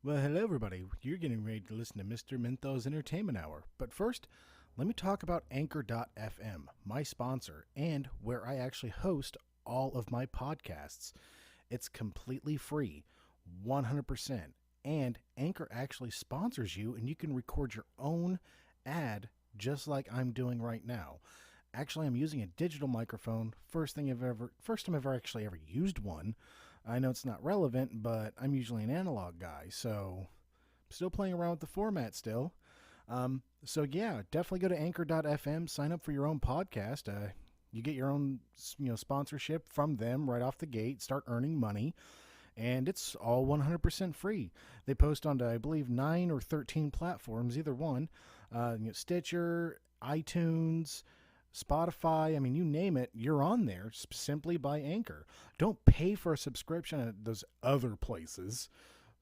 Well, hello, everybody. You're getting ready to listen to Mr. Menthol's Entertainment Hour. But first, let me talk about Anchor.fm, my sponsor, and where I actually host all of my podcasts. It's completely free, 100%. And Anchor actually sponsors you, and you can record your own ad just like I'm doing right now. Actually, I'm using a digital microphone. First time I've ever used one. I know it's not relevant, but I'm usually an analog guy, so I'm still playing around with the format still. So yeah, definitely go to anchor.fm, sign up for your own podcast. You get your own, sponsorship from them right off the gate, start earning money, and it's all 100% free. They post onto, I believe, 9 or 13 platforms, either one. Stitcher, iTunes, Spotify, I mean, you name it, you're on there simply by Anchor. Don't pay for a subscription at those other places.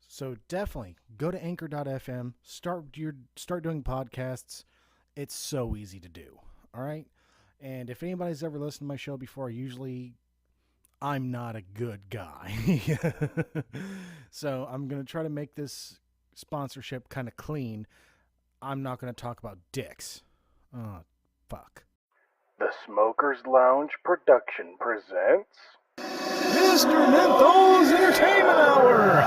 So definitely go to anchor.fm, start doing podcasts. It's so easy to do. All right? And if anybody's ever listened to my show before, I'm not a good guy. So I'm going to try to make this sponsorship kind of clean. I'm not going to talk about dicks. Oh, fuck. The Smokers Lounge production presents Mr. Menthol's Entertainment Hour!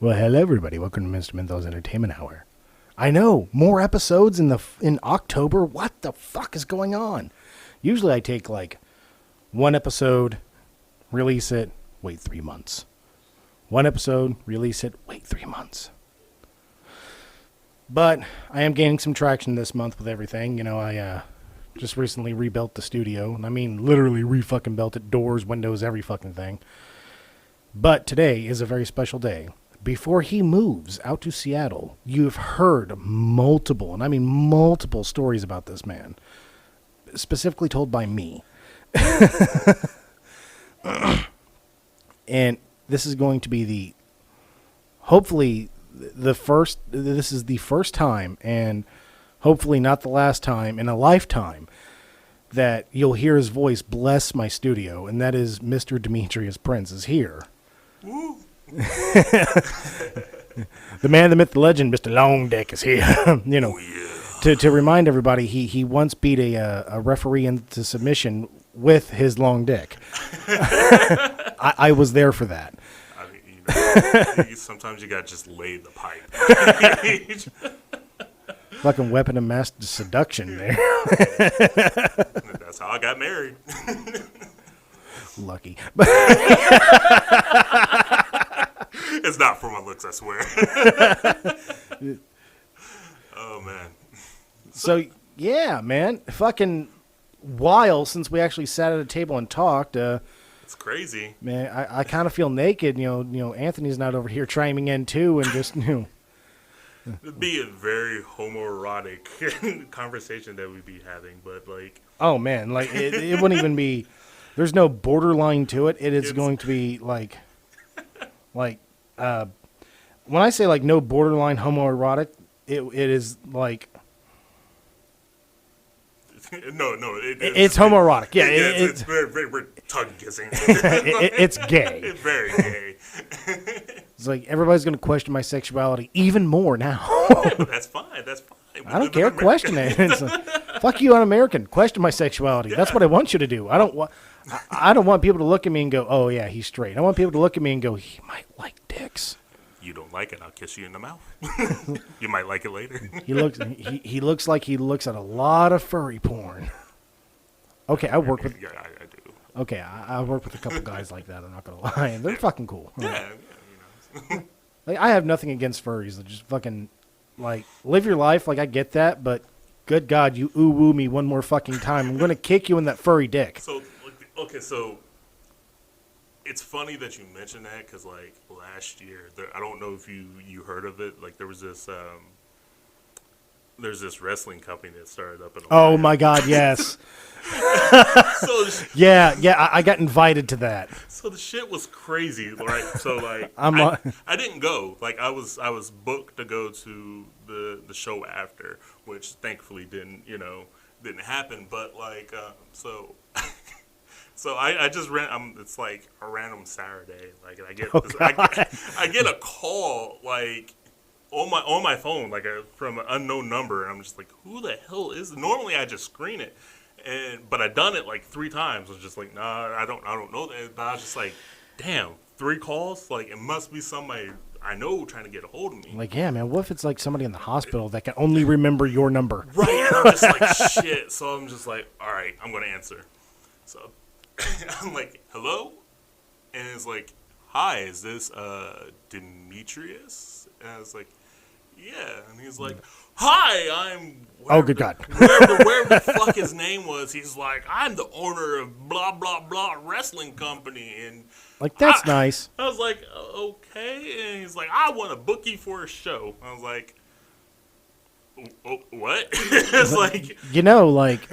Well, hello everybody. Welcome to Mr. Menthol's Entertainment Hour. I know, more episodes in October. What the fuck is going on? Usually I take like one episode, release it, wait 3 months. One episode, release it, wait 3 months. But I am gaining some traction this month with everything. I just recently rebuilt the studio. And I mean, literally re-fucking built it. Doors, windows, every fucking thing. But today is a very special day. Before he moves out to Seattle, you've heard multiple, and I mean multiple stories about this man. Specifically told by me. And this is going to be this is the first time, and hopefully not the last time in a lifetime, that you'll hear his voice bless my studio, and that is Mr. Demetrius Prince is here. Woo. The man, the myth, the legend, Mr. Long Dick is here. Oh, yeah. To remind everybody, he once beat a referee into submission with his long dick. I was there for that. I mean, sometimes you gotta just lay the pipe. Fucking weapon of mass seduction there. That's how I got married. Lucky. It's not for my looks, I swear. Oh, man. So, yeah, man. Fucking while since we actually sat at a table and talked. It's crazy. Man, I kind of feel naked. Anthony's not over here chiming in too, and just It'd be a very homoerotic conversation that we'd be having, but like, oh man, like it wouldn't even be. There's no borderline to it. It's going to be like, when I say like no borderline homoerotic, it is like. No, it's homoerotic. Yeah, it's very, very tongue kissing. It's gay. It's very gay. It's like everybody's going to question my sexuality even more now. That's fine. That's fine. I don't care. Question it. It's like, fuck you, un-American. Question my sexuality. Yeah. That's what I want you to do. I don't want people to look at me and go, "Oh yeah, he's straight." I want people to look at me and go, "He might like dicks." You don't like it, I'll kiss you in the mouth. You might like it later. He looks like he looks at a lot of furry porn. Okay, I work with. Yeah, I do. Okay, I work with a couple guys like that. I'm not gonna lie, and they're fucking cool. Yeah. Like, I have nothing against furries. They're just fucking like live your life. Like I get that, but good God, you ooh woo me one more fucking time. I'm gonna kick you in that furry dick. So okay, so it's funny that you mentioned that because like last year, I don't know if you heard of it. Like there was this there's this wrestling company that started up in Oh Ohio. my God, yes. So Yeah, I got invited to that. so the shit was crazy, right? So like I'm I didn't go. Like I was booked to go to the show after, which thankfully didn't happen. But like so so I just ran. It's like a random Saturday. Like I get I get a call like on my phone like from an unknown number, and I'm just like, who the hell is it? Normally I just screen it. But I done it like 3 times. I was just like, nah, I don't know that. But I was just like, damn, 3 calls? Like it must be somebody I know trying to get a hold of me. like, yeah, man, what if it's like somebody in the hospital that can only remember your number? Right. And I'm just like, shit. So I'm just like, all right, I'm gonna answer. So I'm like, hello, and it's like, hi, is this Demetrius? And I was like, yeah, and he's like, hi, I'm Oh, good God. wherever the fuck his name was. He's like, I'm the owner of blah blah blah wrestling company, and Like, that's nice. I was like, okay, and he's like, I want to book you for a show. I was like, what? It's like, You know, like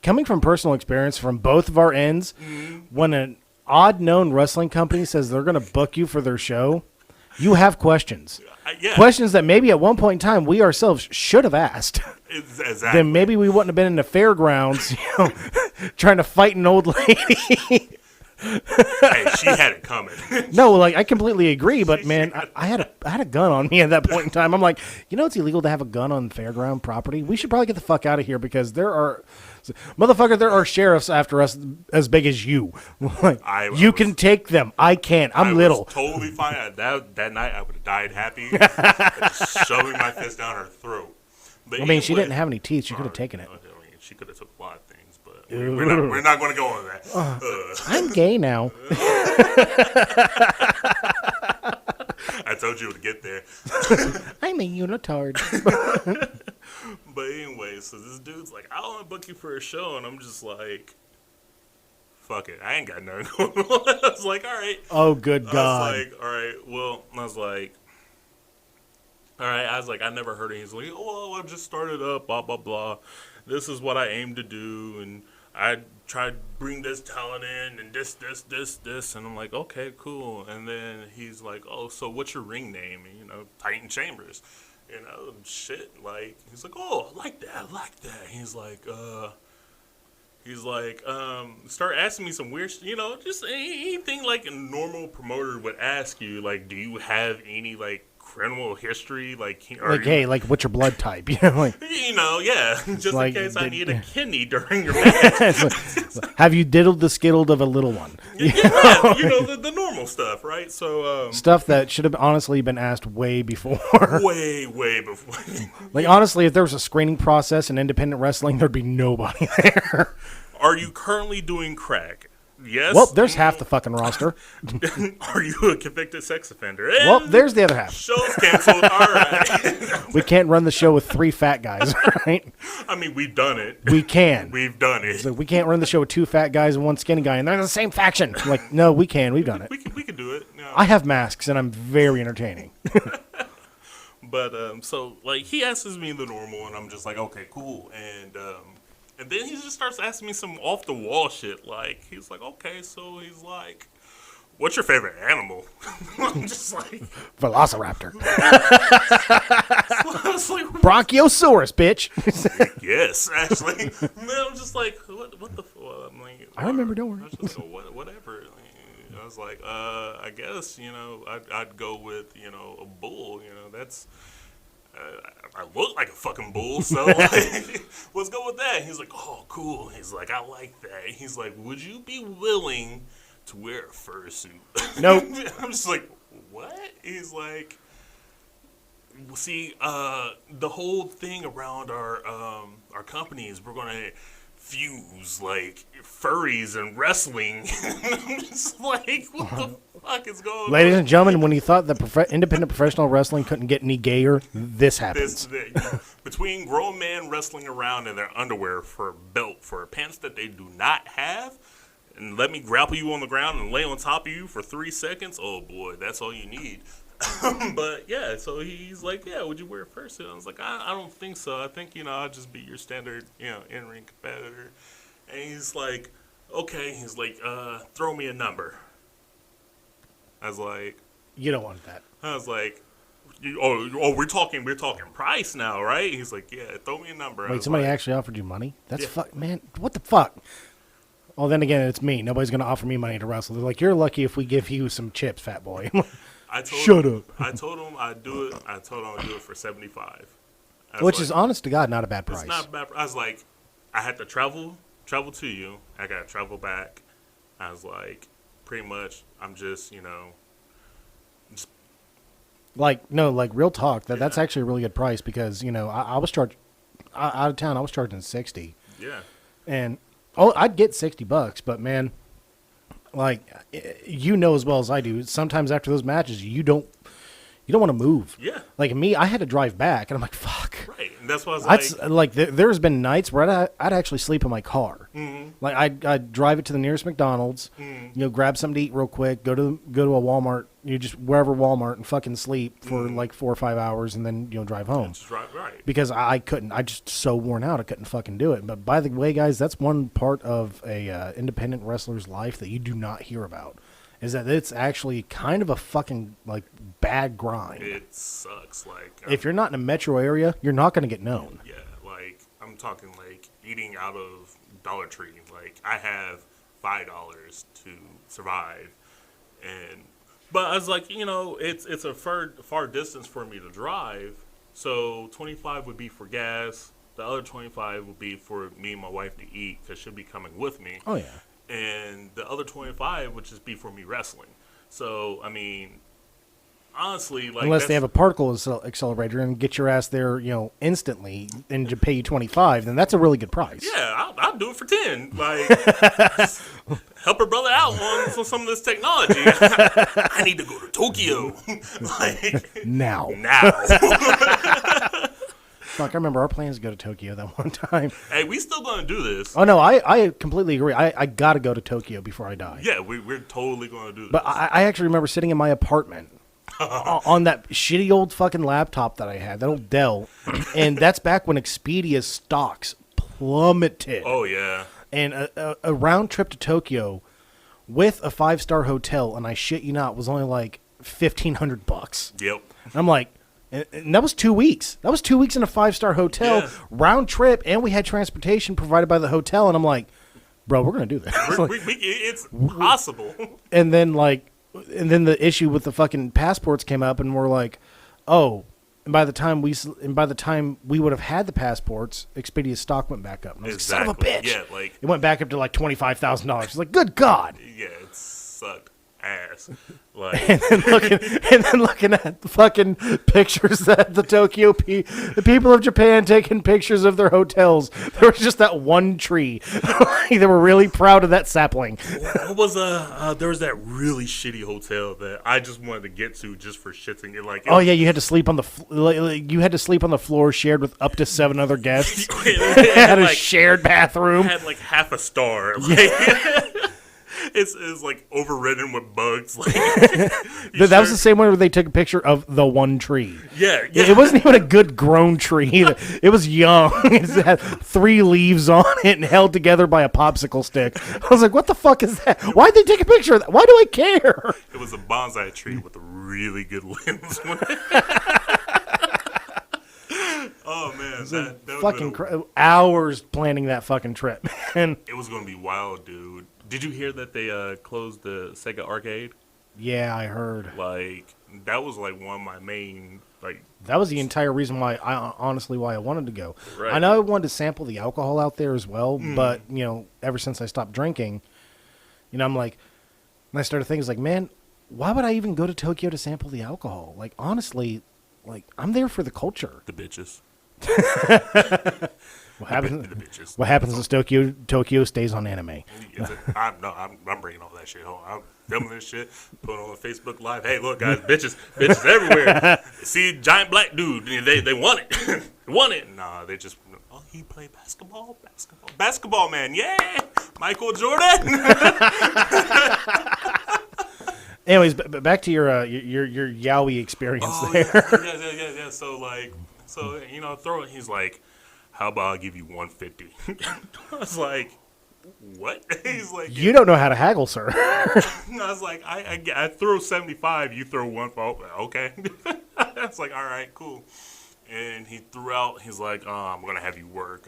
coming from personal experience from both of our ends, when an odd known wrestling company says they're going to book you for their show, you have questions. yeah, Questions that maybe at one point in time we ourselves should have asked. exactly. Then maybe we wouldn't have been in the fairgrounds, trying to fight an old lady. Hey, she had it coming. No, like I completely agree, but man, I had a gun on me at that point in time. I'm like, it's illegal to have a gun on fairground property. We should probably get the fuck out of here because there are sheriffs after us as big as you. Like, you can take them. I can't. I'm little. Was totally fine. That night I would have died happy, just shoving my fist down her throat. But I mean, she didn't have any teeth. She could have taken it. I mean, she could have took a lot of things, but we're not going to go on that. I'm gay now. I told you to get there. I'm a unitard. But anyway, so this dude's like, I want to book you for a show, and I'm just like, fuck it, I ain't got nothing going on. I was like, all right. Oh, good God. I was like, all right, well, I never heard it. He's like, oh, well, I just started up, blah, blah, blah. This is what I aim to do, and I tried to bring this talent in, and this. And I'm like, okay, cool. And then he's like, oh, so what's your ring name? And, Titan Chambers. Shit. Like, he's like, oh, I like that. He's like, start asking me some weird, just anything like a normal promoter would ask you. Like, do you have any, like, criminal history? Like, hey, like, what's your blood type? Yeah, just like, in case I need a kidney during your match. Have you diddled the skittled of a little one? Yeah, the normal stuff, right? So, stuff that should have honestly been asked way before. way before. Like, honestly, if there was a screening process in independent wrestling, there'd be nobody there. Are you currently doing crack? Yes. Well, there's half the fucking roster. Are you a convicted sex offender? And well, there's the other half. Show's canceled. All right. We can't run the show with 3 fat guys, right? I mean, we've done it. We can. We've done it. So we can't run the show with 2 fat guys and 1 skinny guy, and they're the same faction. Like, no, we can. We've done it. We can do it. No. I have masks, and I'm very entertaining. But, so, like, he asks me the normal, and I'm just like, okay, cool. And then he just starts asking me some off-the-wall shit. Like, he's like, okay, so he's like, what's your favorite animal? I'm just like... Velociraptor. I was like, Brachiosaurus, bitch. yes, actually. And then I'm just like, what the fuck? I'm like, I remember, don't worry. I was just like, whatever. I was like, I guess, I'd go with, a bull. That's... I look like a fucking bull, so like, let's go with that. He's like, oh, cool. He's like, I like that. He's like, would you be willing to wear a fursuit? Nope. I'm just like, what? He's like, see, the whole thing around our company is we're gonna fuse like furries and wrestling. I'm just like, what the fuck is going on? Ladies and gentlemen, when you thought that independent professional wrestling couldn't get any gayer, this happens. Between grown men wrestling around in their underwear for a belt, for pants that they do not have, and let me grapple you on the ground and lay on top of you for 3 seconds, oh boy, that's all you need. But yeah, so he's like, yeah, would you wear a fursuit? I was like, I don't think so. I think, I'll just be your standard, in-ring competitor. And he's like, okay. He's like, throw me a number. I was like, You don't want that. we're talking price now, right? He's like, yeah, throw me a number. I Wait, was somebody like, actually offered you money? That's Yeah. man. What the fuck? Well, then again, it's me. Nobody's gonna offer me money to wrestle. They're like, you're lucky if we give you some chips, fat boy. I told Shut him, up. I told him I'd do it. I told him I'd do it for 75. I was Which like, is, honest to God, not a bad price. It's not bad. I was like, I had to travel to you. I got to travel back. I was like, pretty much, I'm just, Like, no, like real talk. That's Yeah. actually a really good price because I was charged out of town. I was charging 60, yeah. and I'd get $60, but man, like as well as I do. Sometimes after those matches, you don't want to move. Yeah. Like me, I had to drive back, and I'm like, fuck. Right. And that's why I was like, There's been nights where I'd actually sleep in my car. mm-hmm. Like I'd drive it to the nearest McDonald's, grab something to eat real quick, go to a Walmart, just wherever Walmart, and fucking sleep for like 4 or 5 hours, and then drive home. just right. Because I couldn't. I just so worn out. I couldn't fucking do it. But by the way, guys, that's one part of a independent wrestler's life that you do not hear about. Is that it's actually kind of a fucking like bad grind. It sucks. Like, If you're not in a metro area, you're not going to get known. yeah, like, I'm talking like eating out of Dollar Tree. Like, I have $5 to survive. But I was like, it's a far distance for me to drive. So 25 would be for gas. The other 25 would be for me and my wife to eat because she'll be coming with me. Oh yeah. And the other 25 would just be for me wrestling. So, I mean, honestly, like, Unless they have a particle accelerator and get your ass there, instantly, and to pay you 25, then that's a really good price. yeah, I'll do it for 10. Like, help her brother out on some of this technology. I need to go to Tokyo. like, Now. Fuck, I remember our plans to go to Tokyo that one time. Hey, we still gonna do this. Oh no, I completely agree. I got to go to Tokyo before I die. Yeah, we're totally gonna do this. But I actually remember sitting in my apartment on that shitty old fucking laptop that I had, that old Dell, and that's back when Expedia stocks plummeted. oh yeah, And a round trip to Tokyo with a 5-star hotel, and I shit you not, was only like $1,500. yep. And I'm like, and that was 2 weeks. That was 2 weeks in a 5-star hotel, Yeah. round trip, and we had transportation provided by the hotel. And I'm like, bro, we're gonna do this. It's possible. And then the issue with the fucking passports came up, and we're like, oh. And by the time we would have had the passports, Expedia's stock went back up. And I was like, son of a bitch. Yeah, like, It went back up to like $25,000. It's like, good God. yeah, it sucked ass. Like, And then looking at the fucking pictures that the the people of Japan taking pictures of their hotels. There was just that one tree. They were really proud of that sapling. what was there was that really shitty hotel that I just wanted to get to just for shits and like. Oh yeah, you had to sleep on the floor shared with up to 7 other guests. it Had a like, shared bathroom. had like half a star. Like, it's like overridden with bugs. Like, That was the same one where they took a picture of the one tree. Yeah. It wasn't even a good grown tree either. It was young. It had 3 leaves on it and held together by a popsicle stick. I was like, what the fuck is that? Why'd they take a picture of that? Why do I care? It was a bonsai tree with a really good limbs. Oh man, that Fucking hours planning that fucking trip, man. it was gonna be wild, dude. Did you hear that they closed the Sega Arcade? Yeah, I heard. Like, that was like one of my main, like, That was the entire reason why I wanted to go. Right. I know I wanted to sample the alcohol out there as well, but ever since I stopped drinking, I'm like, and I started thinking, it's like, man, why would I even go to Tokyo to sample the alcohol? Like, honestly, like, I'm there for the culture. the bitches. What happens? The bitches. What happens is Tokyo stays on anime. I'm bringing all that shit home. I'm filming this shit, putting on Facebook Live. Hey, look, guys, bitches everywhere. See, giant black dude. They want it. They want it. Nah, they just. Oh, he played basketball, man. Yeah, Michael Jordan. Anyways, back to your Yowie experience there. Yeah. So throw it. He's like, how about I give you 150? I was like, what? He's like, You don't know how to haggle, sir. I was like, I throw 75, you throw one. Oh, okay. I was like, all right, cool. And he threw out, he's like, oh, I'm going to have you work,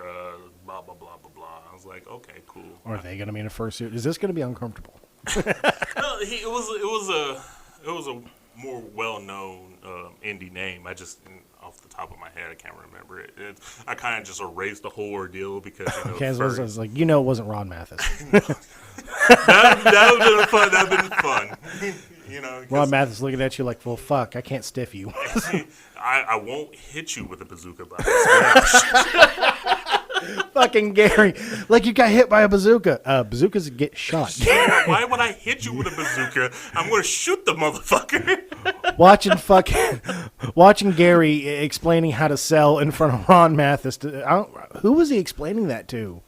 blah, blah, blah, blah, blah. I was like, okay, cool. Are they going to be in a fursuit? Is this going to be uncomfortable? No, it was a more well-known indie name. I just, off the top of my head, I can't remember it. I kind of just erased the whole ordeal because, Okay, I was like, it wasn't Ron Mathis. that would have been fun. That would have been fun. Ron Mathis looking at you like, well, fuck, I can't stiff you. I won't hit you with a bazooka, but Fucking Gary, like you got hit by a bazooka. Bazookas get shot. Why would I hit you with a bazooka? I'm going to shoot the motherfucker. Watching Gary explaining how to sell in front of Ron Mathis. Who was he explaining that to?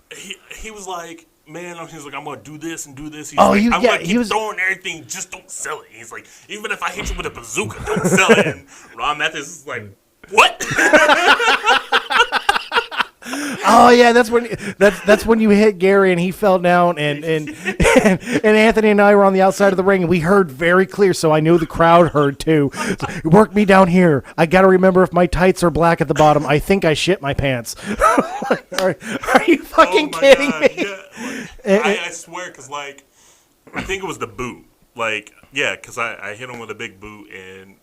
He was like, man, he's like, I'm going to do this and do this. I'm going to keep throwing everything, just don't sell it. He's like, even if I hit you with a bazooka, don't sell it. And Ron Mathis is like, what? Oh yeah, that's when you hit Gary and he fell down and Anthony and I were on the outside of the ring and we heard very clear, so I knew the crowd heard too. Work me down here. I got to remember if my tights are black at the bottom. I think I shit my pants. Are you fucking kidding me? Yeah. I swear, because I think it was the boot. Because I hit him with a big boot and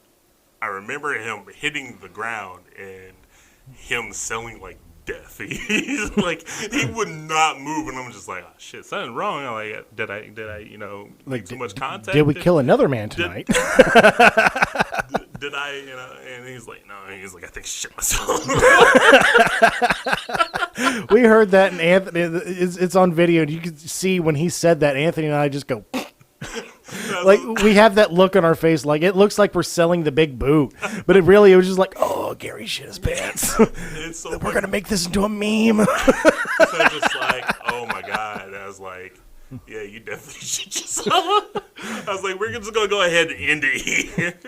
I remember him hitting the ground and him selling death. He's like, he would not move, and I'm just like, oh shit, something's wrong. I'm like, did I make too much contact? Did we kill another man tonight? Did I, and he's like, no, he's like, I think shit myself. We heard that, and Anthony, it's on video, and you can see when he said that, Anthony and I just go, we have that look on our face, like it looks like we're selling the big boot, but it was just like, oh, Gary shit his pants. It's so we're gonna make this into a meme. So just like, oh my god, and I was like, yeah, you definitely shit yourself. I was like, we're just gonna go ahead and end it here.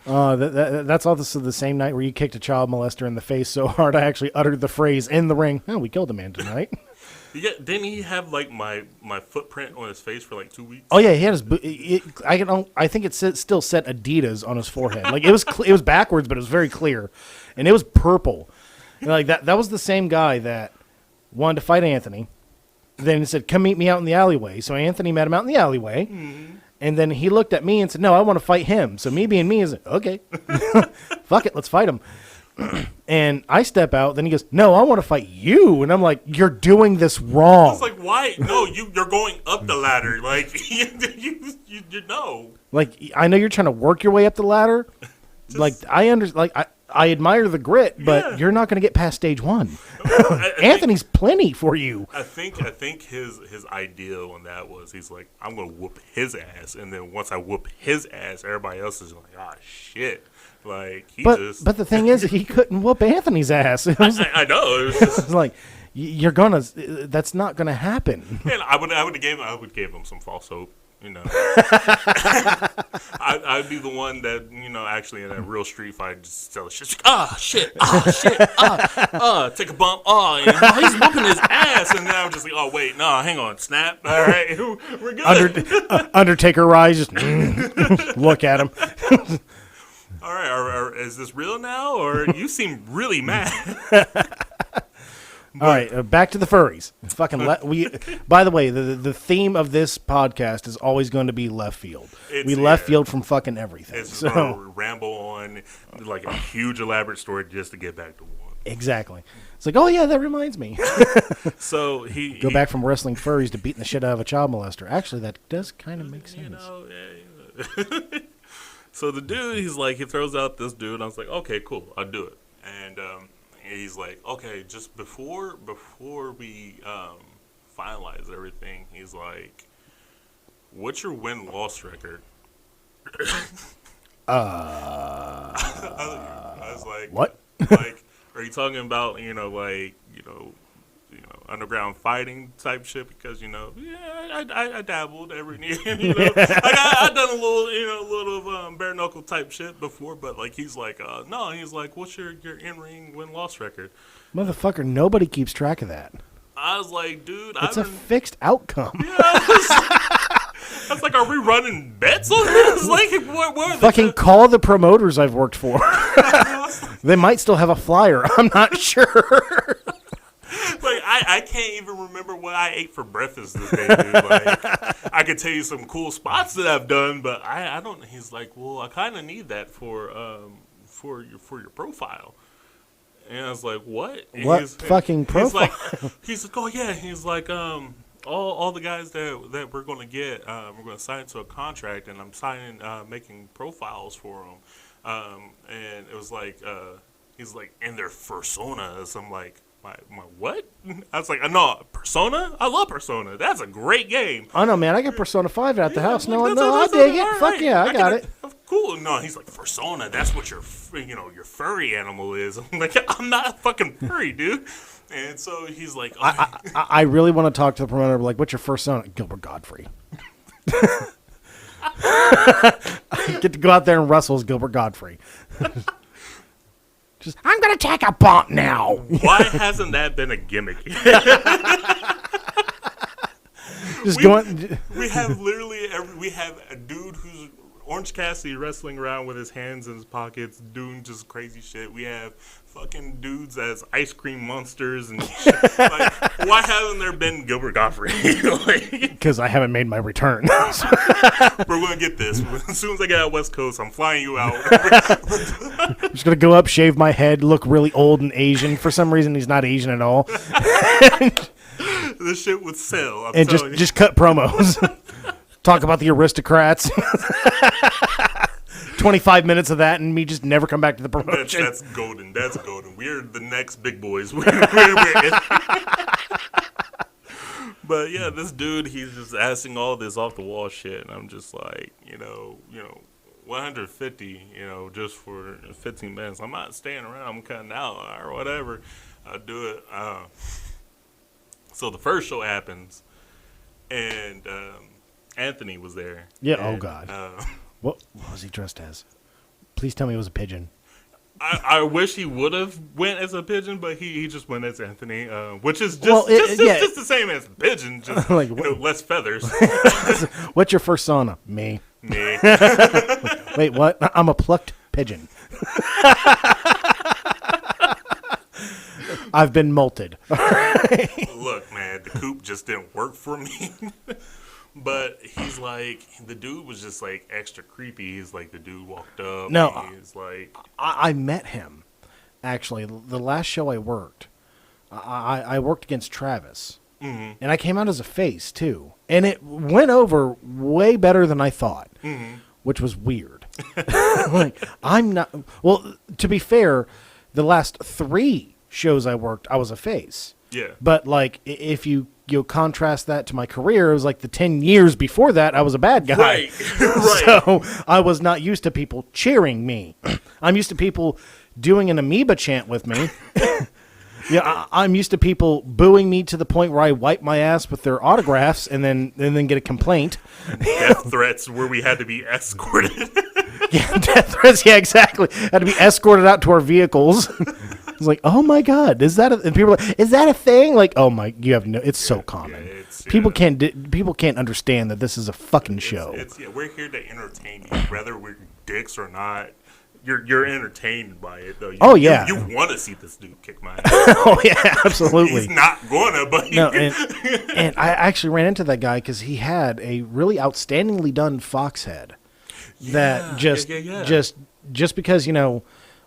That's also the same night where you kicked a child molester in the face so hard I actually uttered the phrase in the ring, oh, we killed a man tonight. Yeah, didn't he have my footprint on his face for 2 weeks? Oh yeah, he had his. I think it still said Adidas on his forehead. It was backwards, but it was very clear, and it was purple. And that was the same guy that wanted to fight Anthony. Then he said, "Come meet me out in the alleyway." So Anthony met him out in the alleyway, and then he looked at me and said, "No, I want to fight him." So me being me is okay, fuck it, let's fight him. And I step out. Then he goes, "No, I want to fight you." And I'm like, "You're doing this wrong." It's like, why? No, you're going up the ladder. You know. I know you're trying to work your way up the ladder. I admire the grit, but you're not going to get past stage one. Anthony's plenty for you. I think his ideal on that was he's like, I'm going to whoop his ass, and then once I whoop his ass, everybody else is like, ah, shit. But the thing is, he couldn't whoop Anthony's ass. I know. It was just like, you're gonna. That's not gonna happen. And I would have gave him some false hope. I'd be the one that actually in a real street fight just tell shit. Take a bump. He's whooping his ass, and then I'm just like, oh wait, no, hang on, snap. All right, we're good. Undertaker rise, just look at him. All right, is this real now, or you seem really mad? All right, back to the furries. By the way, the theme of this podcast is always going to be left field. Left field from fucking everything. It's so ramble on a huge elaborate story just to get back to one. Exactly. It's like, oh yeah, that reminds me. So go back from wrestling furries to beating the shit out of a child molester. Actually, that does kind of make sense. So the dude, he throws out this dude, and I was like, okay, cool, I'll do it. And he's like, okay, just before we finalize everything, he's like, what's your win-loss record? I was like, what? Are you talking about, underground fighting type shit because I dabbled every I done a little bare knuckle type shit before, but like he's like no, he's like, what's your in ring win loss record? Motherfucker, nobody keeps track of that. I was like, dude, it's a fixed outcome. Yeah, I was like, are we running bets on this? Like, what fucking call the promoters I've worked for. They might still have a flyer. I'm not sure. Like, I can't even remember what I ate for breakfast this day, dude. Like, I could tell you some cool spots that I've done, but I don't. He's like, well, I kind of need that for your profile. And I was like, what? What fucking profile? He's like, oh yeah. He's like, all the guys that we're gonna get, we're gonna sign to a contract, and I'm signing, making profiles for them. And it was like, he's like, and their personas. I'm like, my what? I was like, no, Persona? I love Persona. That's a great game. I know, man. I got Persona 5 at the house. No, I dig it. Fuck right. Yeah, I got it. Cool. No, he's like, Persona, that's what your furry animal is. I'm like, I'm not a fucking furry, dude. And so he's like, oh. I really want to talk to the promoter. Like, what's your first son? Gilbert Godfrey. Get to go out there and wrestle as Gilbert Godfrey. Just, I'm going to take a bump now. Why hasn't that been a gimmick? We have literally we have a dude who's Orange Cassidy wrestling around with his hands in his pockets, doing just crazy shit. We have fucking dudes as ice cream monsters and shit. Like, why hasn't there been Gilbert Godfrey? Because I haven't made my return. We're going to get this. As soon as I get out West Coast, I'm flying you out. I'm just going to go up, shave my head, look really old and Asian. For some reason, he's not Asian at all. This shit would sell. And just cut promos. Talk about the aristocrats. 25 minutes of that and me just never come back to the promotion. That's golden. That's golden. We're the next big boys. But yeah, this dude, he's just asking all this off the wall shit, and I'm just like, 150, just for 15 minutes. I'm not staying around. I'm cutting out or whatever. I'll do it. So the first show happens, and Anthony was there. Yeah. And, oh God. What was he dressed as? Please tell me it was a pigeon. I wish he would have went as a pigeon, but he just went as Anthony, which is just the same as a pigeon, just like, less feathers. What's your first persona? Me. Wait, what? I'm a plucked pigeon. I've been molted. Look, man, the coop just didn't work for me. But he's like, the dude was just like extra creepy. He's like, the dude walked up. No, he's like, I met him actually the last show I worked. I worked against Travis, and I came out as a face too, and it went over way better than I thought, which was weird. Like, I'm not. Well, to be fair, the last 3 shows I worked, I was a face. Yeah. But like, if you contrast that to my career, it was like the 10 years before that, I was a bad guy. Right. Right. So I was not used to people cheering me. I'm used to people doing an amoeba chant with me. Yeah, I'm used to people booing me to the point where I wipe my ass with their autographs and then get a complaint. Death threats where we had to be escorted. Yeah, death threats. Yeah, exactly. Had to be escorted out to our vehicles. It's like, oh my God, is that? And people are like, is that a thing? Like, oh my, you have no. It's so common. People can't understand that this is a fucking show. We're here to entertain you, whether we're dicks or not. You're entertained by it though. You want to see this dude kick my ass. Oh yeah, absolutely. He's not gonna, but no. And I actually ran into that guy because he had a really outstandingly done fox head. That just because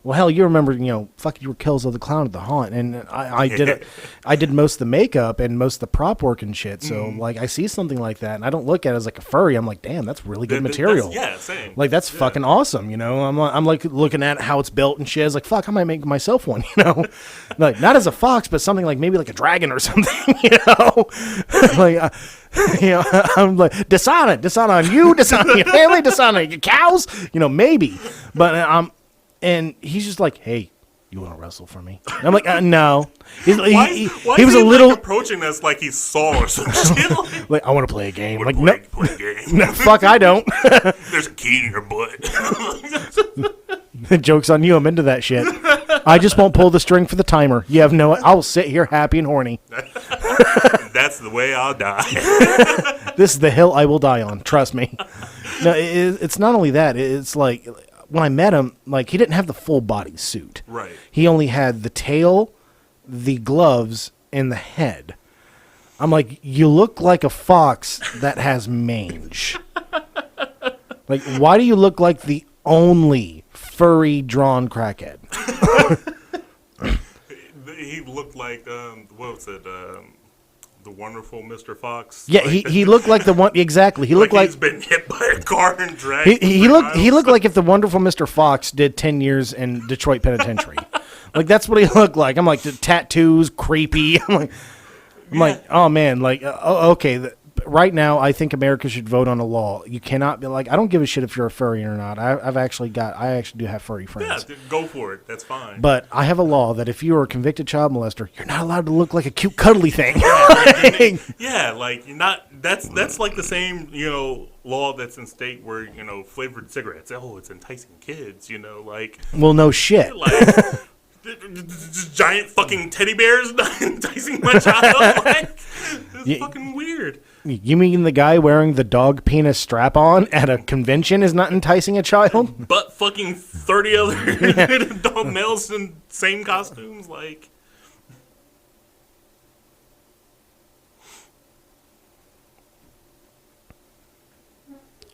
well, hell, you remember, fuck, you were Kills of the Clown at the Haunt, and I did most of the makeup and most of the prop work and shit. So like, I see something like that, and I don't look at it as like a furry. I'm like, damn, that's really good material. Same. Like, that's fucking awesome. I'm like looking at how it's built and shit. It's like, fuck, I might make myself one. Like, not as a fox, but something like maybe like a dragon or something. Like, I'm like, dishonor on you, dishonor on your family, dishonor on your cows. Maybe, but And he's just like, hey, you want to wrestle for me? And I'm like, no. Why He was is a little like approaching us like he's Saul or some shit. like, I want to play a game. Like, play a game. no, fuck, I don't. There's a key in your butt. The joke's on you. I'm into that shit. I just won't pull the string for the timer. You have no. I'll sit here happy and horny. That's the way I'll die. This is the hill I will die on. Trust me. No, it's not only that. It's like when I met him, like he didn't have the full body suit. Right. He only had the tail, the gloves, and the head. I'm like, you look like a fox that has mange. Like, why do you look like the only furry drawn crackhead? He looked like what was it? The Wonderful Mr. Fox. Yeah, like, he looked like the one exactly. He looked like he's been hit by a car and dragged. he looked like if the Wonderful Mr. Fox did 10 years in Detroit Penitentiary. Like that's what he looked like. I'm like the tattoos, creepy. I'm like, oh man, like okay. Right now, I think America should vote on a law. You cannot be like, I don't give a shit if you're a furry or not. I actually do have furry friends. Yeah, go for it. That's fine. But I have a law that if you are a convicted child molester, you're not allowed to look like a cute cuddly thing. Yeah, like you're not. That's like the same law that's in state where flavored cigarettes. Oh, it's enticing kids. Like. Well, no shit. Like. Giant fucking teddy bears enticing my child. Like, it's fucking weird. You mean the guy wearing the dog penis strap on at a convention is not enticing a child? But fucking 30 other adult males in same costumes, like.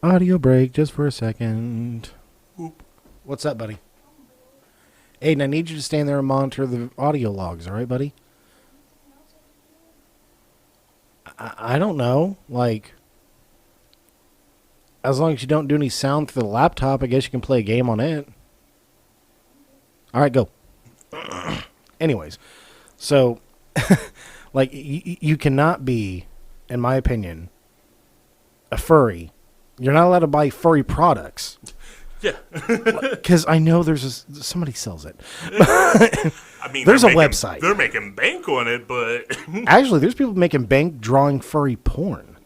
Audio break just for a second. Whoop. What's up, buddy? Aiden, I need you to stand there and monitor the audio logs, all right, buddy? I don't know. Like, as long as you don't do any sound through the laptop, I guess you can play a game on it. All right, go. Anyways, so, like, you cannot be, in my opinion, a furry. You're not allowed to buy furry products. Yeah. Because I know somebody sells it. I mean, there's a website. They're making bank on it, but... Actually, there's people making bank drawing furry porn.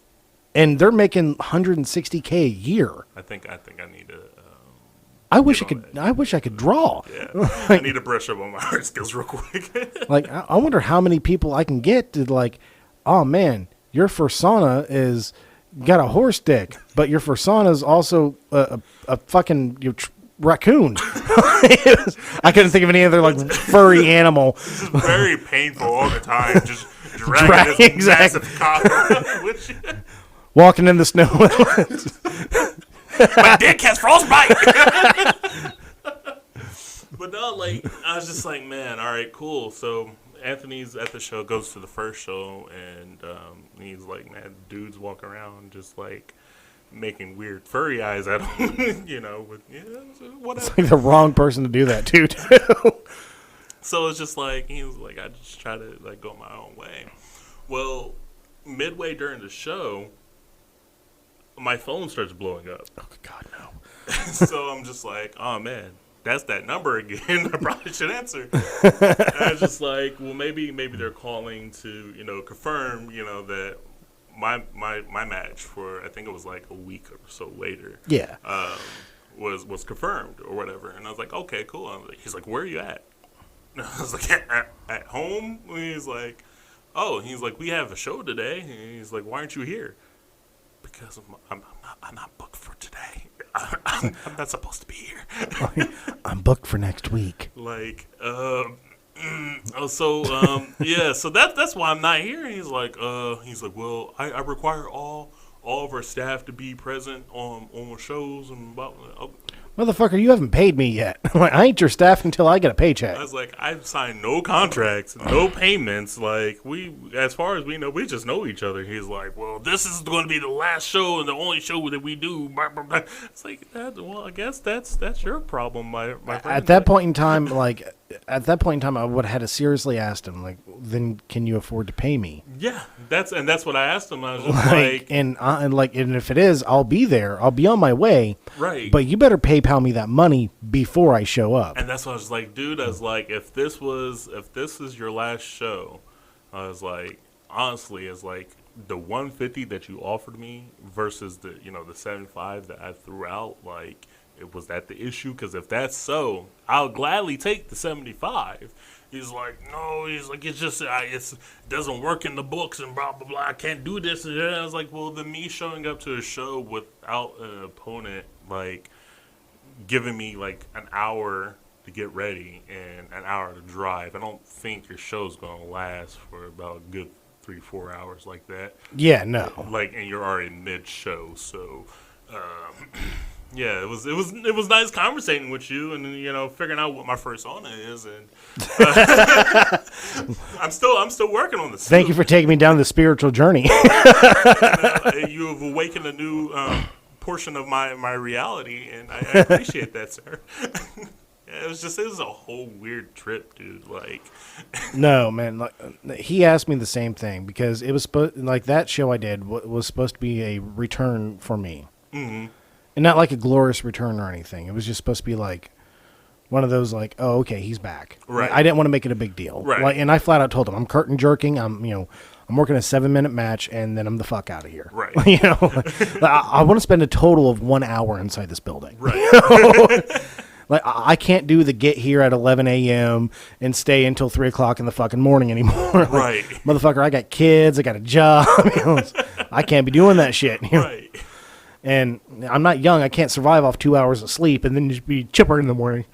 And they're making $160K a year. I think I need to... I wish I could draw. Yeah. I need to brush up on my art skills real quick. Like, I wonder how many people I can get to, like, oh, man, your fursona is... got a horse dick, but your fursona is also a fucking raccoon. I couldn't think of any other like furry animal. This is very painful all the time. Just dragging this massive cock with you. Walking in the snow. My dick has frostbite. But no, like I was just like, man, all right, cool. So Anthony's at the show, goes to the first show, and he's like, man, dudes walk around just like making weird furry eyes at him, with whatever. It's like the wrong person to do that to, too. So it's just like, he was like, I just try to like go my own way. Well, midway during the show, my phone starts blowing up. Oh, God, no. So I'm just like, oh, man. That's that number again. I probably should answer. And I was just like, well, maybe they're calling to, confirm, that my match for, I think it was like a week or so later. Yeah. Was confirmed or whatever. And I was like, okay, cool. He's like, where are you at? And I was like, at home? And he's like, oh, we have a show today. And he's like, why aren't you here? Because I'm not booked for today. I'm not supposed to be here. I'm booked for next week. Like, yeah, so that's why I'm not here. And he's like, well, I require all of our staff to be present on shows and blah, blah, blah. Motherfucker, you haven't paid me yet. I ain't your staff until I get a paycheck. I was like, I've signed no contracts, no payments. Like, as far as we know, we just know each other. He's like, well, this is going to be the last show and the only show that we do. It's like, well, I guess that's your problem, my friend. At that point in time, like, at that point in time, I would have had to seriously asked him, like, then can you afford to pay me? Yeah, that's what I asked him. I was just like and if it is, I'll be there. I'll be on my way. right. But you better PayPal me that money before I show up. And that's what I was like, dude. I was like, if this is your last show, I was like, honestly, it's like the 150 that you offered me versus the the 75 that I threw out. Like, was that the issue? Because if that's so, I'll gladly take the 75. He's like, no. He's like, it's just it doesn't work in the books and blah blah blah. I can't do this. And I was like, well, then me showing up to a show without an opponent, like, giving me like an hour to get ready and an hour to drive. I don't think your show's gonna last for about a good 3-4 hours like that. Yeah, no. Like, and you're already mid-show, so. Yeah, it was nice conversating with you and figuring out what my persona is, and I'm still working on this. Thank you for taking me down the spiritual journey. You have awakened a new portion of my reality, and I appreciate that, sir. Yeah, it was a whole weird trip, dude. Like, no, man. Like, he asked me the same thing because it was that show I did was supposed to be a return for me. Mm-hmm. And not like a glorious return or anything. It was just supposed to be like one of those like, oh, okay, he's back. Right. Like, I didn't want to make it a big deal. Right. Like, and I flat out told him I'm curtain jerking. I'm working a 7-minute match and then I'm the fuck out of here. Right. I want to spend a total of 1 hour inside this building. Right. Like, I can't do the get here at 11 a.m. and stay until 3 o'clock in the fucking morning anymore. Like, right. Motherfucker, I got kids. I got a job. I can't be doing that shit. Right. And I'm not young. I can't survive off 2 hours of sleep and then just be chipper in the morning.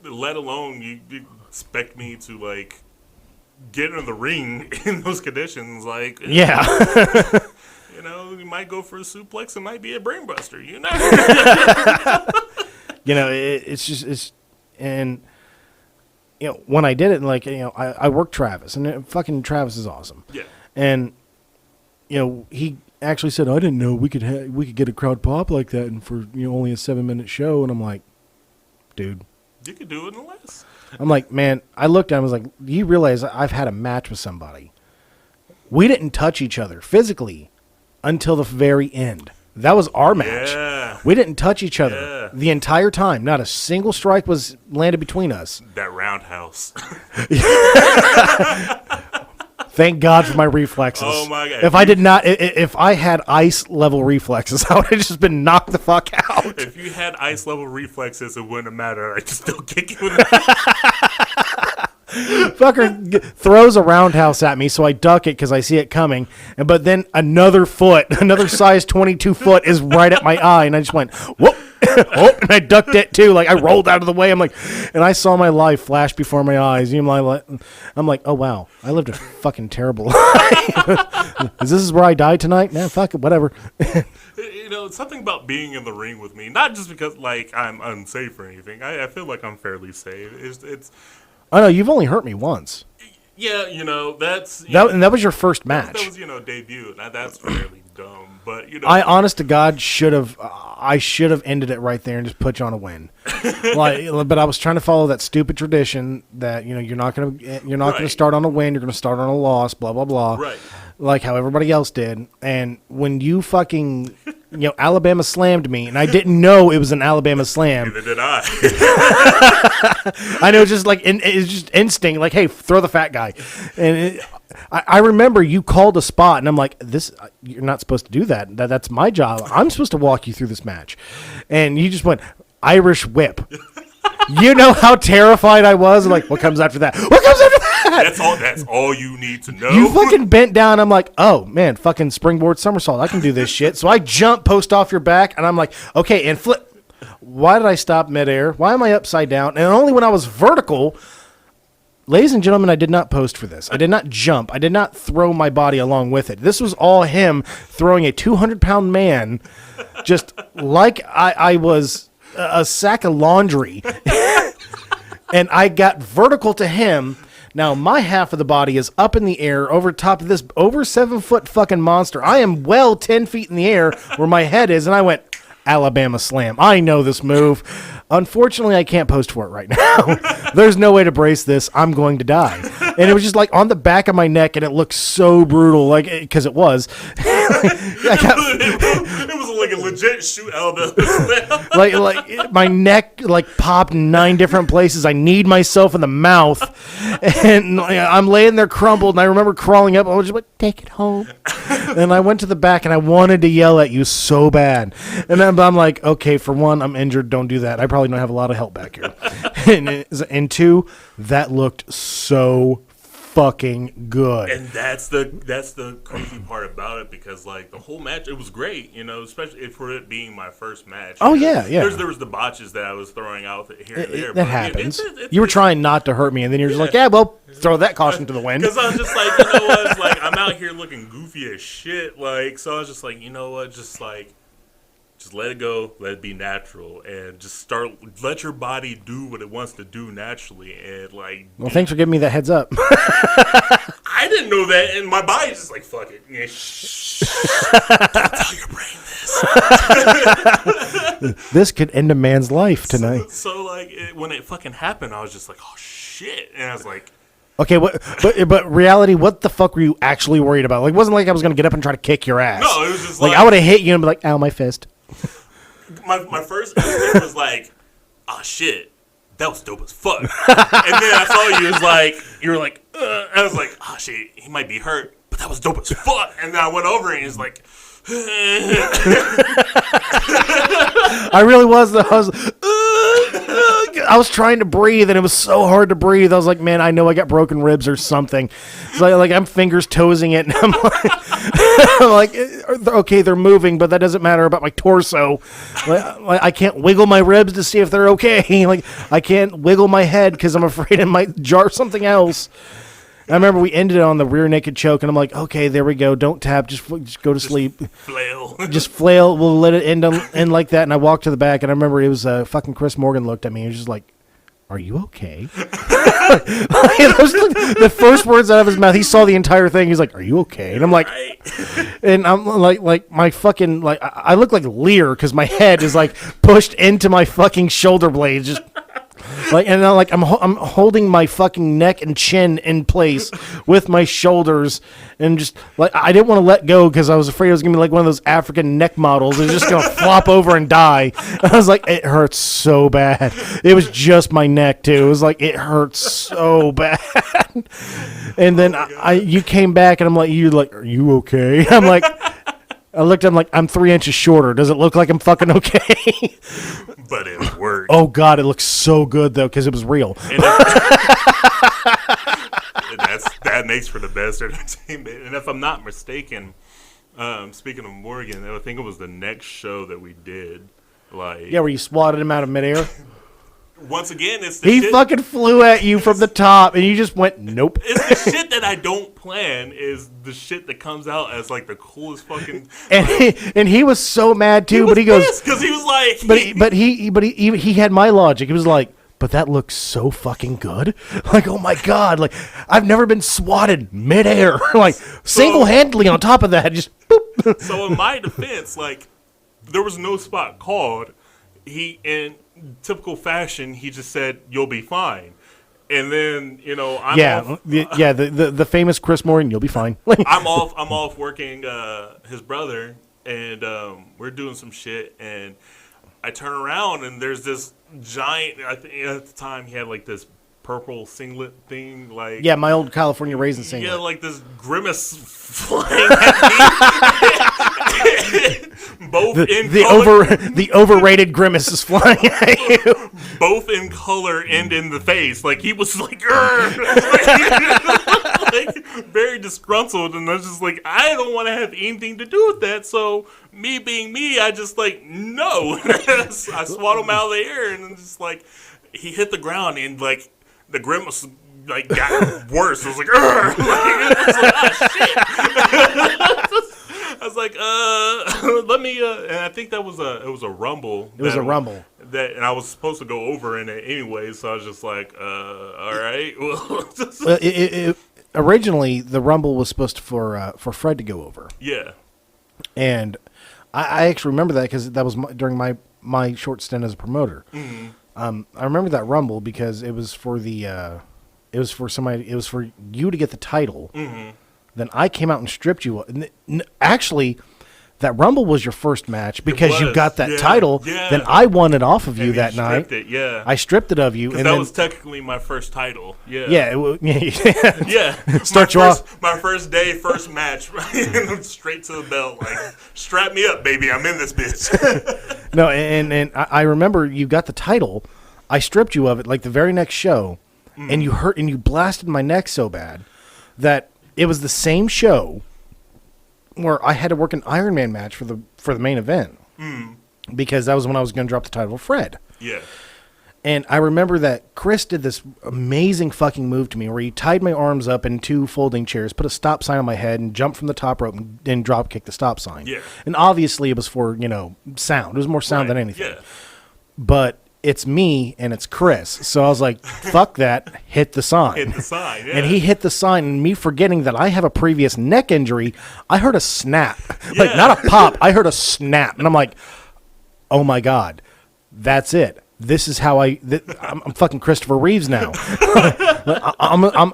Let alone you expect me to, like, get in the ring in those conditions. Like, yeah. You might go for a suplex. It might be a brainbuster. When I did it, like, I worked Travis, and fucking Travis is awesome. Yeah. And, he actually said, I didn't know we could get a crowd pop like that and for only a 7-minute show. And I'm like, dude, you could do it in less. I'm like, man, I looked at him, I was like, do you realize I've had a match with somebody? We didn't touch each other physically until the very end. That was our match. Yeah. We didn't touch each other the entire time. Not a single strike was landed between us. That roundhouse. Thank God for my reflexes. Oh my God! If I had ice level reflexes, I would have just been knocked the fuck out. If you had ice level reflexes, it wouldn't have mattered. I could still kick you. Fucker throws a roundhouse at me, so I duck it because I see it coming. But then another size 22 foot is right at my eye, and I just went, whoop. Oh, and I ducked it too. Like, I rolled out of the way. I'm like, and I saw my life flash before my eyes. I'm like, oh wow, I lived a fucking terrible life. Is this where I died tonight? Nah, fuck it, whatever. Something about being in the ring with me, not just because like I'm unsafe or anything. I feel like I'm fairly safe. It's. I know you've only hurt me once. Yeah, that's that was your first match. That was debut. That's fairly dumb, but I honest to God should have ended it right there and just put you on a win. But I was trying to follow that stupid tradition that you're not gonna start on a win, you're gonna start on a loss, blah blah blah. Right. Like how everybody else did. And when you fucking Alabama slammed me, and I didn't know it was an Alabama slam. Neither did I. I know, just like it's just instinct. Like, hey, throw the fat guy. And I remember you called a spot, and I'm like, this. You're not supposed to do that. That's my job. I'm supposed to walk you through this match, and you just went Irish whip. You know how terrified I was. Like, what comes after that? What comes after that? That's all you need to know. You fucking bent down. I'm like, oh man, fucking springboard somersault. I can do this shit. So I jump, post off your back, and I'm like, okay, and flip. Why did I stop midair? Why am I upside down? And only when I was vertical. Ladies and gentlemen, I did not post for this. I did not jump. I did not throw my body along with it. This was all him throwing a 200-pound man, just like I was a sack of laundry. And I got vertical to him. Now my half of the body is up in the air over top of this over 7-foot fucking monster. I am well 10 feet in the air where my head is, and I went, Alabama Slam. I know this move. Unfortunately, I can't post for it right now. There's no way to brace this. I'm going to die. And it was just like on the back of my neck, and it looked so brutal, like because it was. It was like a legit shoot Alabama Slam. like my neck like popped in 9 different places. I kneed myself in the mouth, and I'm laying there crumpled. And I remember crawling up. I was just like, "Take it home." And I went to the back, and I wanted to yell at you so bad. And I'm like, okay, for one, I'm injured. Don't do that. I probably don't have a lot of help back here. And 2, that looked so fucking good. And that's the crazy part about it, because like the whole match, it was great, especially for it being my first match. Oh yeah. There was the botches that I was throwing out here and there. That happens. You were trying not to hurt me, and then you're just like, yeah, well, throw that caution to the wind. Because I was just like, you know what? It's like I'm out here looking goofy as shit. Like, so I was just like, you know what? Just let it go, let it be natural, and just let your body do what it wants to do naturally. And like, well, thanks for giving me that heads up. I didn't know that, and my body's just like, fuck it. Yeah, don't tell your brain this. This could end a man's life tonight. So like, when it fucking happened, I was just like, oh shit, and I was like, okay, but reality, what the fuck were you actually worried about? Like, it wasn't like I was going to get up and try to kick your ass. No, it was just like I would have hit you and be like, ow, my fist. My first instinct was like, oh shit, that was dope as fuck. And then I saw you were like, I was like, oh shit, he might be hurt, but that was dope as fuck. And then I went over and he was like, I really was though. I was trying to breathe, and it was so hard to breathe. I was like, man, I know I got broken ribs or something. So like I'm fingers toesing it, and I'm like, okay, they're moving, but that doesn't matter about my torso. Like I can't wiggle my ribs to see if they're okay. Like I can't wiggle my head because I'm afraid it might jar something else. I remember we ended on the rear naked choke, and I'm like, okay, there we go. Don't tap. Just go to sleep. Flail. Just flail. We'll let it end like that. And I walked to the back, and I remember it was fucking Chris Morgan looked at me. He was just like, are you okay? The first words out of his mouth, he saw the entire thing. He's like, are you okay? And I'm like, and I'm like my fucking, like, I look like Lear because my head is like pushed into my fucking shoulder blades. Just like, and I'm holding my fucking neck and chin in place with my shoulders, and just like I didn't want to let go because I was afraid it was gonna be like one of those African neck models. It was just gonna flop over and die. I was like, it hurts so bad. It was just my neck too. It was like it hurts so bad. And then you came back, and I'm like, are you okay? I'm like. I looked at him like, I'm 3 inches shorter. Does it look like I'm fucking okay? But it worked. Oh, God, it looks so good, though, because it was real. That makes for the best entertainment. And if I'm not mistaken, speaking of Morgan, I think it was the next show that we did. Like, yeah, where you swatted him out of midair. Once again, it's the he shit. Fucking flew at you from the top, and you just went, nope. It's the shit that I don't plan is the shit that comes out as like the coolest fucking. And he was so mad too, but he goes because he was like, but he had my logic. He was like, but that looks so fucking good. Like, oh my God, like I've never been swatted midair, like single-handedly on top of that, just boop. So in my defense, like there was no spot called. He in typical fashion, he just said, "You'll be fine." And then, I'm off. The famous Chris Morgan, "You'll be fine." I'm off working his brother, and we're doing some shit, and I turn around, and there's this giant, I think at the time he had like this purple singlet thing, like, yeah, my old California raisin singlet. Yeah, like this grimace flying at me. Both in color. The overrated grimace is flying at you. Both in color and in the face. Like, he was like, like very disgruntled, and I was just like, I don't want to have anything to do with that. So me being me, I just like, no. I swat him out of the air, and just like, he hit the ground, and like the grimace like got worse. I was like, I was like, let me, and I think it was a rumble. It was a rumble. And I was supposed to go over in it anyway, so I was just like, all right. Well, originally, the rumble was supposed to for Fred to go over. Yeah. And I actually remember that because that was during my short stint as a promoter. I remember that Rumble because it was for the it was for you to get the title. Then I came out and stripped you. Actually, that Rumble was your first match because you got that title. Yeah. Then I won it off of you that night. I stripped it of you, and that was technically my first title. Yeah, yeah. Start you off. My first day, first match, straight to the belt. Like, strap me up, baby. I'm in this bitch. No, and I remember you got the title. I stripped you of it like the very next show, and you blasted my neck so bad that it was the same show where I had to work an Iron Man match for the main event because that was when I was going to drop the title of Fred. Yeah. And I remember that Chris did this amazing fucking move to me where he tied my arms up in 2 folding chairs, put a stop sign on my head, and jumped from the top rope and drop kicked the stop sign. Yeah. And obviously it was for, sound. It was more sound than anything. Yeah. But it's me and it's Chris. So I was like, fuck that, hit the sign. Hit the sign, yeah. And he hit the sign, and me forgetting that I have a previous neck injury, I heard a snap. Yeah. Like, not a pop, I heard a snap. And I'm like, oh my God, that's it. This is how I'm fucking Christopher Reeves now. I'm going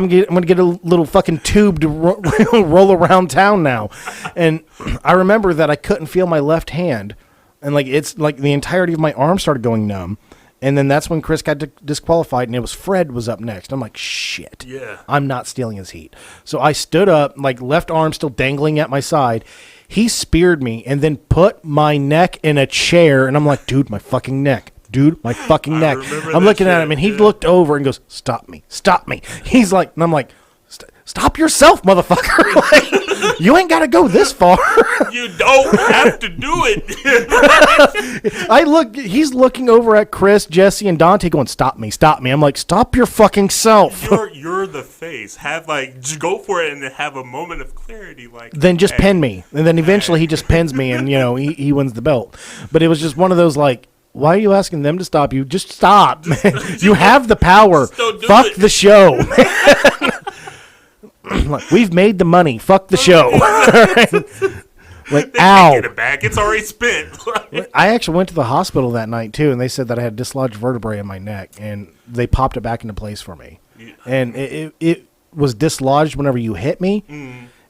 to get a little fucking tube to roll around town now. And I remember that I couldn't feel my left hand. And it's like the entirety of my arm started going numb. And then that's when Chris got disqualified, and it was Fred was up next. I'm like, shit. Yeah. I'm not stealing his heat. So I stood up, like left arm still dangling at my side. He speared me and then put my neck in a chair. And I'm like, dude, my fucking neck. Dude, my fucking neck. I'm looking at him, and he looked over and goes, stop me. Stop me. He's like, and I'm like, stop yourself, motherfucker. Like, you ain't got to go this far. You don't have to do it. He's looking over at Chris, Jesse, and Dante going, stop me. I'm like, stop your fucking self. You're the face. Just go for it and have a moment of clarity. Then just pin me. And then eventually he just pins me, and, he wins the belt. But it was just one of those, like, why are you asking them to stop you? Just stop, man. You have the power. Fuck the show. Like, we've made the money. Fuck the show. Like, they ow. Can't get it back. It's already spent. I actually went to the hospital that night, too, and they said that I had dislodged vertebrae in my neck, and they popped it back into place for me. Yeah. And it was dislodged whenever you hit me.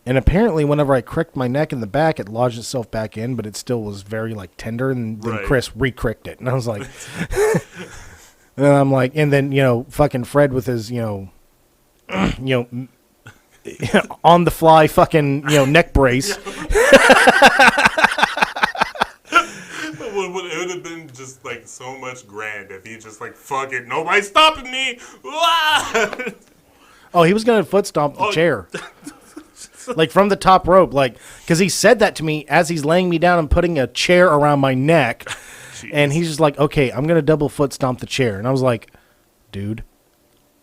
And apparently, whenever I cricked my neck in the back, it lodged itself back in, but it still was very, tender, and then Chris re-cricked it. And I was like... and I'm like... And then, fucking Fred with his, on the fly fucking neck brace. It would have been just so much grand if he just fuck it, nobody's stopping me. Oh, he was gonna foot stomp the chair. From the top rope, because he said that to me as he's laying me down and putting a chair around my neck. Jeez. And he's just like, okay, I'm gonna double foot stomp the chair. And I was like, dude,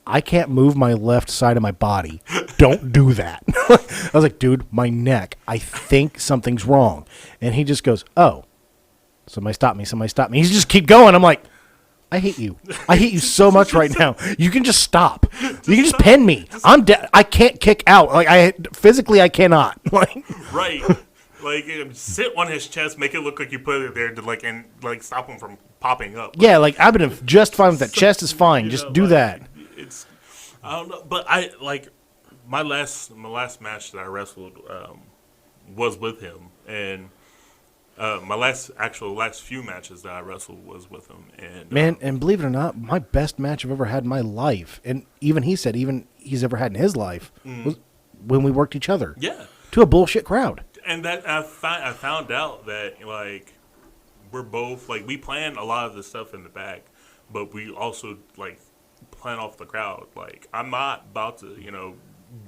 I can't move my left side of my body. Don't do that. I was like, dude, my neck. I think something's wrong. And he just goes, oh, somebody stop me. He's just keep going. I'm like, I hate you. I hate you so much right now. You can just stop. You can just pin me. I'm dead. I can't kick out. Physically, I cannot. Right. Sit on his chest, make it look like you put it there to stop him from popping up. Yeah, I've been just fine with that. Chest is fine. Just do that. I don't know, but my last match that I wrestled was with him, and my last few matches that I wrestled was with him. And man, and believe it or not, my best match I've ever had in my life, and even he said he's ever had in his life, was when we worked each other. Yeah, to a bullshit crowd. And that I found out that we're both we plan a lot of the stuff in the back, but we also plan off the crowd. I'm not about to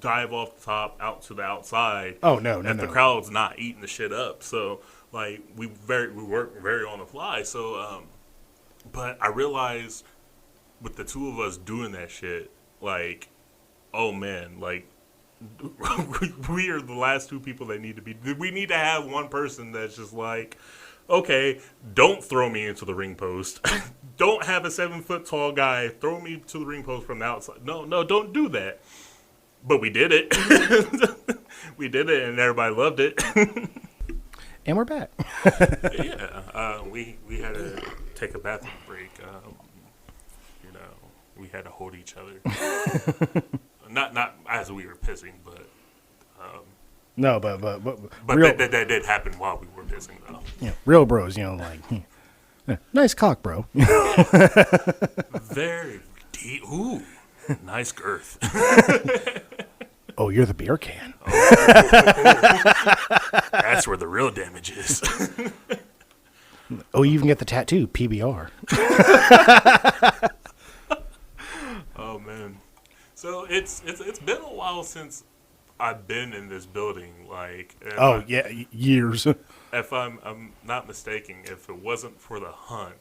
dive off the top out to the outside. Oh no, the crowd's not eating the shit up. So we work very on the fly. So but I realized with the two of us doing that shit, oh man, we are the last two people that need to be. We need to have one person that's just okay, don't throw me into the ring post. Don't have a 7-foot tall guy throw me to the ring post from the outside. No, don't do that. But we did it. We did it, and everybody loved it. And we're back. Yeah, we had to take a bathroom break. We had to hold each other. not as we were pissing, but No, but real, that did happen while we were pissing, though. Yeah, real bros, nice cock, bro. Very deep. Ooh, nice girth. Oh, you're the beer can. That's where the real damage is. Oh, you even get the tattoo, PBR. Oh man, so it's been a while since I've been in this building. Years. If I'm not mistaken, if it wasn't for the hunt,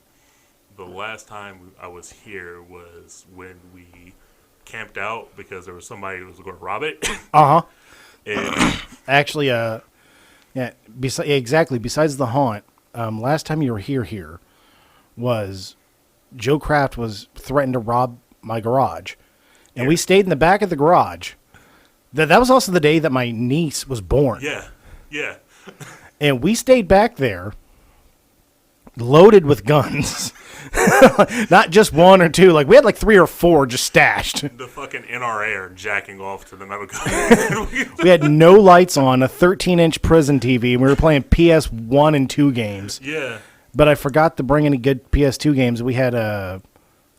the last time I was here was when we camped out because there was somebody who was going to rob it. Actually, exactly. Besides the haunt, last time you were here was Joe Kraft was threatened to rob my garage, and we stayed in the back of the garage. That was also the day that my niece was born. Yeah. And we stayed back there, loaded with guns. Not just one or two. Like, we had like 3 or 4 just stashed. The fucking NRA are jacking off to the medical. We had no lights on, a 13-inch prison TV, and we were playing PS1 and 2 games. Yeah. But I forgot to bring any good PS2 games. We had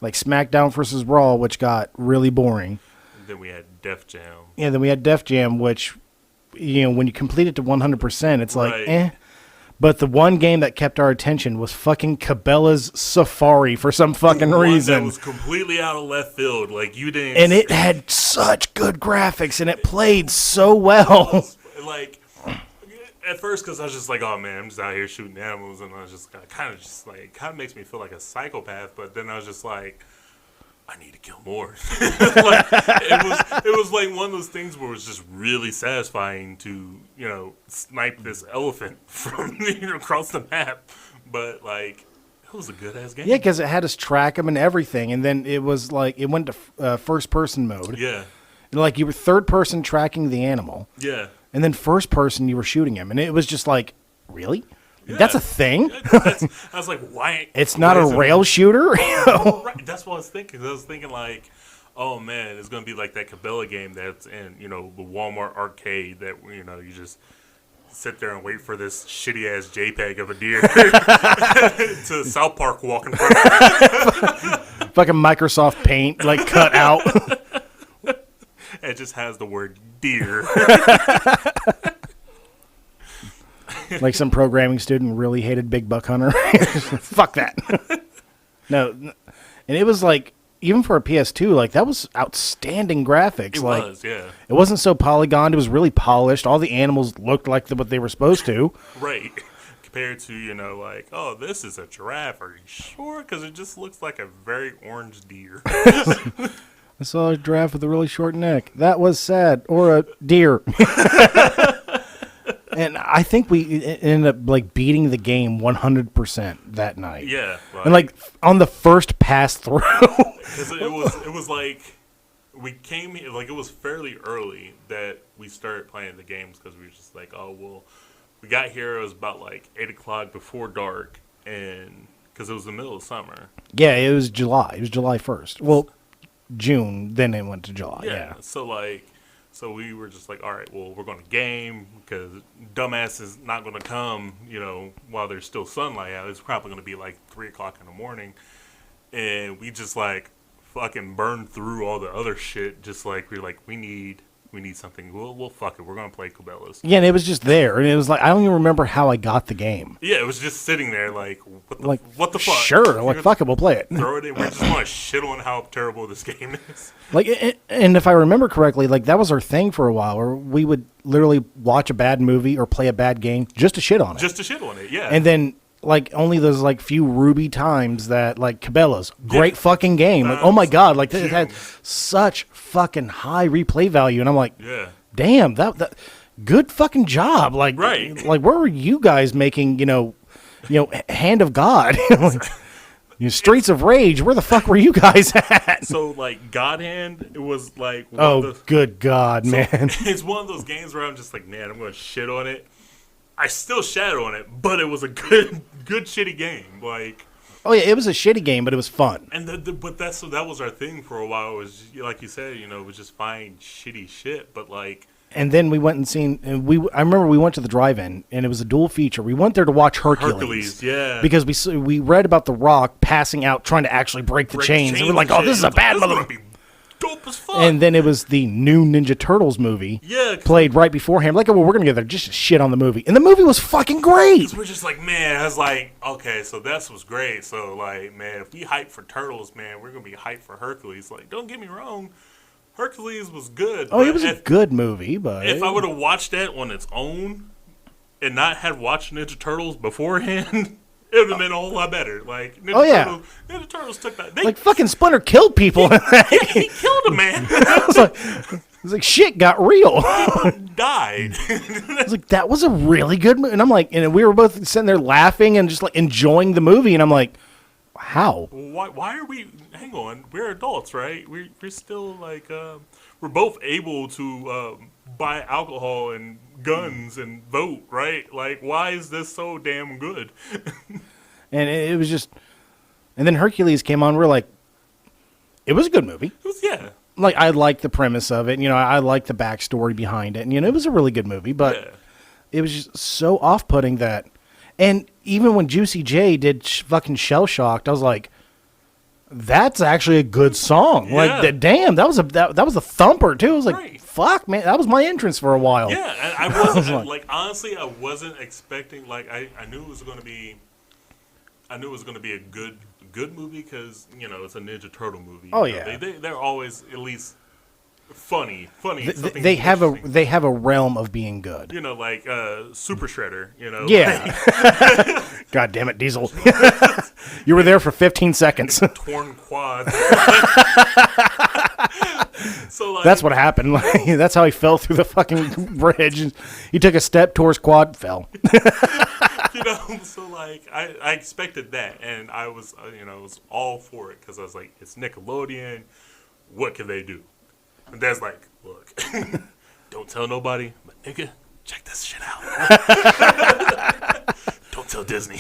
like SmackDown vs. Raw, which got really boring. And then we had Def Jam. Yeah, then we had Def Jam, which, when you complete it to 100%, it's like, eh. But the one game that kept our attention was fucking Cabela's Safari for some fucking reason. That was completely out of left field. Like, you didn't... And it had such good graphics, and it played so well. Like, at first, because I was just like, oh, man, I'm just out here shooting animals, and I was just kind of makes me feel like a psychopath, but then I was just like, I need to kill more. It was like one of those things where it was just really satisfying to, snipe this elephant from across the map. But like, it was a good ass game. Yeah, because it had us track him and everything, and then it was like it went to first person mode. Yeah, and like you were third person tracking the animal. Yeah, and then first person you were shooting him, and it was just like, really? Yeah. That's a thing? I was like, why? It's not a rail shooter? Right. That's what I was thinking. I was thinking like, oh, man, it's going to be like that Cabela game that's in, the Walmart arcade that, you just sit there and wait for this shitty-ass JPEG of a deer to South Park walking in front of it. Fucking Microsoft Paint, like, cut out. It just has the word deer. Like some programming student really hated Big Buck Hunter. Fuck that. No. And it was like, even for a PS2, like, that was outstanding graphics. Yeah. It wasn't so polygoned. It was really polished. All the animals looked like what they were supposed to. Right. Compared to, like, oh, this is a giraffe. Are you sure? Because it just looks like a very orange deer. I saw a giraffe with a really short neck. That was sad. Or a deer. And I think we ended up like beating the game 100% that night. Yeah, and like on the first pass through. Because it was like we came here, like it was fairly early that we started playing the games because we were just like, oh well, we got here. It was about like 8 o'clock before dark, and because it was the middle of summer. Yeah, it was July. It was July 1st. Well, June. Then it went to July. Yeah. So we were just like, all right, well, we're going to game because dumbass is not going to come, while there's still sunlight out. It's probably going to be like 3 o'clock in the morning. And we just like fucking burned through all the other shit. Just like, we need something. Well, fuck it. We're going to play Cabela's. Yeah, and it was just there. And it was like, I don't even remember how I got the game. Yeah, it was just sitting there like, what the fuck? Sure. Like, fuck it. We'll play it. Throw it in. We just want to shit on how terrible this game is. Like, and if I remember correctly, like, that was our thing for a while, where we would literally watch a bad movie or play a bad game just to shit on it. Just to shit on it, yeah. And then, like, only those, like, few Ruby times that, like, Cabela's, great fucking game. Like, oh my God, like, it had such fucking high replay value. And I'm like, yeah. Damn, that good fucking job. Like, right. Like, where were you guys making, Hand of God? Like, Streets of Rage, where the fuck were you guys at? So, like, God Hand, it was like... good God, man. It's one of those games where I'm just like, man, I'm going to shit on it. I still shat on it, but it was a good shitty game. Like, Oh yeah, it was a shitty game, but it was fun. and but that was our thing for a while. Was like you said, it was just find shitty shit. But like, And then we went and seen. And I remember we went to the drive-in, and it was a dual feature. We went there to watch Hercules. yeah, Because we read about The Rock passing out, trying to actually break the chains. And we're like, oh, this is a bad mother. mother. Dope as fuck. And then it was the new Ninja Turtles movie. Yeah, Played right beforehand. Like, well, we're gonna go there just to shit on the movie, and the movie was fucking great. we're just like, man, I was like, okay, so that was great. So like, man, if we hype for Turtles, man, we're gonna be hyped for Hercules. Like, don't get me wrong, Hercules was good. Oh, it was a good movie, but If I would have watched that on its own and not had watched Ninja Turtles beforehand, it would have been a whole lot better. Like, Ninja Turtles took that. like fucking Splinter killed people. He killed a man. I was like, shit got real. Died. I was like, that was a really good movie. And I'm like, and we were both sitting there laughing and just like enjoying the movie. And I'm like, how? Why are we? Hang on, we're adults, right? We're still like we're both able to buy alcohol and guns and vote, right? Like, why is this so damn good? And it was just, and then Hercules came on. We're like, it was a good movie. Yeah. Like, I liked the premise of it. I liked the backstory behind it. And, it was a really good movie. But it was just so off-putting that, and even when Juicy J did fucking Shell Shocked, I was like, that's actually a good song. Yeah. Like, damn, that was a thumper too. I was like, Right. fuck, man, that was my entrance for a while. Yeah, and I wasn't like honestly, I wasn't expecting like I knew it was going to be, I knew it was going to be a good movie because it's a Ninja Turtle movie. Oh yeah, they're always at least funny. They have a realm of being good. Like Super Shredder. Yeah. God damn it, Diesel. You were there for 15 seconds. Torn quads. So like, that's what happened. Like, that's how he fell through the fucking bridge. He took a step towards quad, fell. So like I expected that, and I was was all for it because I was like, it's Nickelodeon. What can they do? And Dad's like, look, don't tell nobody, but nigga, check this shit out. Don't tell Disney.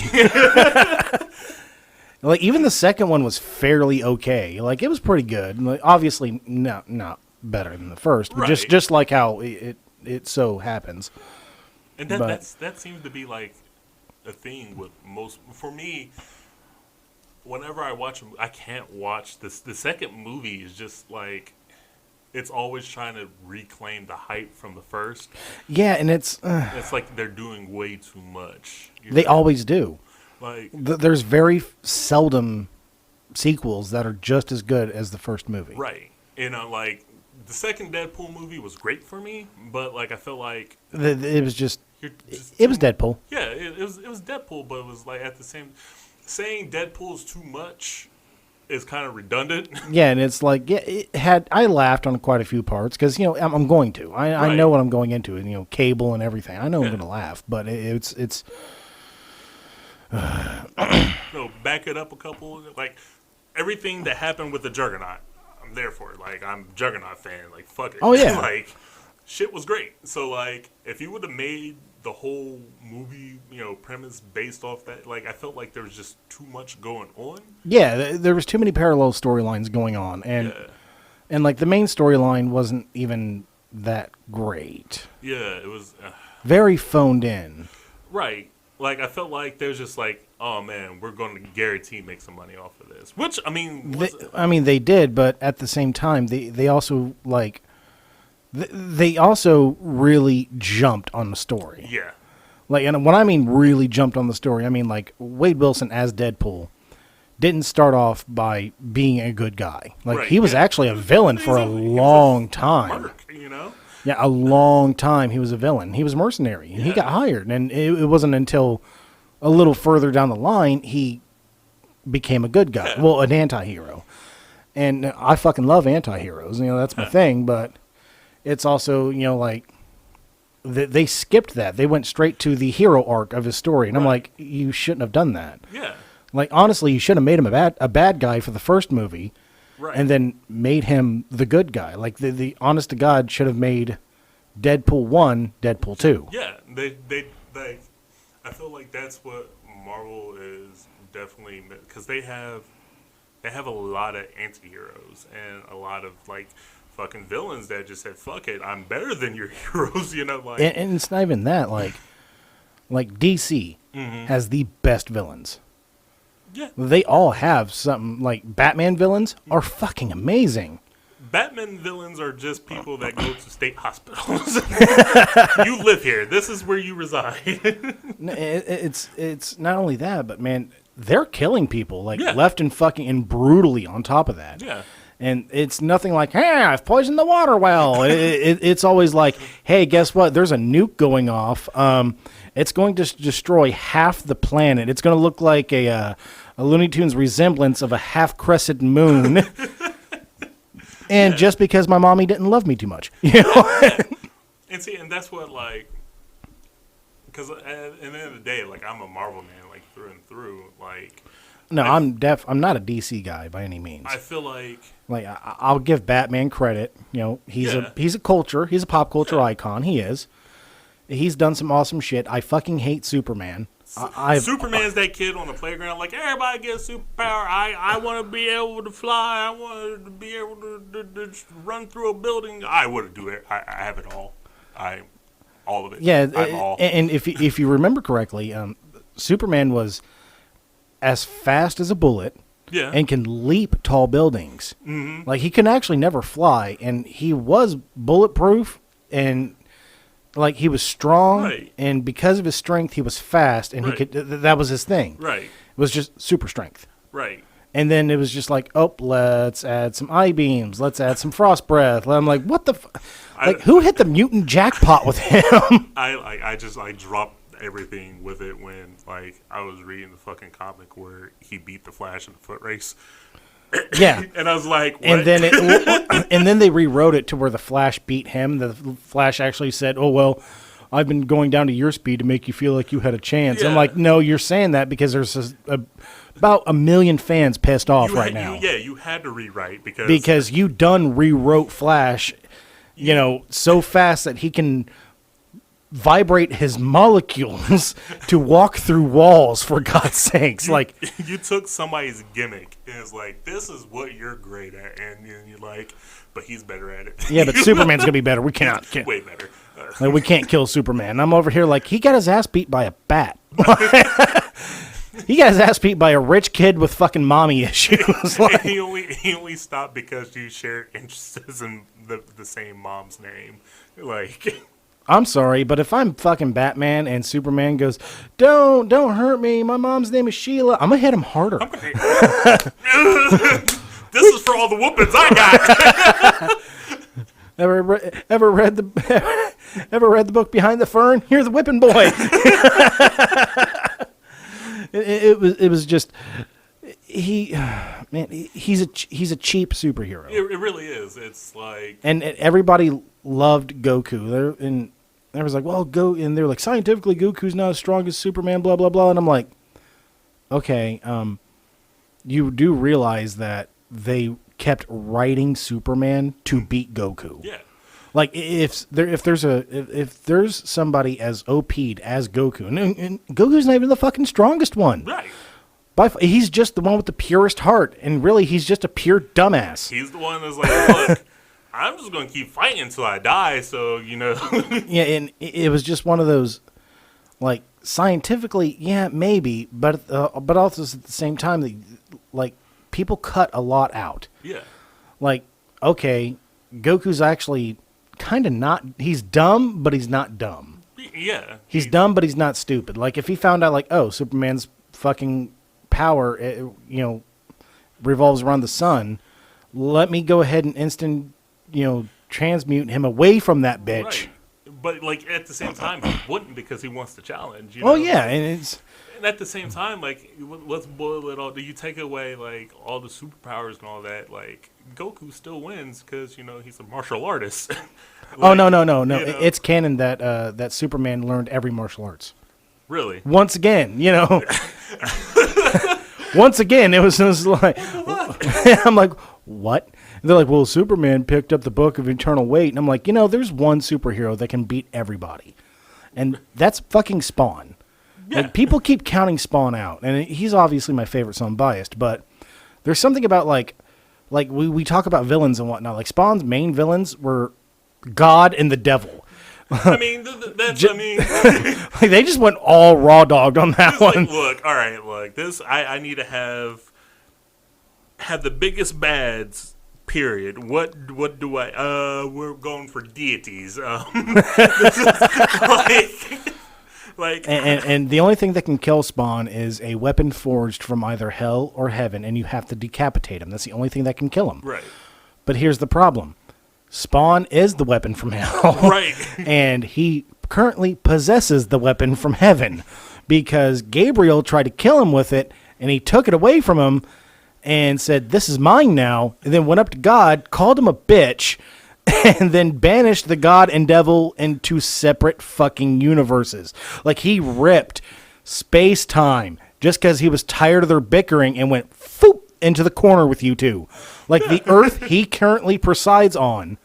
Like, even the second one was fairly okay. Like, it was pretty good. Like, obviously, not better than the first, but Right. just like how it so happens. And that seems to be like a thing with most. For me, whenever I watch, I can't watch this. The second movie is just like, it's always trying to reclaim the hype from the first. Yeah, and it's like they're doing way too much. They always do. Like, There's very seldom sequels that are just as good as the first movie. right. Like, the second Deadpool movie was great for me, but like I felt like It was just you're just it was Deadpool. Yeah, it was Deadpool, but it was like at the same, saying Deadpool's too much is kind of redundant. Yeah, and it's like, yeah, I laughed on quite a few parts because I'm going to. I Right. know what I'm going into, and Cable and everything. I know I'm Yeah. going to laugh, but it's Back it up a couple. Like, everything that happened with the Juggernaut, I'm there for it. Like, I'm a Juggernaut fan. Like, fuck it. Oh, yeah. Like, shit was great. So, like, if you would have made the whole movie, premise based off that, like, I felt like there was just too much going on. yeah. There was too many parallel storylines going on, and like the main storyline wasn't even that great. Yeah, it was Very phoned in. right. Like, I felt like there's just like, oh man, we're going to guarantee make some money off of this. Which I mean, They did, but at the same time, they also like. They also really jumped on the story. yeah, Like, and when I mean really jumped on the story, I mean like Wade Wilson as Deadpool didn't start off by being a good guy. Like, Right, he was yeah. actually a villain for a long time. Merc, Yeah, a long time he was a villain. He was a mercenary, and he got hired. And it wasn't until a little further down the line he became a good guy. Yeah. Well, an anti-hero. And I fucking love anti-heroes. That's my thing. But it's also, like, they skipped that. They went straight to the hero arc of his story. And I'm like, you shouldn't have done that. yeah, Like, honestly, you should have made him a bad guy for the first movie. right, And then made him the good guy. Like, the honest to God should have made Deadpool 1 Deadpool 2. yeah. They I feel like that's what Marvel is definitely, because they have a lot of anti-heroes and a lot of like fucking villains that just said, "Fuck it, I'm better than your heroes." You know, like And it's not even that. Like DC has the best villains. yeah, They all have something. Like Batman villains are fucking amazing. Batman villains are just people that go to state hospitals. You live here. This is where you reside. It's not only that, but man, they're killing people like Yeah. left and fucking and brutally on top of that. Yeah. And it's nothing like, hey, I've poisoned the water well. It's always like, hey, guess what? There's a nuke going off. It's going to destroy half the planet. It's going to look like a Looney Tunes resemblance of a half-crescent moon. And just because my mommy didn't love me too much. You know? And see, and that's what, like, because at the end of the day, like, I'm a Marvel man, like, through and through. Like, No, I'm not a DC guy by any means. I feel like, I'll give Batman credit. You know, he's Yeah. a pop culture icon. He is. He's done some awesome shit. I fucking hate Superman. Superman's that kid on the playground, like, everybody gets superpower. I want to be able to fly. I want to be able to run through a building. I would do it. I have it all. All of it. Yeah, I'm all. and if you remember correctly, Superman was as fast as a bullet. Yeah. And can leap tall buildings. Mm-hmm. Like he can actually never fly, and he was bulletproof, and like he was strong, Right. and because of his strength, he was fast, and Right. he could. That was his thing. Right. It was just super strength. Right. And then it was just like, oh, let's add some eye beams. Let's add some frost breath. I'm like, what the? Like, who hit the mutant jackpot with him? I dropped everything with it when, like, I was reading the fucking comic where he beat the Flash in the foot race. Yeah. And I was like, what? And then and then they rewrote it to where the Flash beat him. The Flash actually said, "Oh well, I've been going down to your speed to make you feel like you had a chance." Yeah. I'm like, "No, you're saying that because there's about 1 million fans pissed off right now You had to rewrite because you done rewrote Flash, you know, so fast that he can vibrate his molecules to walk through walls. For God's sakes, like." you took somebody's gimmick and it's like, this is what you're great at, and you're like, but he's better at it. Yeah, but Superman's gonna be better. We can't. Way better. Like, we can't kill Superman. I'm over here like, he got his ass beat by a bat. He got his ass beat by a rich kid with fucking mommy issues. Like, he only stopped because you shared interests in the same mom's name. Like, I'm sorry, but if I'm fucking Batman and Superman goes, don't hurt me, my mom's name is Sheila, I'm gonna hit him harder. this is for all the whoopings I got. Ever read the book Behind the Fern? You're the whipping boy. It was just he's a cheap superhero. It really is. It's like, And everybody loved Goku. And I was like, well, and they're like, scientifically, Goku's not as strong as Superman, blah blah blah. And I'm like, okay, you do realize that they kept writing Superman to beat Goku. yeah. Like if there's somebody as OP'd as Goku, and Goku's not even the fucking strongest one. Right. He's just the one with the purest heart, and really he's just a pure dumbass. He's the one that's like, look, I'm just going to keep fighting until I die, so, you know. Yeah, and it was just one of those, like, scientifically, yeah, maybe, but also at the same time, like, people cut a lot out. Yeah. Like, okay, Goku's actually kind of not, he's dumb, but he's not dumb. Yeah. He's dumb, but he's not stupid. Like, if he found out, like, oh, Superman's fucking power, revolves around the sun, let me go ahead and instant, transmute him away from that bitch. Right. But, like, at the same time, he wouldn't because he wants to challenge. You know? Oh, yeah, and at the same time, like, let's boil it all. Do you take away, like, all the superpowers and all that? Like, Goku still wins because, he's a martial artist. Like, no. It's canon that that Superman learned every martial arts. Really? Once again, Once again, it was like, I'm like, what? And they're like, well, Superman picked up the Book of Eternal Weight. And I'm like, there's one superhero that can beat everybody. And that's fucking Spawn. Yeah. Like, people keep counting Spawn out, and he's obviously my favorite, so I'm biased. But there's something about like we talk about villains and whatnot. Like Spawn's main villains were God and the devil. I mean, that's, Like, they just went all raw dogged on that one. like, look, all right, look, this, I need to have the biggest bads, period. What do we're going for deities. This is like And the only thing that can kill Spawn is a weapon forged from either hell or heaven, and you have to decapitate him. That's the only thing that can kill him. right. But here's the problem. Spawn is the weapon from hell. Right. And he currently possesses the weapon from heaven because Gabriel tried to kill him with it, and he took it away from him and said, "This is mine now," and then went up to God, called him a bitch, and then banished the God and devil into separate fucking universes. Like, he ripped space-time just because he was tired of their bickering and went foop into the corner with you two. Like, the Earth he currently presides on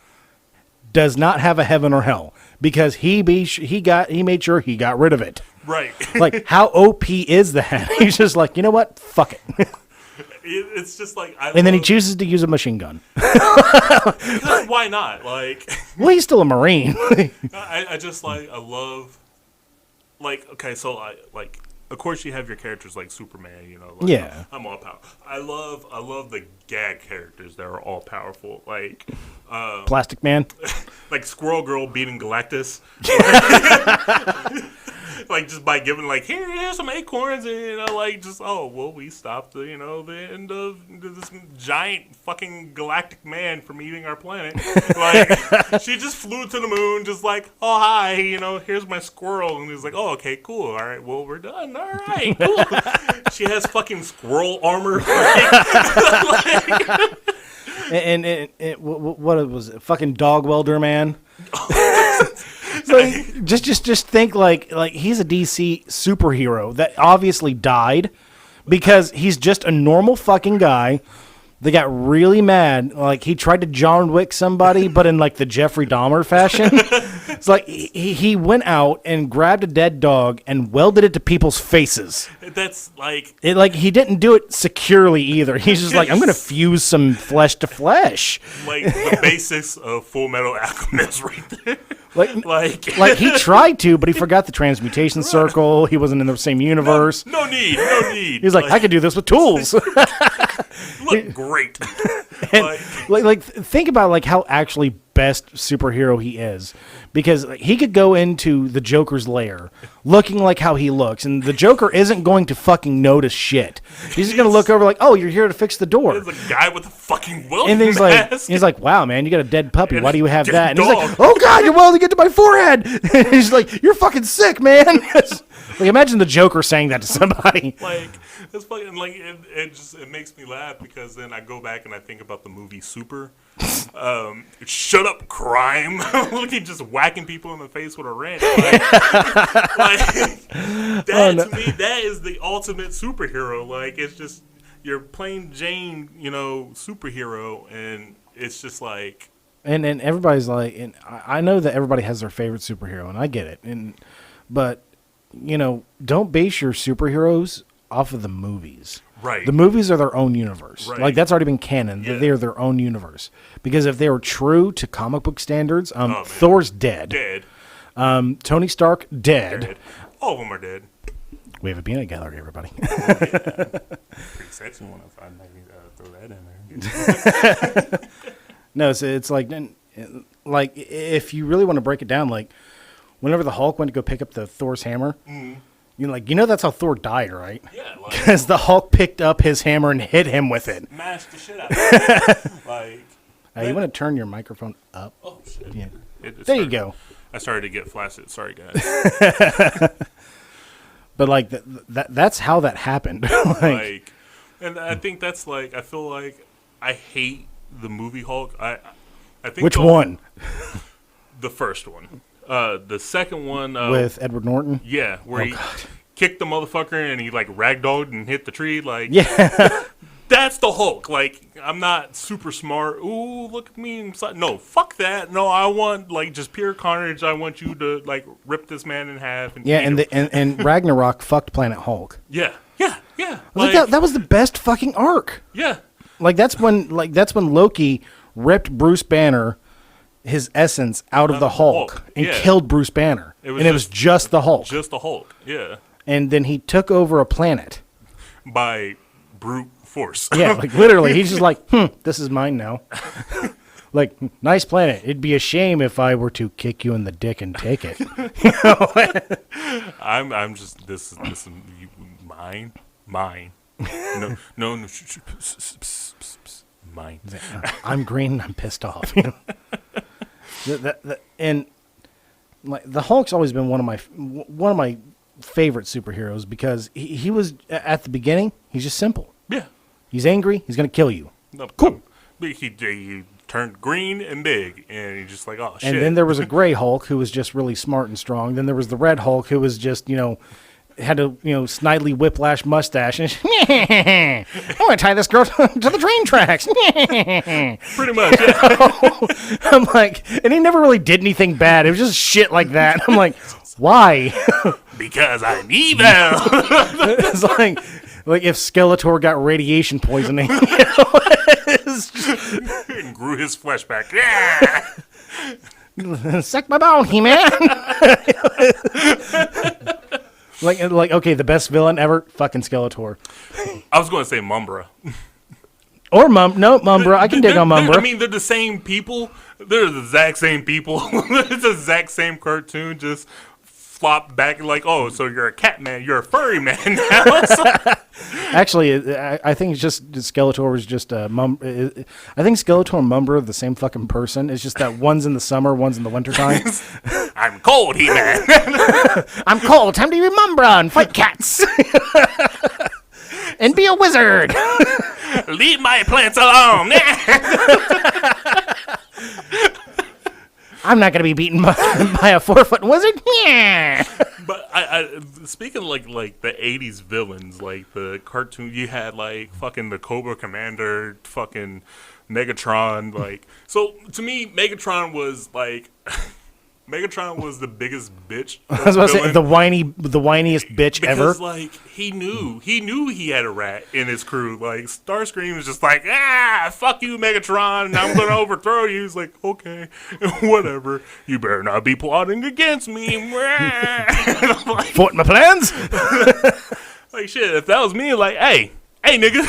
does not have a heaven or hell because he made sure he got rid of it. Right. Like, how OP is that? He's just like, you know what? Fuck it. It's just like, And then he chooses to use a machine gun. because why not? Like, Well, he's still a Marine. I just like, I love, like, okay, so of course you have your characters like Superman, you know. Like, Yeah. I'm all powerful. I love the gag characters that are all powerful, like Plastic Man. like Squirrel Girl beating Galactus. Like, just by giving, like, here's some acorns, and, you know, like, just, oh, well, we stopped the, you know, the end of this giant fucking galactic man from eating our planet. Like, she just flew to the moon, just like, oh, hi, you know, here's my squirrel. And he's like, oh, okay, cool. All right, well, we're done. All right, cool. She has fucking squirrel armor. And what was it? Fucking Dog Welder Man. Like, just think like he's a DC superhero that obviously died because he's just a normal fucking guy that got really mad. Like, he tried to John Wick somebody, but in like the Jeffrey Dahmer fashion. It's like he went out and grabbed a dead dog and welded it to people's faces. That's like... He didn't do it securely either. He's just like, I'm going to fuse some flesh to flesh. Like, the basics of Full Metal Alchemist right there. Like he tried to, but he forgot the transmutation circle. He wasn't in the same universe. No need. He's like, I could do this with tools. Look great. And, think about like how actually best superhero he is, because he could go into the Joker's lair looking like how he looks, and the Joker isn't going to fucking notice shit. He's just gonna look over like, oh, you're here to fix the door. There's a guy with a fucking welding And then mask. he's like, wow, man, you got a dead puppy. And Why do you have dead that? And he's like, dog. oh god, you're welding it to my forehead. And he's like, you're fucking sick, man. Like, imagine the Joker saying that to somebody. Like, it's fucking, like, it makes me laugh because then I go back and I think about the movie Super. Shut up, crime. Look, he's just whacking people in the face with a wrench. To me, that is the ultimate superhero. Like, it's just, you're plain Jane, you know, superhero, and it's just like... And everybody's like, and I know that everybody has their favorite superhero, and I get it. But, you know, don't base your superheroes off of the movies. Right. The movies are their own universe. Right. Like, that's already been canon. Yeah. They are their own universe. Because if they were true to comic book standards, Thor's dead. Dead. Tony Stark, dead. All of them are dead. We have a peanut gallery, everybody. Pretty sexy one if I maybe throw that in there. No, it's like if you really want to break it down, like whenever the Hulk went to go pick up the Thor's hammer, that's how Thor died, right? Yeah, like, Because the Hulk picked up his hammer and hit him with it. smash the shit out of it. Like, You want to turn your microphone up? oh shit. Yeah. There you go. I started to get flaccid. Sorry, guys. But like that's how that happened. Like, and I think that's like, I feel like I hate the movie Hulk. I think Which one? The first one. The second one With Edward Norton? yeah, where he God. kicked the motherfucker and he like ragdolled and hit the tree. Like, Yeah. that's the Hulk. Like, I'm not super smart. Ooh, look at me. No, fuck that. No, I want like just pure carnage. I want you to like rip this man in half. And Yeah, and Ragnarok fucked Planet Hulk. yeah. Like that was the best fucking arc. Yeah. Like that's when Loki ripped Bruce Banner, his essence, out of the Hulk and killed Bruce Banner. It was just the Hulk. Just the Hulk. Yeah. And then he took over a planet by brute force. Yeah, like literally, he's just like, this is mine now. Like, nice planet. It'd be a shame if I were to kick you in the dick and take it. You know? I'm just this is mine. No, mine. I'm green and I'm pissed off. You know? And like the Hulk's always been one of my favorite superheroes because he was at the beginning. He's just simple. Yeah. He's angry. He's gonna kill you. No, cool. He turned green and big, and he's just like, oh shit. And then there was a gray Hulk who was just really smart and strong. Then there was the red Hulk who was just had a snidely whiplash mustache and I'm gonna tie this girl to the train tracks. Pretty much. Yeah. I'm like, and he never really did anything bad. It was just shit like that. I'm like, why? Because I'm evil. It's like if Skeletor got radiation poisoning, and grew his flesh back. Yeah. Suck my bone, He-Man. Like okay, the best villain ever, fucking Skeletor. I was going to say Mumbra. Or Mumbra. I can dig on Mumbra. I mean, they're the same people. They're the exact same people. It's the exact same cartoon, just flop back like, oh, so you're a cat man. You're a furry man now. Actually, I think it's just Skeletor was just I think Skeletor and Mumbra are the same fucking person. It's just that one's in the summer, one's in the wintertime. I'm cold, He-Man. I'm cold. Time to be Mumbra and fight cats. And be a wizard. Leave my plants alone. I'm not going to be beaten by a 4-foot wizard. Yeah. But I speaking like the 80s villains, like the cartoon, you had like fucking the Cobra Commander, fucking Megatron. Like, so to me, Megatron was like... Megatron was the biggest bitch. I was about to say the whiniest bitch because, ever. Like he knew he had a rat in his crew. Like Starscream was just like, fuck you, Megatron, and I'm gonna overthrow you. He's like, okay, whatever. You better not be plotting against me. Like, fought my plans. Like shit. If that was me, like, hey, nigga.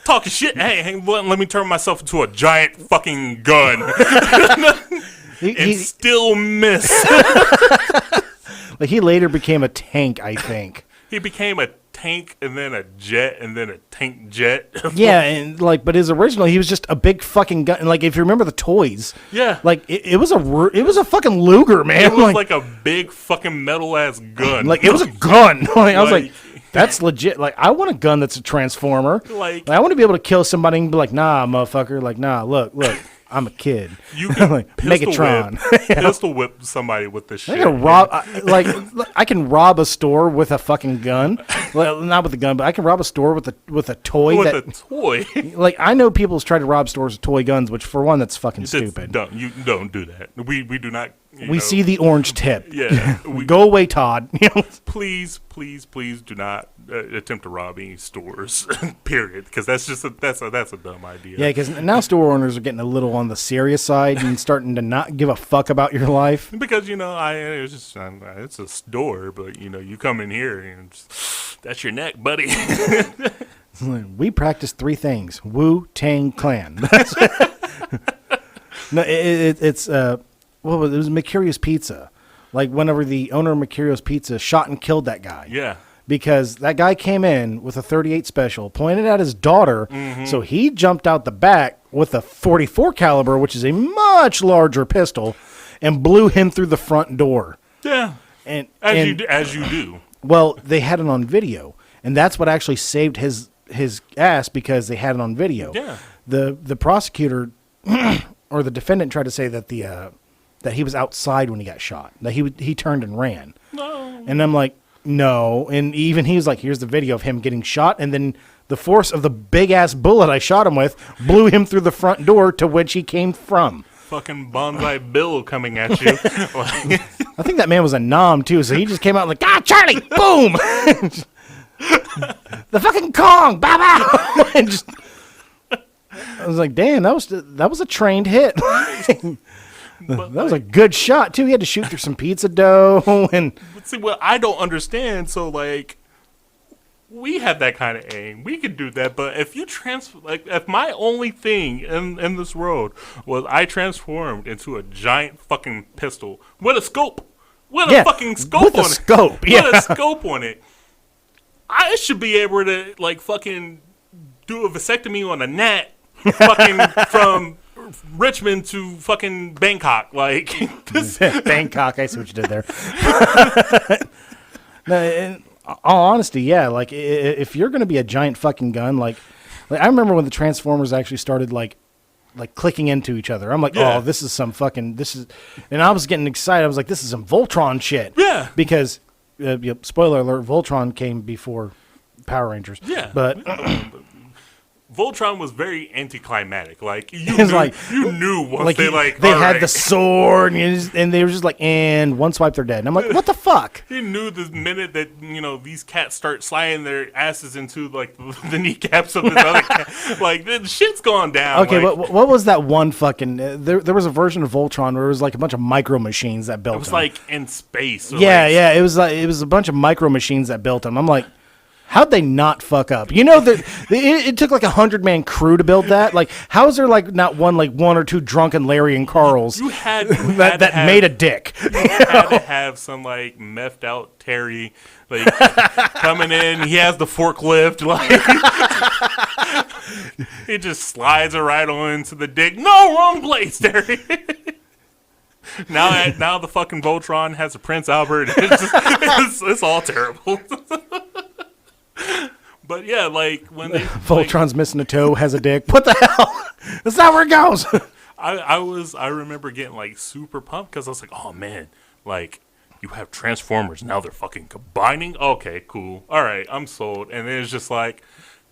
Talking shit. Hey, let me turn myself into a giant fucking gun. And still miss. Like he later became a tank, I think. He became a tank and then a jet and then a tank jet. Yeah, and but his original, he was just a big fucking gun. Like if you remember the toys, yeah, like it was a fucking Luger, man. It was like a big fucking metal ass gun. Like it was a gun. Like I was like, that's legit. Like I want a gun that's a transformer. Like I want to be able to kill somebody and be like, nah, motherfucker. Like nah, look. I'm a kid. You can like, Megatron. Pistol whip somebody with this shit. I can rob a store with a fucking gun. Well, not with a gun, but I can rob a store with a toy. With a toy. Like I know people's tried to rob stores with toy guns, which for one, that's fucking stupid. You don't do that. We do not. We see the orange tip. Yeah. Go away, Todd. Please do not attempt to rob any stores. Period. Because that's a dumb idea. Yeah, because now store owners are getting a little on the serious side and starting to not give a fuck about your life. Because it's a store, but you come in here and that's your neck, buddy. We practice 3 things: Wu-Tang Clan. No, it's what was it? It was Mercurius Pizza. Like whenever the owner of Mercurius Pizza shot and killed that guy. Yeah. Because that guy came in with a .38 special, pointed at his daughter, so he jumped out the back with a .44 caliber, which is a much larger pistol, and blew him through the front door. Yeah. And as you do. Well, they had it on video, and that's what actually saved his ass because they had it on video. Yeah. The prosecutor or the defendant tried to say that that he was outside when he got shot, that he turned and ran. No. And I'm like, No, and even he was like, here's the video of him getting shot, and then the force of the big-ass bullet I shot him with blew him through the front door to which he came from. Fucking Bonsai Bill coming at you. Like, I think that man was a nom, too, so he just came out like, Charlie, boom! The fucking Kong, bow, bow! And just, I was like, damn, that was a trained hit. That was a good shot, too. He had to shoot through some pizza dough. And see, what I don't understand, so, like, we have that kind of aim. We could do that, but if you if my only thing in this world was I transformed into a giant fucking pistol with a scope, with a fucking scope on it. Scope, yeah. With a scope on it, I should be able to, like, fucking do a vasectomy on a gnat fucking from Richmond to fucking Bangkok. Like, Bangkok, I see what you did there. No, in all honesty, yeah. Like, if you're going to be a giant fucking gun, like I remember when the Transformers actually started, like clicking into each other. I'm like, Yeah. oh, this is, and I was getting excited. I was like, this is some Voltron shit. Yeah. Because, spoiler alert, Voltron came before Power Rangers. Yeah. But Voltron was very anticlimactic. Like, you It's knew, like- you knew once they all had right. the sword, and they were just like, and one swipe, they're dead. And I'm like, what the fuck? He knew the minute that, these cats start sliding their asses into, like, the kneecaps of this other cat. Like, the shit's gone down. Okay, like, what was that one fucking... there was a version of Voltron where it was like a bunch of micro machines that built it was him. like in space. Or Yeah, like, yeah, it was a bunch of micro machines that built him. I'm like, how'd they not fuck up? You know, it took like 100-man crew to build that. Like, how is there like not one or two drunken Larry and Carls You had that made a dick? You had to have some, like, methed out Terry, like, coming in. He has the forklift, like, he just slides it right on into the dick. No, wrong place, Terry. Now the fucking Voltron has a Prince Albert. It's all terrible. But yeah, like when they Voltron's missing a toe, has a dick. What the hell? That's not where it goes. I remember getting like super pumped because I was like, oh man, like you have Transformers now, they're fucking combining. Okay, cool, all right, I'm sold. And then it's just like,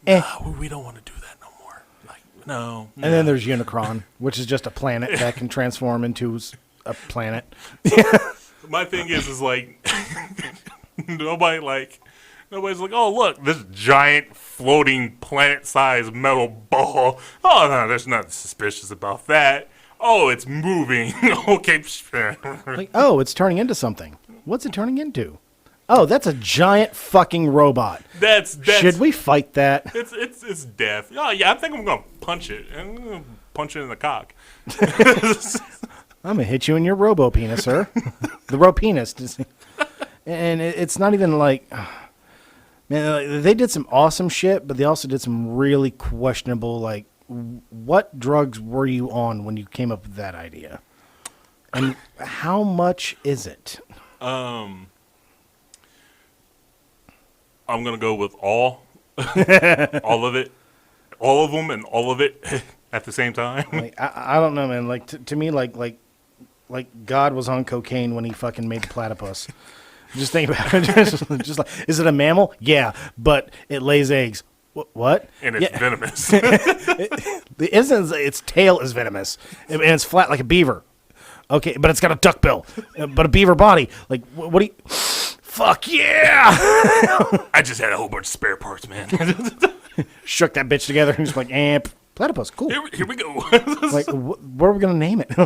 nah, we don't want to do that no more. Like, no. And then there's Unicron, which is just a planet that can transform into a planet. My thing is like nobody's like, oh, look, this giant floating planet-sized metal ball. Oh, no, there's nothing suspicious about that. Oh, it's moving. Okay. Like, oh, it's turning into something. What's it turning into? Oh, that's a giant fucking robot. That's Should we fight that? It's death. Oh, yeah, I think I'm going to punch it. I'm going to punch it in the cock. I'm going to hit you in your robo-penis, sir. The rope-penis. And it's not even like... Man, they did some awesome shit, but they also did some really questionable, like, what drugs were you on when you came up with that idea? And how much is it? I'm going to go with all. All of it. All of them and all of it at the same time. Like, I don't know, man. Like, to me, like God was on cocaine when he fucking made the platypus. Just think about it. just like, is it a mammal? Yeah, but it lays eggs. What? And it's venomous. Its tail is venomous, and it's flat like a beaver. Okay, but it's got a duck bill, but a beaver body. Like, what do you... Fuck yeah! I just had a whole bunch of spare parts, man. Shook that bitch together and just like, amp. Platypus, cool. Here we go. Like, what are we going to name it?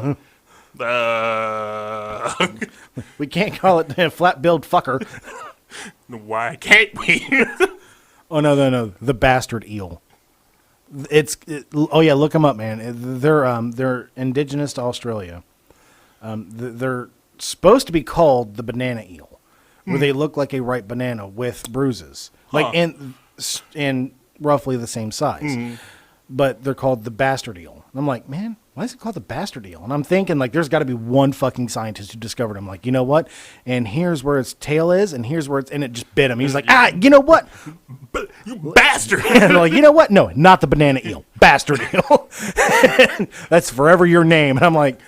We can't call it flat-billed fucker. Why can't we? Oh, no. The bastard eel. Oh, yeah, look them up, man. They're indigenous to Australia. They're supposed to be called the banana eel, where they look like a ripe banana with bruises. Like, in roughly the same size. But they're called the bastard eel. And I'm like, man, why is it called the bastard eel? And I'm thinking, like, there's got to be one fucking scientist who discovered him. Like, you know what? And here's where its tail is, and here's where it's... And it just bit him. He's like, you know what? But you bastard! And they're like, you know what? No, not the banana eel. Bastard eel. That's forever your name. And I'm like,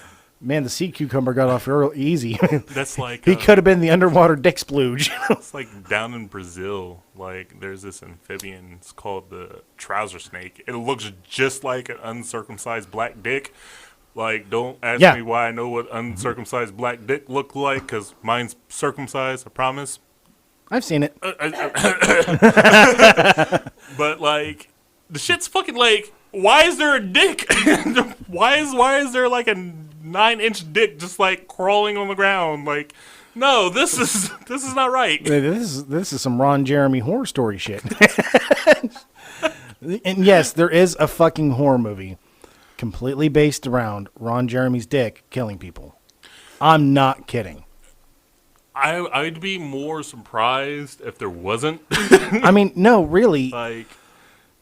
Man, the sea cucumber got off real easy. That's like He could have been the underwater dick splooge. it's like down in Brazil. Like there's this amphibian. It's called the trouser snake. It looks just like an uncircumcised black dick. Like, don't ask me why I know what uncircumcised black dick look like, because mine's circumcised. I promise. I've seen it. But like, the shit's fucking like. Why is there a dick? why is there like a 9-inch dick just like crawling on the ground? Like, no, this is not right. This is some Ron Jeremy horror story shit. And yes, there is a fucking horror movie completely based around Ron Jeremy's dick killing people. I'm not kidding. I'd be more surprised if there wasn't. I mean, no, really.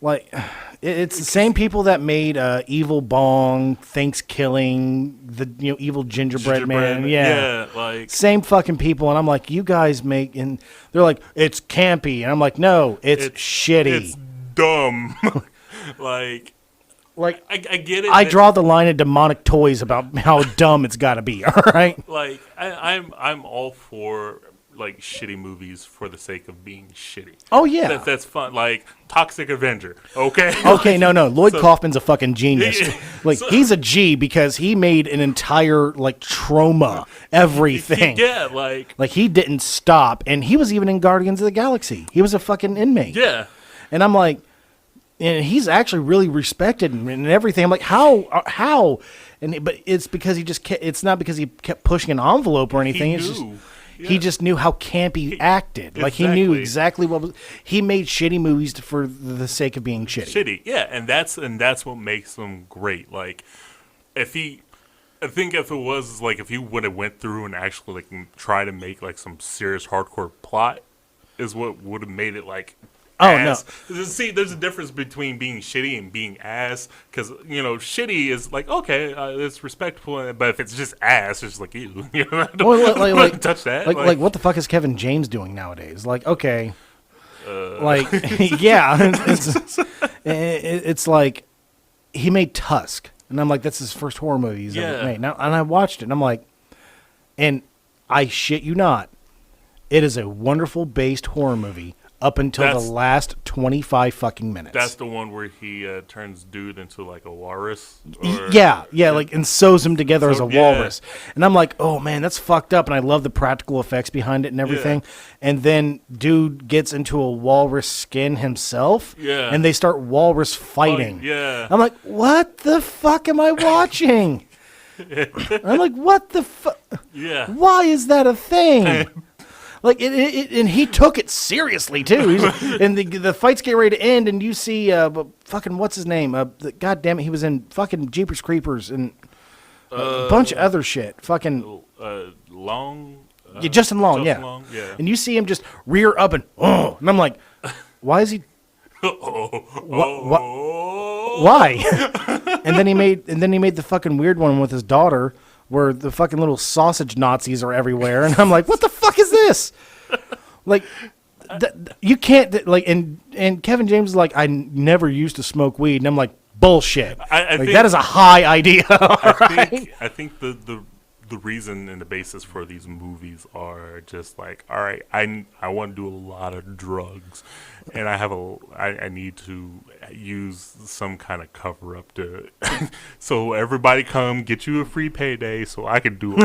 Like it's the same people that made Evil Bong, Thanksgiving, the Evil Gingerbread Man. Yeah, like same fucking people. And I'm like, you guys make, and they're like, it's campy, and I'm like, no, it's shitty. It's dumb. like I get it. I draw the line of demonic toys about how dumb it's got to be. All right. Like I'm all for like shitty movies for the sake of being shitty. Oh yeah, that's fun. Like Toxic Avenger. Okay. Okay, no. Lloyd Kaufman's a fucking genius. He's a G because he made an entire like trauma everything. Yeah, like he didn't stop, and he was even in Guardians of the Galaxy. He was a fucking inmate. Yeah. And I'm like, and he's actually really respected and everything. I'm like, how? But it's because he just kept, it's not because he kept pushing an envelope or anything. He just knew how campy he acted. Exactly. Like he knew exactly he made shitty movies for the sake of being shitty. Yeah, and that's what makes them great. Like I think if it was like if he would have went through and actually like try to make like some serious hardcore plot, is what would have made it like. Oh ass. no! See, there's a difference between being shitty and being ass. Because shitty is like okay, it's respectful, but if it's just ass, it's just like ew. Don't touch that. Like what the fuck is Kevin James doing nowadays? Like okay, yeah, it's like he made Tusk, and I'm like that's his first horror movie he's ever made. Now, and I watched it, and I'm like, and I shit you not, it is a wonderful based horror movie. Up until the last 25 fucking minutes. That's the one where he turns dude into like a walrus? Yeah, like, and sews him together as a walrus. And I'm like, oh man, that's fucked up. And I love the practical effects behind it and everything. Yeah. And then dude gets into a walrus skin himself. Yeah. And they start walrus fighting. Yeah. I'm like, what the fuck am I watching? I'm like, what the fuck? Yeah. Why is that a thing? Like and he took it seriously too. And the fights get ready to end, and you see fucking what's his name? God damn it, he was in fucking Jeepers Creepers and a bunch of other shit. Fucking Long. Justin Long, yeah. And you see him just rear up and I'm like, why is he? Why? And then he made the fucking weird one with his daughter, where the fucking little sausage Nazis are everywhere, and I'm like, what the fuck is this? Like, you can't like, and Kevin James is like, I never used to smoke weed, and I'm like, bullshit. I think, that is a high idea. I think the reason and the basis for these movies are just like, all right, I want to do a lot of drugs, and I need to use some kind of cover up to so everybody come get you a free payday so I can do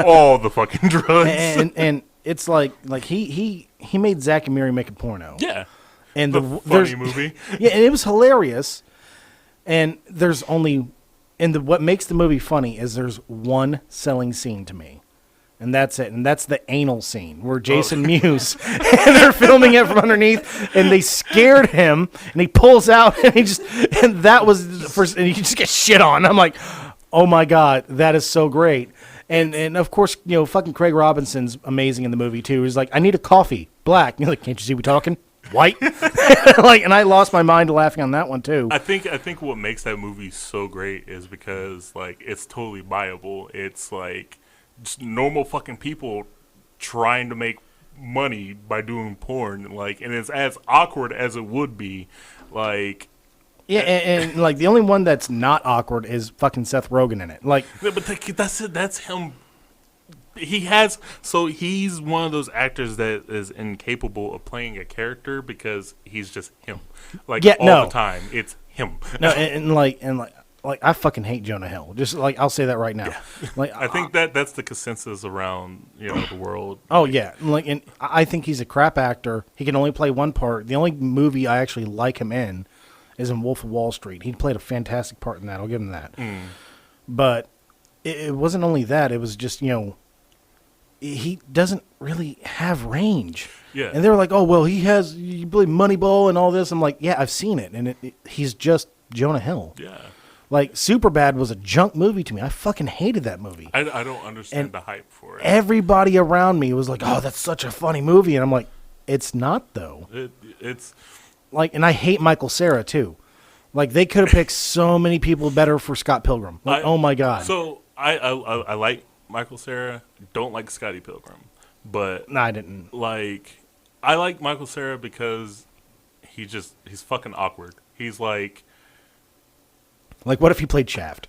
all the fucking drugs. And it's like he made Zack and Miri make a porno. Yeah. And the funny movie. Yeah, and it was hilarious. And there's only what makes the movie funny is there's one selling scene to me. And that's it. And that's the anal scene where Jason Mewes, and they're filming it from underneath, and they scared him, and he pulls out, and that was the first, and he just gets shit on. I'm like, oh my God, that is so great. And of course, fucking Craig Robinson's amazing in the movie too. He's like, I need a coffee, black. And you're like, can't you see we talking? White. And I lost my mind laughing on that one too. I think what makes that movie so great is because like it's totally viable. It's like just normal fucking people trying to make money by doing porn, like, and it's as awkward as it would be, like, Yeah, and like the only one that's not awkward is fucking Seth Rogen in it. Like, Yeah, but that's it. That's him. He's one of those actors that is incapable of playing a character because he's just him. Like all the time, it's him. No, and like I fucking hate Jonah Hill. Just like I'll say that right now. Yeah. Like I think that's the consensus around the world. Oh yeah, like and I think he's a crap actor. He can only play one part. The only movie I actually like him in is in Wolf of Wall Street. He played a fantastic part in that. I'll give him that. But it wasn't only that. It was just he doesn't really have range. Yeah. And they were like, oh well, you believe Moneyball and all this. I'm like, yeah, I've seen it, and he's just Jonah Hill. Yeah. Like, Superbad was a junk movie to me. I fucking hated that movie. I don't understand the hype for it. Everybody around me was like, oh, that's such a funny movie. And I'm like, it's not, though. It's... Like, and I hate Michael Cera, too. Like, they could have picked so many people better for Scott Pilgrim. Like, oh, my God. So, I like Michael Cera. Don't like Scotty Pilgrim. But... No, I didn't. Like, I like Michael Cera because he's fucking awkward. He's like... Like, what if he played Shaft?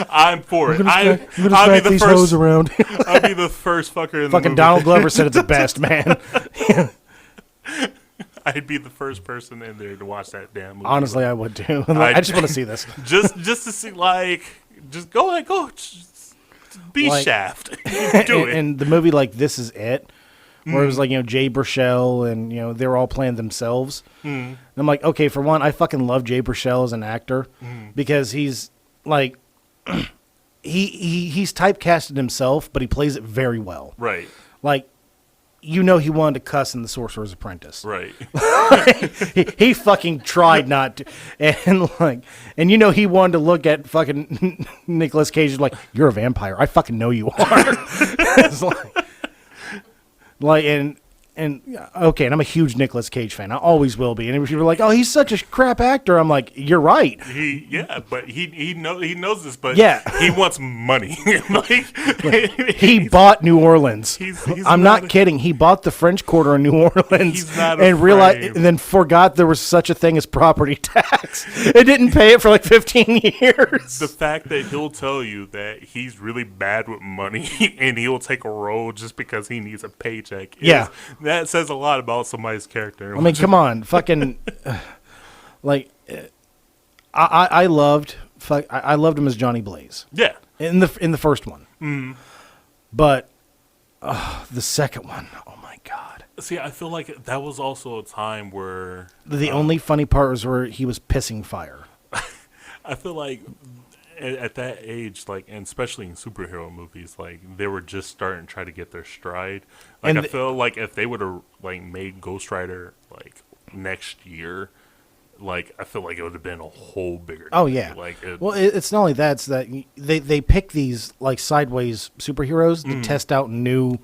I'm for it. I'll be the first around. I'll be the first fucker in the fucking movie. Donald Glover said it's the best, man. I'd be the first person in there to watch that damn movie. Honestly, I would too. I just want to see this. just to see, just go, just be Shaft. Do it. And the movie, like, This Is It, where it was like, Jay Baruchel and, they were all playing themselves. And I'm like, okay, for one, I fucking love Jay Baruchel as an actor because he's like, he's typecasted himself, but he plays it very well. Right. Like, he wanted to cuss in The Sorcerer's Apprentice. Right. he fucking tried not to. And he wanted to look at fucking Nicolas Cage like, you're a vampire. I fucking know you are. It's and okay, and I'm a huge Nicolas Cage fan. I always will be. And people are like, "Oh, he's such a crap actor." I'm like, "You're right." But he knows this. But yeah, he wants money. He bought New Orleans. I'm not kidding. He bought the French Quarter in New Orleans and then forgot there was such a thing as property tax. It didn't pay it for like 15 years. The fact that he'll tell you that he's really bad with money and he'll take a role just because he needs a paycheck. That says a lot about somebody's character. I mean, come on, fucking, I loved him as Johnny Blaze. Yeah, in the first one, but the second one, oh my God. See, I feel like that was also a time where the only funny part was where he was pissing fire. I feel like at that age, like, and especially in superhero movies, like, they were just starting to try to get their stride. Like, I feel like if they would have like made Ghost Rider like next year, like, I feel like it would have been a whole bigger. Oh yeah. Like, it's not only that; it's that they pick these like sideways superheroes to test out new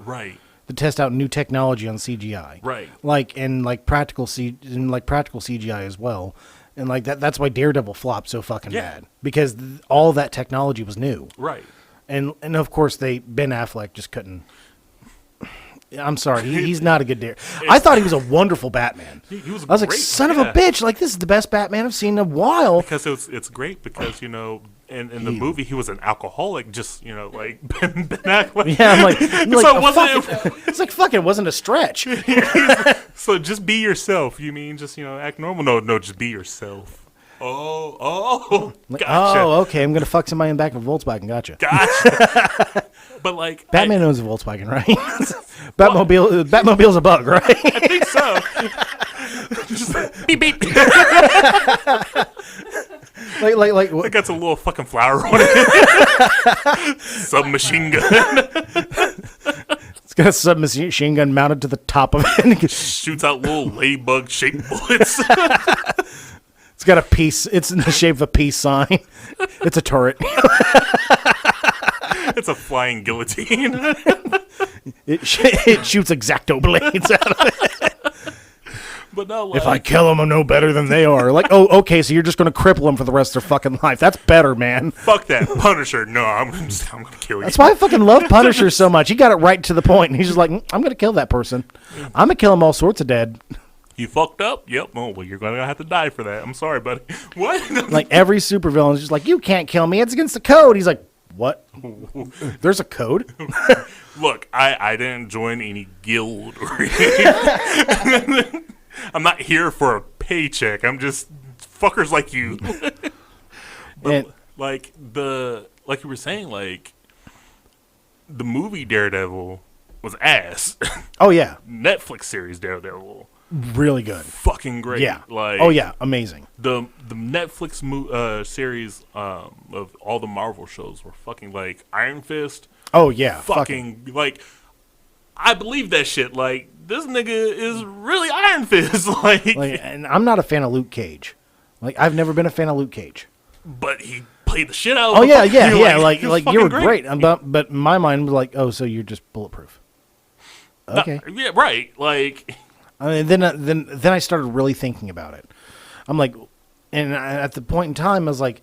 technology on CGI. Right. Like practical CGI as well. And like that's why Daredevil flopped so fucking bad, because all that technology was new. Right. And of course Ben Affleck just couldn't. I'm sorry, he's not a good Daredevil. I thought he was a wonderful Batman. I was great. Like, son of a bitch! Like, this is the best Batman I've seen in a while. Because it's great because in the movie he was an alcoholic, just like Ben Affleck. Yeah, I'm like it's like fucking wasn't a stretch. So just be yourself. You mean just act normal? No, just be yourself. Oh, gotcha. Oh, okay. I'm gonna fuck somebody in the back of a Volkswagen. Gotcha. But like, Batman owns a Volkswagen, right? Batmobile's a bug, right? I think so. Just beep beep. Like I got a little fucking flower on it. Submachine gun. It's got a submachine gun mounted to the top of it. Shoots out little ladybug shaped bullets. It's got a peace. It's in the shape of a peace sign. It's a turret. It's a flying guillotine. It shoots X-Acto blades out of it. But no, if I kill them, I'm no better than they are. Like, oh, okay, so you're just going to cripple them for the rest of their fucking life. That's better, man. Fuck that. Punisher. No, I'm going to kill you. That's why I fucking love Punisher so much. He got it right to the point. And he's just like, I'm going to kill that person. I'm going to kill them all sorts of dead. You fucked up? Yep. Oh, well, you're going to have to die for that. I'm sorry, buddy. What? Like, every supervillain is just like, you can't kill me. It's against the code. He's like, what? There's a code? Look, I didn't join any guild or anything. I'm not here for a paycheck. I'm just fuckers like you. But, And- like you were saying, like, the movie Daredevil was ass. Oh, yeah. Netflix series Daredevil, Really good. fucking great. Yeah. Like, Oh, yeah. Amazing. The Netflix series of all the Marvel shows were fucking, like, Iron Fist. Oh, yeah. Fucking like, I believe that shit. Like, this nigga is really Iron Fist. Like, And I'm not a fan of Luke Cage. Like, I've never been a fan of Luke Cage. but he played the shit out of Oh, him. yeah, yeah, You're yeah. Like he was you were fucking great. But in my mind was like, oh, so you're just bulletproof. Okay. Yeah, right. Like, I mean, then I started really thinking about it. I'm like, and at the point in time, I was like,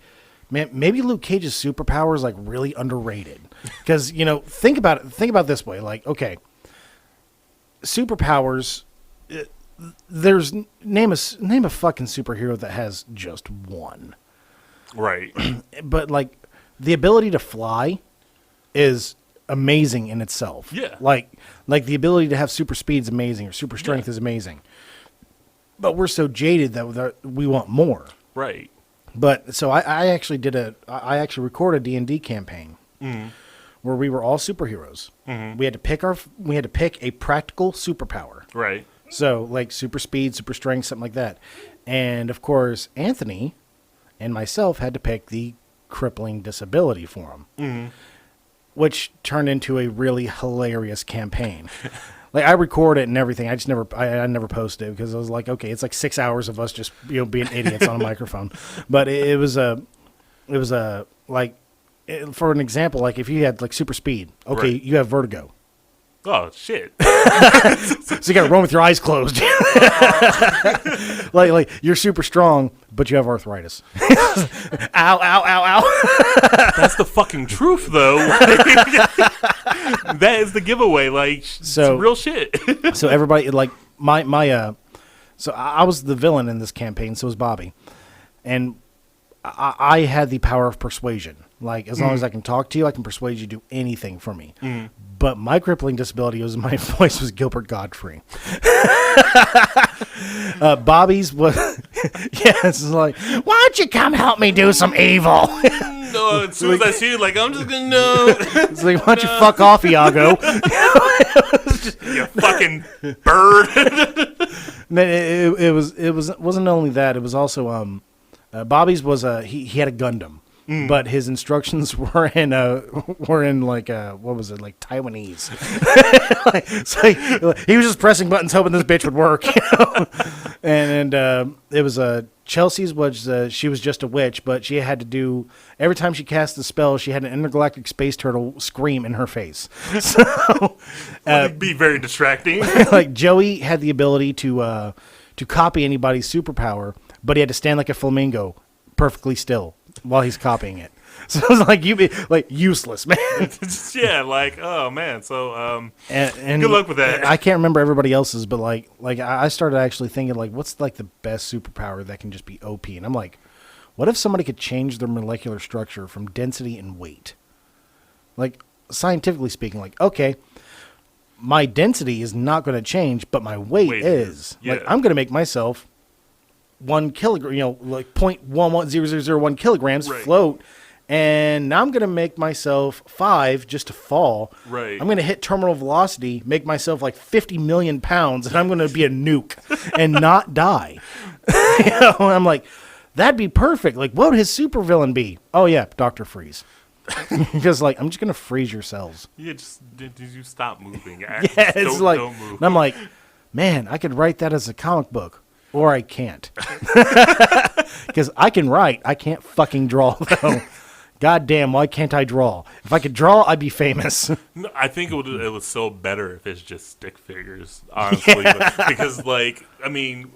man, maybe Luke Cage's superpower is like really underrated. Because, you know, think about it. Think about it this way. Like, okay, superpowers. There's name a fucking superhero that has just one. right. But like the ability to fly is amazing in itself. Yeah. Like the ability to have super speed is amazing, or super strength is amazing. But we're so jaded that we want more. Right. But so I actually I actually recorded a D&D campaign where we were all superheroes. We had to pick a practical superpower. Right. So like super speed, super strength, something like that. And of course, Anthony and myself had to pick the crippling disability for him, which turned into a really hilarious campaign. Like, I record it and everything. I never posted it because I was like, okay, it's like 6 hours of us just, you know, being idiots on a microphone. But it was for an example, like if you had like super speed, okay, Right. you have vertigo. Oh shit. So you got to run with your eyes closed. like you're super strong, but you have arthritis. Ow, ow, ow, ow. That's the fucking truth, though. That is the giveaway. Like, So- it's real shit. So everybody, like so I was the villain in this campaign. So was Bobby, and I had the power of persuasion. Like, as long as I can talk to you, I can persuade you to do anything for me. But my crippling disability was my voice was Gilbert Godfrey. Bobby's was it's like, why don't you come help me do some evil? No, as soon as I see you, like, I'm just gonna know. It's like, why don't you fuck off, Iago? You fucking bird. It wasn't only that. It was also Bobby's was he had a Gundam, but his instructions were in like what was it, like Taiwanese. So he was just pressing buttons hoping this bitch would work, you know? and it was Chelsea's was she was just a witch, but she had to do every time she cast the spell, she had an intergalactic space turtle scream in her face. So It'd be very distracting. like Joey had the ability to copy anybody's superpower, but he had to stand like a flamingo, perfectly still while he's copying it. So it was like you be like useless, man. Yeah, like, oh man. So And good luck with that. I can't remember everybody else's, but like I started actually thinking like, what's like the best superpower that can just be OP? And I'm like, what if somebody could change their molecular structure from density and weight? Like, scientifically speaking, like, okay, my density is not going to change, but my weight is. Yeah. Like, I'm going to make myself 1 kilogram, you know, like 0.110001 kilograms Right. float. And now I'm going to make myself 5 just to fall. Right. I'm going to hit terminal velocity, make myself like 50 million pounds, and I'm going to be a nuke and not die. You know, and I'm like, that'd be perfect. Like, what would his supervillain be? Oh, yeah, Dr. Freeze. Because, like, I'm just going to freeze your cells. yeah, just did you stop moving? Yeah, it's like, don't move. and I'm like, man, I could write that as a comic book. Or I can't. Because I can write. I can't fucking draw, though. God damn, why can't I draw? If I could draw, I'd be famous. No, I think it would sell better if it's just stick figures, honestly. Because, like, I mean,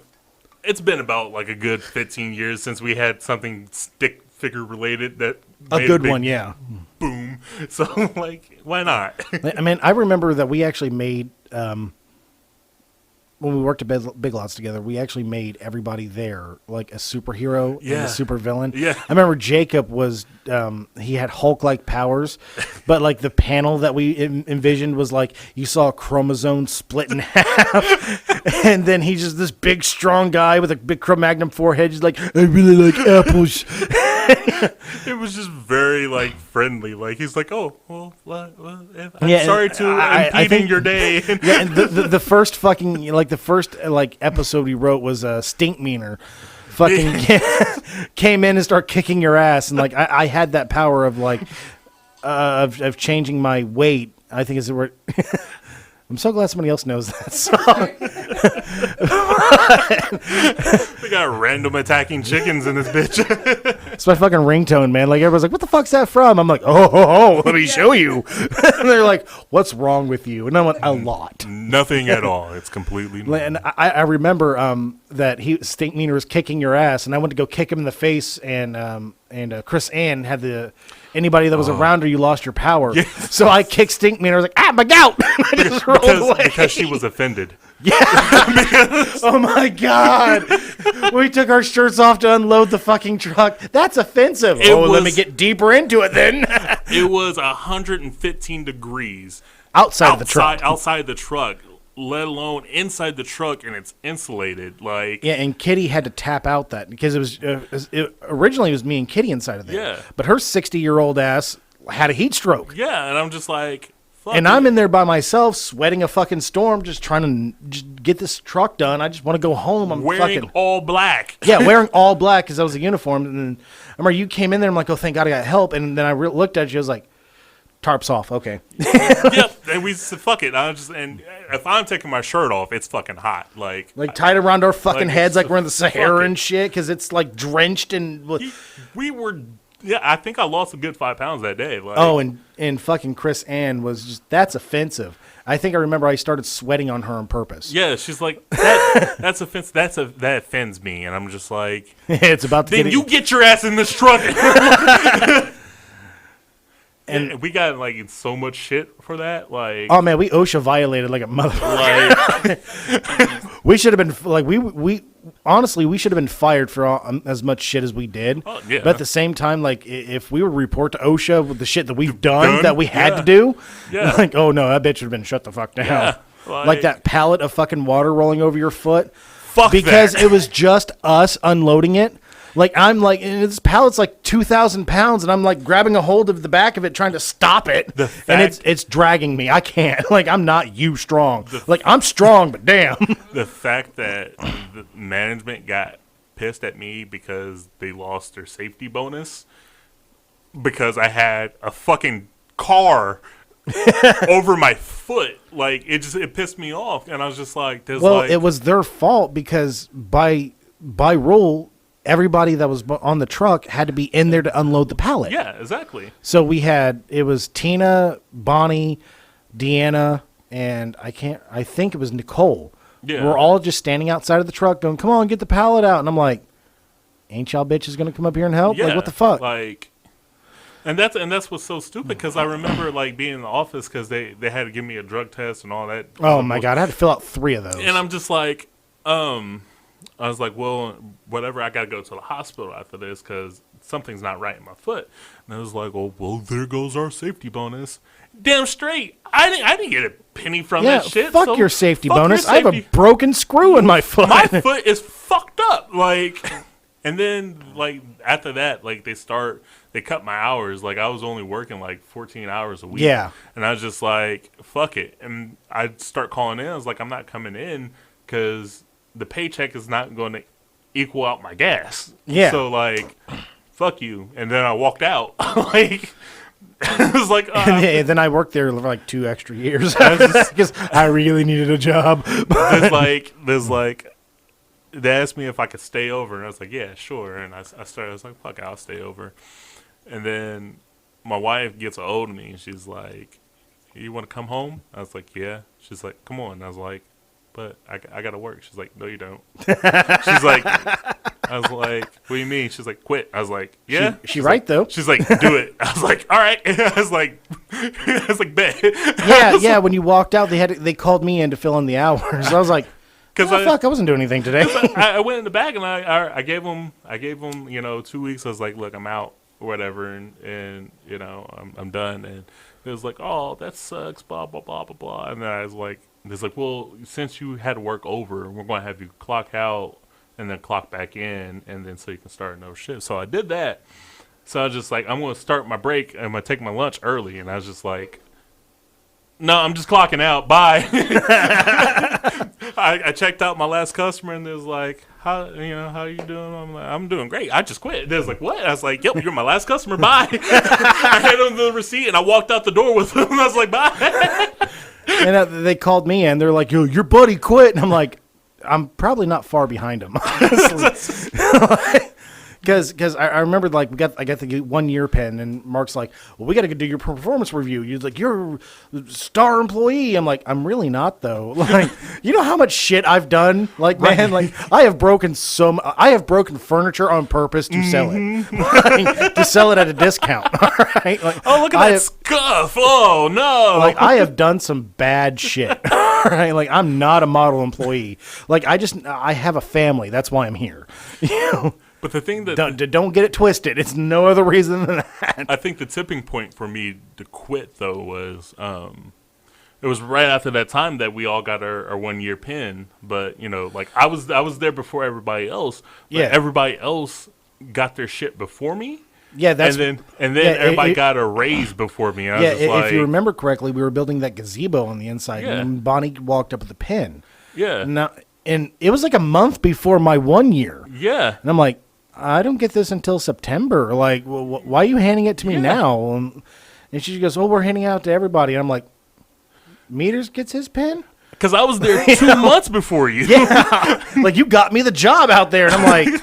it's been about like a good 15 years since we had something stick figure related that A made good big one, yeah. boom. So, like, why not? I mean, I remember that we actually made when we worked at Big Lots together, we actually made everybody there like a superhero and a supervillain. Yeah. I remember Jacob was he had Hulk-like powers, but like the panel that we envisioned was like you saw a chromosome split in half, and then he's just this big, strong guy with a big Cro-Magnon forehead. He's like, I really like apples. It was just very like friendly. Like he's like, oh well, I'm sorry to impeding your day. Yeah, and the first fucking the first episode he wrote was Stink Meaner. Fucking came in and started kicking your ass, and like I had that power of like of changing my weight. I think is the word. I'm so glad somebody else knows that song. We got random attacking chickens in this bitch. It's my fucking ringtone, man. Like everyone's like, "What the fuck's that from?" I'm like, "Oh, let me show you." And they're like, "What's wrong with you?" And I'm like, "A lot." Nothing at all. It's completely normal. And I remember that Stink Meaner was kicking your ass, and I went to go kick him in the face, and Chris Ann had anybody that was around her, you lost your power. Yes. So I kicked Stink Meaner. I was like, my gout! I just rolled away. Because she was offended. Yeah. Oh my God. We took our shirts off to unload the fucking truck. That's offensive. Let me get deeper into it then. It was 115 degrees. Outside the truck. Outside the truck. Let alone inside the truck, and it's insulated. Like and Kitty had to tap out that because originally it was me and Kitty inside of there. Yeah, but her 60-year-old ass had a heat stroke. Yeah, and I'm just like, fuck and I'm in there by myself, sweating a fucking storm, just trying to just get this truck done. I just want to go home. I'm wearing all black. Yeah, wearing all black because that was a uniform. And then I remember you came in there. I'm like, oh, thank God I got help. And then I looked at you. I was like, tarps off. Okay. Yep. And we said, fuck it. And if I'm taking my shirt off, it's fucking hot. Like tied around our fucking heads like we're in the Sahara and shit because it's like drenched and. We were. Yeah, I think I lost a good 5 pounds that day. Like, and fucking Chris Ann was just that's offensive. I think I remember I started sweating on her on purpose. Yeah, she's like, that's offensive. That offends me, and I'm just like, it's about to. Then you get your ass in this truck. And we got like so much shit for that. Like, oh man, we OSHA violated like a motherfucker. Like, we should have been like we honestly we should have been fired for as much shit as we did. Oh, yeah. But at the same time, like if we would report to OSHA with the shit that we've done that we had to do, like oh no, that bitch would have been shut the fuck down. Yeah, like that pallet of fucking water rolling over your foot. Fuck because that. It was just us unloading it. Like, I'm like, and this pallet's like 2,000 pounds, and I'm like grabbing a hold of the back of it, trying to stop it. And it's dragging me. I can't. Like, I'm not you strong. Like, I'm strong, but damn. The fact that the management got pissed at me because they lost their safety bonus because I had a fucking car over my foot. Like, it pissed me off. And I was just like, it was their fault because by rule, everybody that was on the truck had to be in there to unload the pallet. Yeah, exactly. So it was Tina, Bonnie, Deanna, and I think it was Nicole. Yeah. We're all just standing outside of the truck going, come on, get the pallet out. And I'm like, ain't y'all bitches going to come up here and help? Yeah, like, what the fuck? Like, and that's what's so stupid because I remember like being in the office because they had to give me a drug test and all that. Oh my God, I had to fill out 3 of those. And I'm just like, I was like, well, whatever, I got to go to the hospital after this because something's not right in my foot. And I was like, well, there goes our safety bonus. Damn straight. I didn't get a penny from that shit. Fuck your safety bonus. I have a broken screw in my foot. My foot is fucked up. Like, and then, like, after that, like, they cut my hours. Like, I was only working, like, 14 hours a week. Yeah. And I was just like, fuck it. And I'd start calling in. I was like, I'm not coming in because the paycheck is not going to equal out my gas. Yeah. So, like, fuck you. And then I walked out. Like, it was like... and then I worked there for, like, 2 extra years. Because I really needed a job. There's like... They asked me if I could stay over. And I was like, yeah, sure. And I was like, fuck it, I'll stay over. And then my wife gets a hold of me. And she's like, you want to come home? I was like, yeah. She's like, come on. And I was like, but I got to work. She's like, no, you don't. She's like, I was like, what do you mean? She's like, quit. I was like, yeah. She's right, though. She's like, do it. I was like, all right. I was like, bet. Yeah. When you walked out, they called me in to fill in the hours. I was like, Oh, fuck, I wasn't doing anything today. I went in the back and I gave him 2 weeks. I was like, look, I'm out or whatever, and I'm done. And it was like, oh, that sucks, blah blah blah blah blah. And then I was like, it's like, well, since you had to work over, we're going to have you clock out and then clock back in, and then so you can start another shift. So I did that. So I was just like, I'm going to start my break. I'm going to take my lunch early. And I was just like, no, I'm just clocking out. Bye. I checked out my last customer, and they was like, how you doing? I'm like, I'm doing great. I just quit. They was like, what? I was like, yep, you're my last customer. Bye. I had them the receipt, and I walked out the door with them. I was like, bye. And they called me, and they're like, yo, your buddy quit. And I'm like, I'm probably not far behind him, honestly. Because I remember, like, I got the 1 year pin, and Mark's like, well, we got to do your performance review. He's like, you're a star employee. I'm like, I'm really not, though. Like, you know how much shit I've done? Like, man, like, I have broken furniture on purpose to sell it. Like, to sell it at a discount. All right? Like, oh, look at that scuff. Oh, no. Like, I have done some bad shit. All right? Like, I'm not a model employee. Like, I have a family. That's why I'm here. You know? But the thing that don't get it twisted. It's no other reason than that. I think the tipping point for me to quit though was it was right after that time that we all got our 1 year pin. But like I was there before everybody else. But everybody else got their shit before me. Yeah, that's and then everybody got a raise before me. And if you remember correctly, we were building that gazebo on the inside, and then Bonnie walked up with the pin. Yeah, and it was like a month before my 1 year. Yeah, and I'm like, I don't get this until September. Like, why are you handing it to me now? And she goes, we're handing it out to everybody. And I'm like, Meters gets his pin? Because I was there 2 months before you. Yeah. Like, you got me the job out there. And I'm like,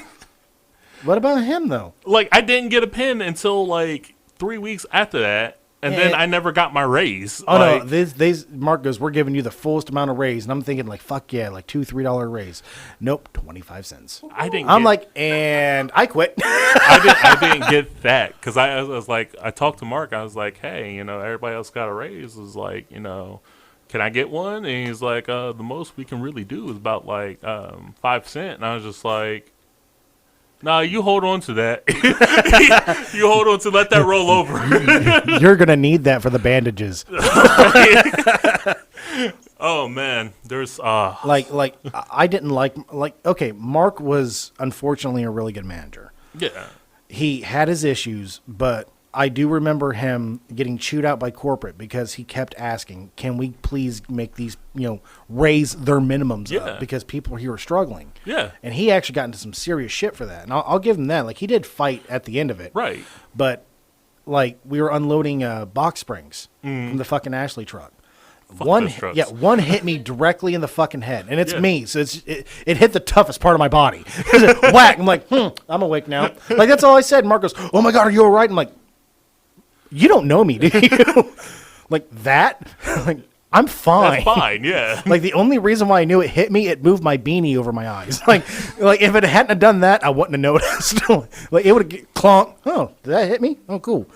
what about him, though? Like, I didn't get a pin until, like, 3 weeks after that. And then I never got my raise. Oh, no. Mark goes, we're giving you the fullest amount of raise. And I'm thinking, like, fuck yeah, like $2-3 raise. Nope, 25 cents. And I quit. I didn't get that. Because I was like, I talked to Mark. I was like, hey, everybody else got a raise. It was like, can I get one? And he's like, the most we can really do is about, like, 5 cents. And I was just like, nah, you hold on to that. You hold on to let that roll over. You're going to need that for the bandages. Oh, man. There's... Like, I didn't okay, Mark was unfortunately a really good manager. Yeah. He had his issues, but I do remember him getting chewed out by corporate because he kept asking, can we please make these, raise their minimums up because people here are struggling. Yeah. And he actually got into some serious shit for that. And I'll give him that. Like, he did fight at the end of it. Right. But, like, we were unloading box springs from the fucking Ashley truck. One hit me directly in the fucking head, and it's me, so it hit the toughest part of my body. Whack! I'm like, I'm awake now. Like, that's all I said. Mark goes, oh my God, are you all right? I'm like, you don't know me, do you? Like that? Like, I'm fine. That's fine, yeah. Like, the only reason why I knew it hit me, it moved my beanie over my eyes. Like if it hadn't have done that, I wouldn't have noticed. Like, it would have clonked. Oh, did that hit me? Oh, cool.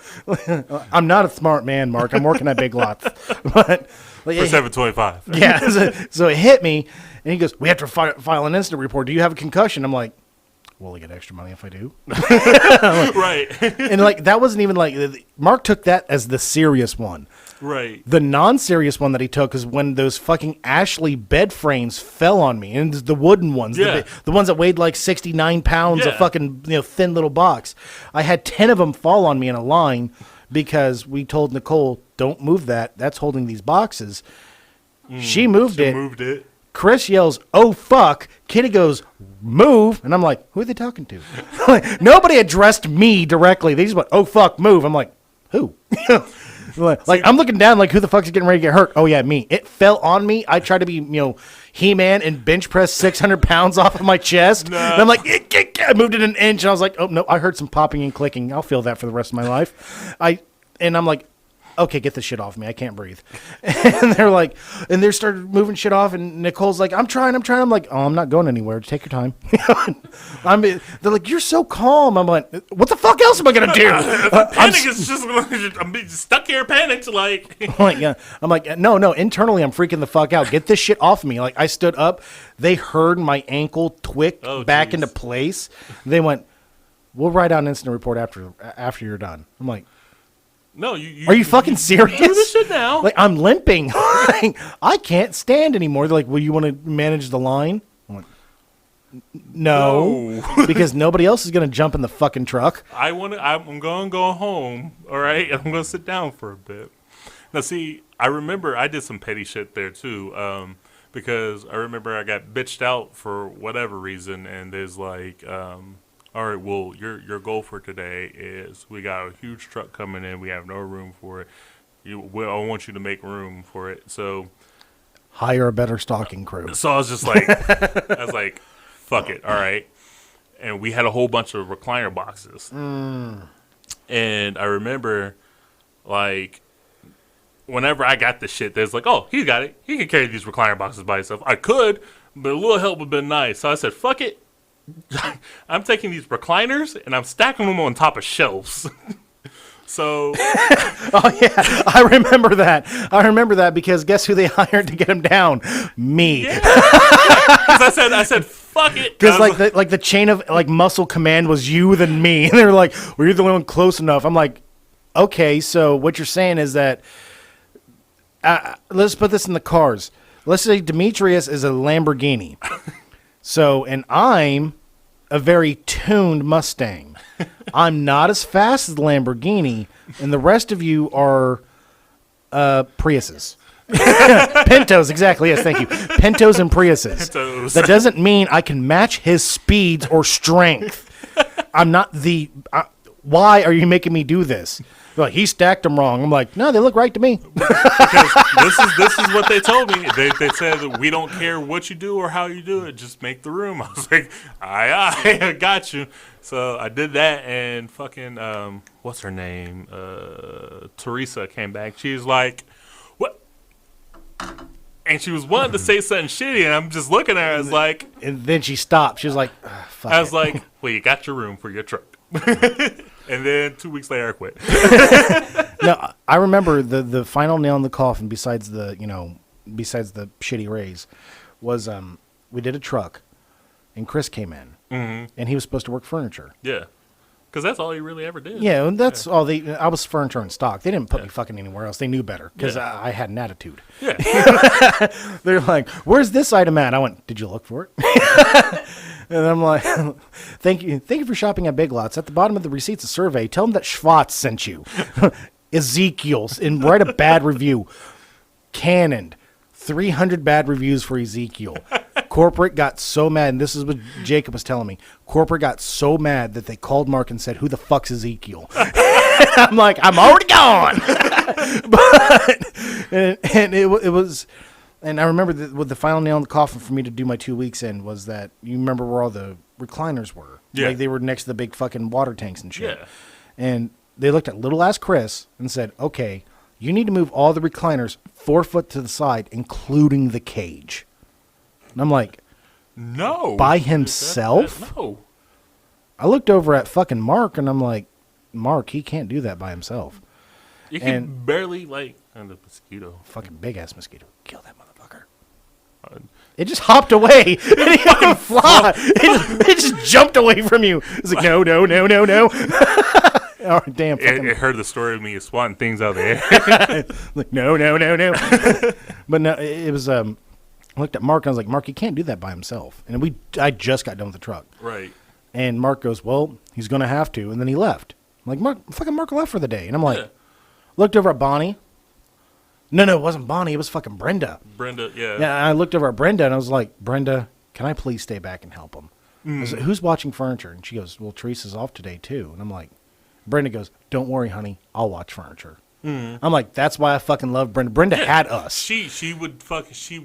I'm not a smart man, Mark. I'm working at Big Lots. But like, for $7.25. Yeah. So it hit me, and he goes, we have to file an incident report. Do you have a concussion? I'm like, will I get extra money if I do? Right. And, like, that wasn't even, like, Mark took that as the serious one. Right. The non-serious one that he took is when those fucking Ashley bed frames fell on me, and the wooden ones, the ones that weighed like 69 pounds, a fucking thin little box. I had 10 of them fall on me in a line because we told Nicole, don't move that. That's holding these boxes. She moved it. Chris yells, oh, fuck. Kitty goes, move. And I'm like, who are they talking to? Like, nobody addressed me directly. They just went, oh, fuck, move. I'm like, who? Like, I'm looking down like, who the fuck's getting ready to get hurt? Oh, yeah, me. It fell on me. I tried to be, He-Man and bench press 600 pounds off of my chest. No. And I'm like, I moved it an inch. And I was like, oh, no, I heard some popping and clicking. I'll feel that for the rest of my life. And I'm like, okay, get this shit off me. I can't breathe. And they're like, and they started moving shit off. And Nicole's like, I'm trying. I'm like, oh, I'm not going anywhere. Take your time. They're like, you're so calm. I'm like, what the fuck else am I going to do? Panic is just, I'm stuck here panicked. Like, yeah. I'm like, no, internally I'm freaking the fuck out. Get this shit off me. Like I stood up. They heard my ankle twick back into place. They went, we'll write out an incident report after you're done. I'm like, no, are you fucking serious? Do this shit now. Like I'm limping. I can't stand anymore. They're like, well, you want to manage the line? I'm like, no. Because nobody else is going to jump in the fucking truck. I'm going to go home, all right? And I'm going to sit down for a bit. Now, see, I remember I did some petty shit there, too, because I remember I got bitched out for whatever reason, and there's like, all right, well, your goal for today is we got a huge truck coming in. We have no room for it. I want you to make room for it. So hire a better stalking crew. So I was just like, fuck it, all right. And we had a whole bunch of recliner boxes. And I remember, like, whenever I got the shit, there's like, oh, he got it. He can carry these recliner boxes by himself. I could, but a little help would have been nice. So I said, fuck it. I'm taking these recliners and I'm stacking them on top of shelves. So, oh yeah, I remember that because guess who they hired to get him down? Me. Yeah. I said, fuck it. Because like the chain of like muscle command was you then me, and they were like, well, you're the only one close enough. I'm like, okay, so what you're saying is that let's put this in the cars. Let's say Demetrius is a Lamborghini. So, and I'm a very tuned Mustang. I'm not as fast as the Lamborghini, and the rest of you are Priuses. Pintos, exactly. Yes, thank you. Pintos and Priuses. Pintos. That doesn't mean I can match his speeds or strength. I'm not the... why are you making me do this? They're like, he stacked them wrong. I'm like, no, they look right to me. Because this is what they told me. They said that we don't care what you do or how you do it. Just make the room. I was like, I got you. So I did that, and fucking, what's her name? Teresa came back. She's like, what? And she was wanting to say something shitty, and I'm just looking at her as like... And then she stopped. She was like, fuck I was like, well, you got your room for your truck. And then 2 weeks later, I quit. No, I remember the final nail in the coffin. Besides the shitty raise, was we did a truck, and Chris came in, and he was supposed to work furniture. Yeah, because that's all he really ever did. Yeah, and that's all they. I was furniture in stock. They didn't put me fucking anywhere else. They knew better because I had an attitude. Yeah, they're like, "Where's this item at?" I went, "Did you look for it?" And I'm like, thank you for shopping at Big Lots. At the bottom of the receipts, a survey. Tell them that Schwartz sent you. Ezekiel's, and write a bad review. Cannoned. 300 bad reviews for Ezekiel. Corporate got so mad, and this is what Jacob was telling me. Corporate got so mad that they called Mark and said, who the fuck's Ezekiel? I'm like, I'm already gone. And it was... And I remember with the final nail in the coffin for me to do my 2 weeks in was that you remember where all the recliners were. Yeah. Like they were next to the big fucking water tanks and shit. Yeah. And they looked at little ass Chris and said, okay, you need to move all the recliners 4 foot to the side, including the cage. And I'm like, no. By himself? No. I looked over at fucking Mark and I'm like, Mark, he can't do that by himself. You can barely like on the mosquito. Fucking big ass mosquito. Kill that motherfucker. It just hopped away. It didn't even fly. It just jumped away from you. It's like, no. Oh, damn. It heard the story of me swatting things out of the air. Like, no. But no, it was, I looked at Mark and I was like, Mark, he can't do that by himself. And I just got done with the truck. Right. And Mark goes, well, he's going to have to. And then he left. I'm like, Mark left for the day. And I'm like, looked over at Bonnie. No, it wasn't Bonnie. It was fucking Brenda. Brenda, yeah. Yeah, I looked over at Brenda, and I was like, Brenda, can I please stay back and help him? I was like, who's watching furniture? And she goes, well, Teresa's off today, too. And I'm like, Brenda goes, don't worry, honey. I'll watch furniture. I'm like, that's why I fucking love Brenda. Brenda had us. She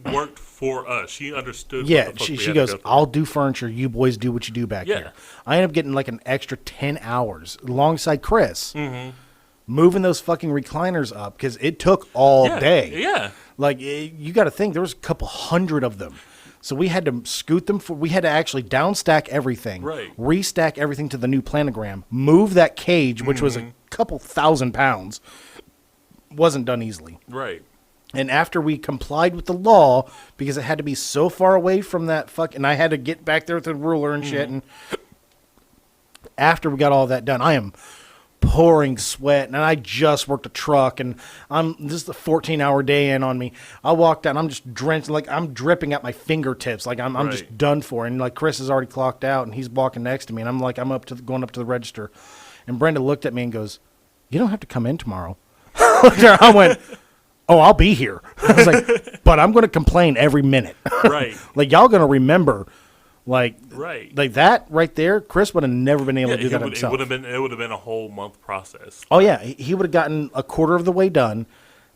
worked for us. She understood. Yeah, she goes, I'll do furniture. You boys do what you do back here. I ended up getting like an extra 10 hours alongside Chris. moving those fucking recliners up because it took all day. Yeah. Like, you got to think, there was a couple hundred of them. So we had to scoot them. We had to actually downstack everything, Right. restack everything to the new planogram, move that cage, which was a couple thousand pounds. Wasn't done easily. Right. And after we complied with the law, because it had to be so far away from that and I had to get back there with the ruler and shit. And after we got all that done, I am pouring sweat, and I just worked a truck, and this is a 14-hour day in on me. I walked out, and I'm just drenched, like I'm dripping at my fingertips, like I'm Right. just done for. And like Chris has already clocked out, and he's walking next to me, and I'm like going up to the register, and Brenda looked at me and goes, "You don't have to come in tomorrow." I went, "Oh, I'll be here." I was like, "But I'm going to complain every minute." Right. Like, y'all going to remember. Like that right there, Chris would have never been able to do that himself. It would have been a whole month process. Oh yeah, he would have gotten a quarter of the way done,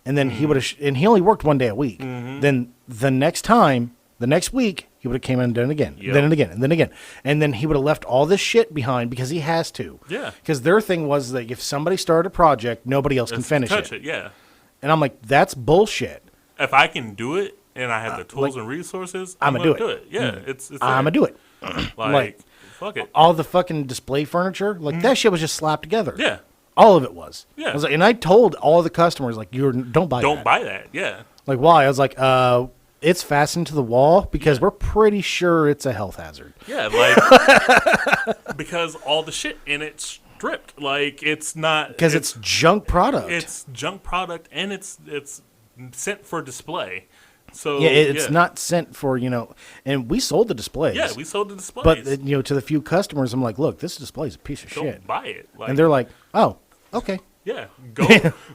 and then he would have. And he only worked one day a week. Then the next week, he would have came in and done it again, Yep. then and again, and then again, and then he would have left all this shit behind because he has to. Yeah. Because their thing was that if somebody started a project, nobody else can finish Touch it. Yeah. And I'm like, that's bullshit. If I can do it and I have the tools and resources, I'm I'm gonna gonna do it. Yeah. It's I'm gonna do it. like fuck it. All the fucking display furniture, like that shit was just slapped together. Yeah. All of it was. Yeah. I was like, and I told all the customers, like, don't buy that. Don't buy that. Yeah. Like, why? I was like, it's fastened to the wall because we're pretty sure it's a health hazard. Yeah, like because all the shit in it's stripped. Like it's not Because it's junk product. It's junk product and it's sent for display. So yeah, it's not sent for, and we sold the displays. Yeah, we sold the displays. But, to the few customers, I'm like, look, this display is a piece of don't shit. buy it. Like, And they're like, oh, okay. yeah,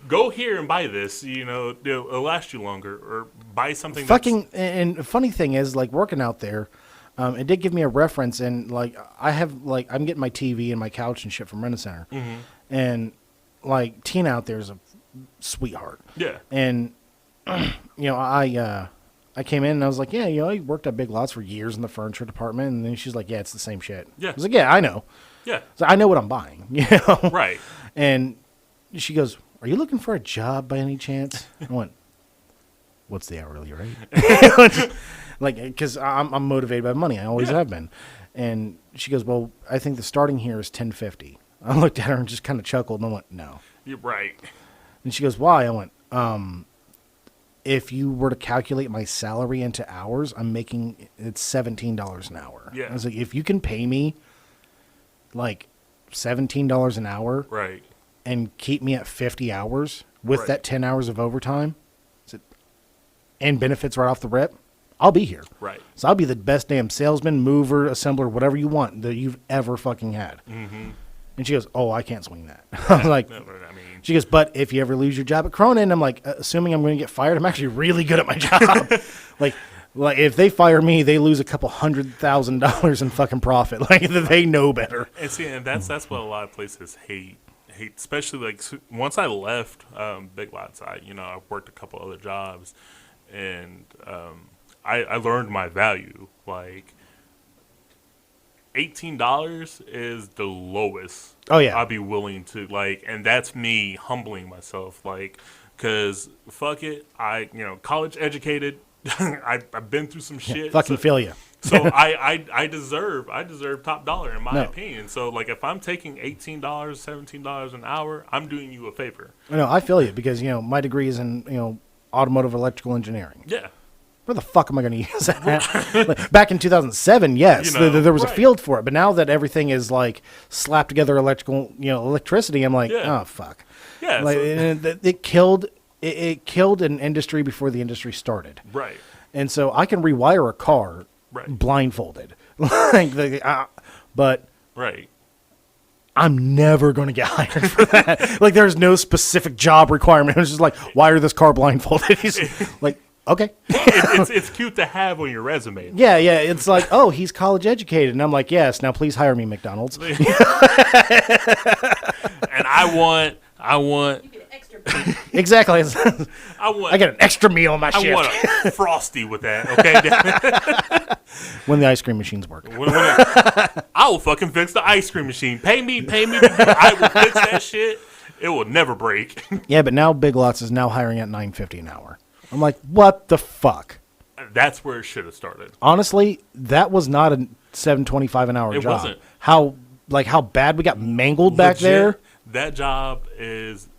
go here and buy this. It'll last you longer, or buy something. And the funny thing is, like, working out there, it did give me a reference, and like I'm getting my TV and my couch and shit from Rent-A-Center, and like Tina out there is a sweetheart. Yeah, And I came in and I was like, yeah, I worked at Big Lots for years in the furniture department, and then she's like, yeah, it's the same shit. Yeah. I was like, yeah, I know. yeah, So I know what I'm buying. right. And she goes, are you looking for a job by any chance? I went, what's the hourly rate? Like, because I'm motivated by money. I always have been. And she goes, well, I think the starting here is $10.50. I looked at her and just kind of chuckled, and I went, no. You're right. And she goes, why? I went, if you were to calculate my salary into hours, I'm making it's $17 an hour. Yeah. I was like, if you can pay me like $17 an hour, Right. and keep me at 50 hours with Right. that 10 hours of overtime and benefits right off the rip, I'll be here. Right. So I'll be the best damn salesman, mover, assembler, whatever you want that you've ever fucking had. Mm-hmm. And she goes, oh, I can't swing that. I was like, No, I mean, she goes, but if you ever lose your job at Cronin, I'm like, assuming I'm going to get fired, I'm actually really good at my job. like if they fire me, they lose a couple $100,000 in fucking profit. Like they know better. and see, and that's what a lot of places hate, especially like once I left Big Lots, I worked a couple other jobs, and I learned my value. Like $18 is the lowest. Oh, yeah. I'd be willing to and that's me humbling myself, because fuck it, college educated. I've been through some shit. Fucking feel you. So I deserve top dollar in my No. opinion. So if I'm taking $18, $17 an hour, I'm doing you a favor. No, I feel you because, my degree is in, automotive electrical engineering. Yeah. Where the fuck am I going to use that? Like, back in 2007, yes, there was a right. field for it. But now that everything is like slapped together electricity, I'm like, Yeah. oh, fuck. Yeah. Like, and it killed an industry before the industry started. Right. And so I can rewire a car Right. blindfolded. But Right. I'm never going to get hired for that. Like, there's no specific job requirement. It's just like, wire this car blindfolded. He's like, okay. It's cute to have on your resume. Yeah. It's like, oh, he's college educated. And I'm like, yes, now please hire me, McDonald's. And I want You get an extra pay. Exactly. I get an extra meal on my I shift want a Frosty with that, okay? when the ice cream machines work. I will fucking fix the ice cream machine. Pay me. I will fix that shit. It will never break. Yeah, but now Big Lots is now hiring at $9.50 an hour. I'm like, what the fuck? That's where it should have started. Honestly, that was not a $7.25 an hour It job. wasn't. How bad we got mangled back Legit, there. That job is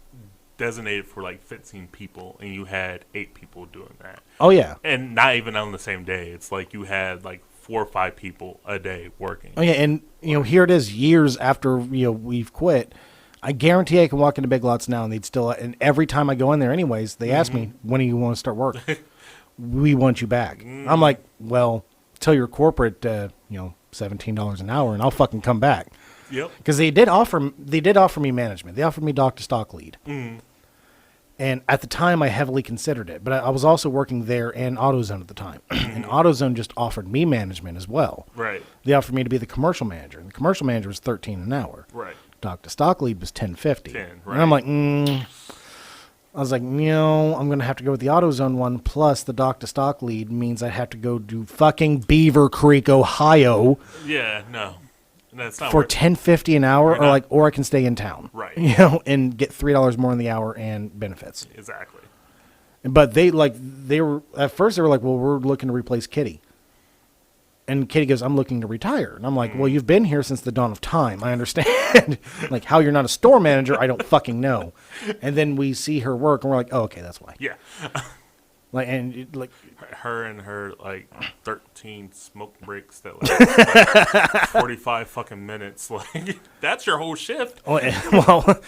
designated for like 15 people, and you had 8 people doing that. Oh yeah. And not even on the same day. It's like you had like 4 or 5 people a day working. Oh yeah, and here it is years after we've quit. I guarantee I can walk into Big Lots now and they'd still. And every time I go in there, anyways, they ask me, "When do you want to start work?" We want you back. I'm like, well, tell your corporate, $17 an hour, and I'll fucking come back. Yep. Because they did offer me management. They offered me dock to stock lead. And at the time, I heavily considered it. But I was also working there and AutoZone at the time. And AutoZone just offered me management as well. Right. They offered me to be the commercial manager. And the commercial manager was $13 an hour. Right. Dock to stock lead was $10.50. Right. And I'm like, I was like, I'm going to have to go with the AutoZone one. Plus, the dock to stock lead means I have to go to fucking Beaver Creek, Ohio. Yeah, no. That's not For worth it. $10.50 an hour, Right. or I can stay in town, Right. and get $3 more in the hour and benefits. Exactly. But they were at first they were like, well, we're looking to replace Kitty, and Kitty goes, I'm looking to retire, and I'm like, well, you've been here since the dawn of time. I understand, like how you're not a store manager, I don't fucking know. And then we see her work, and we're like, oh, okay, that's why. Yeah. Her and her like 13 smoke breaks that like 45 fucking minutes. Like that's your whole shift. Well,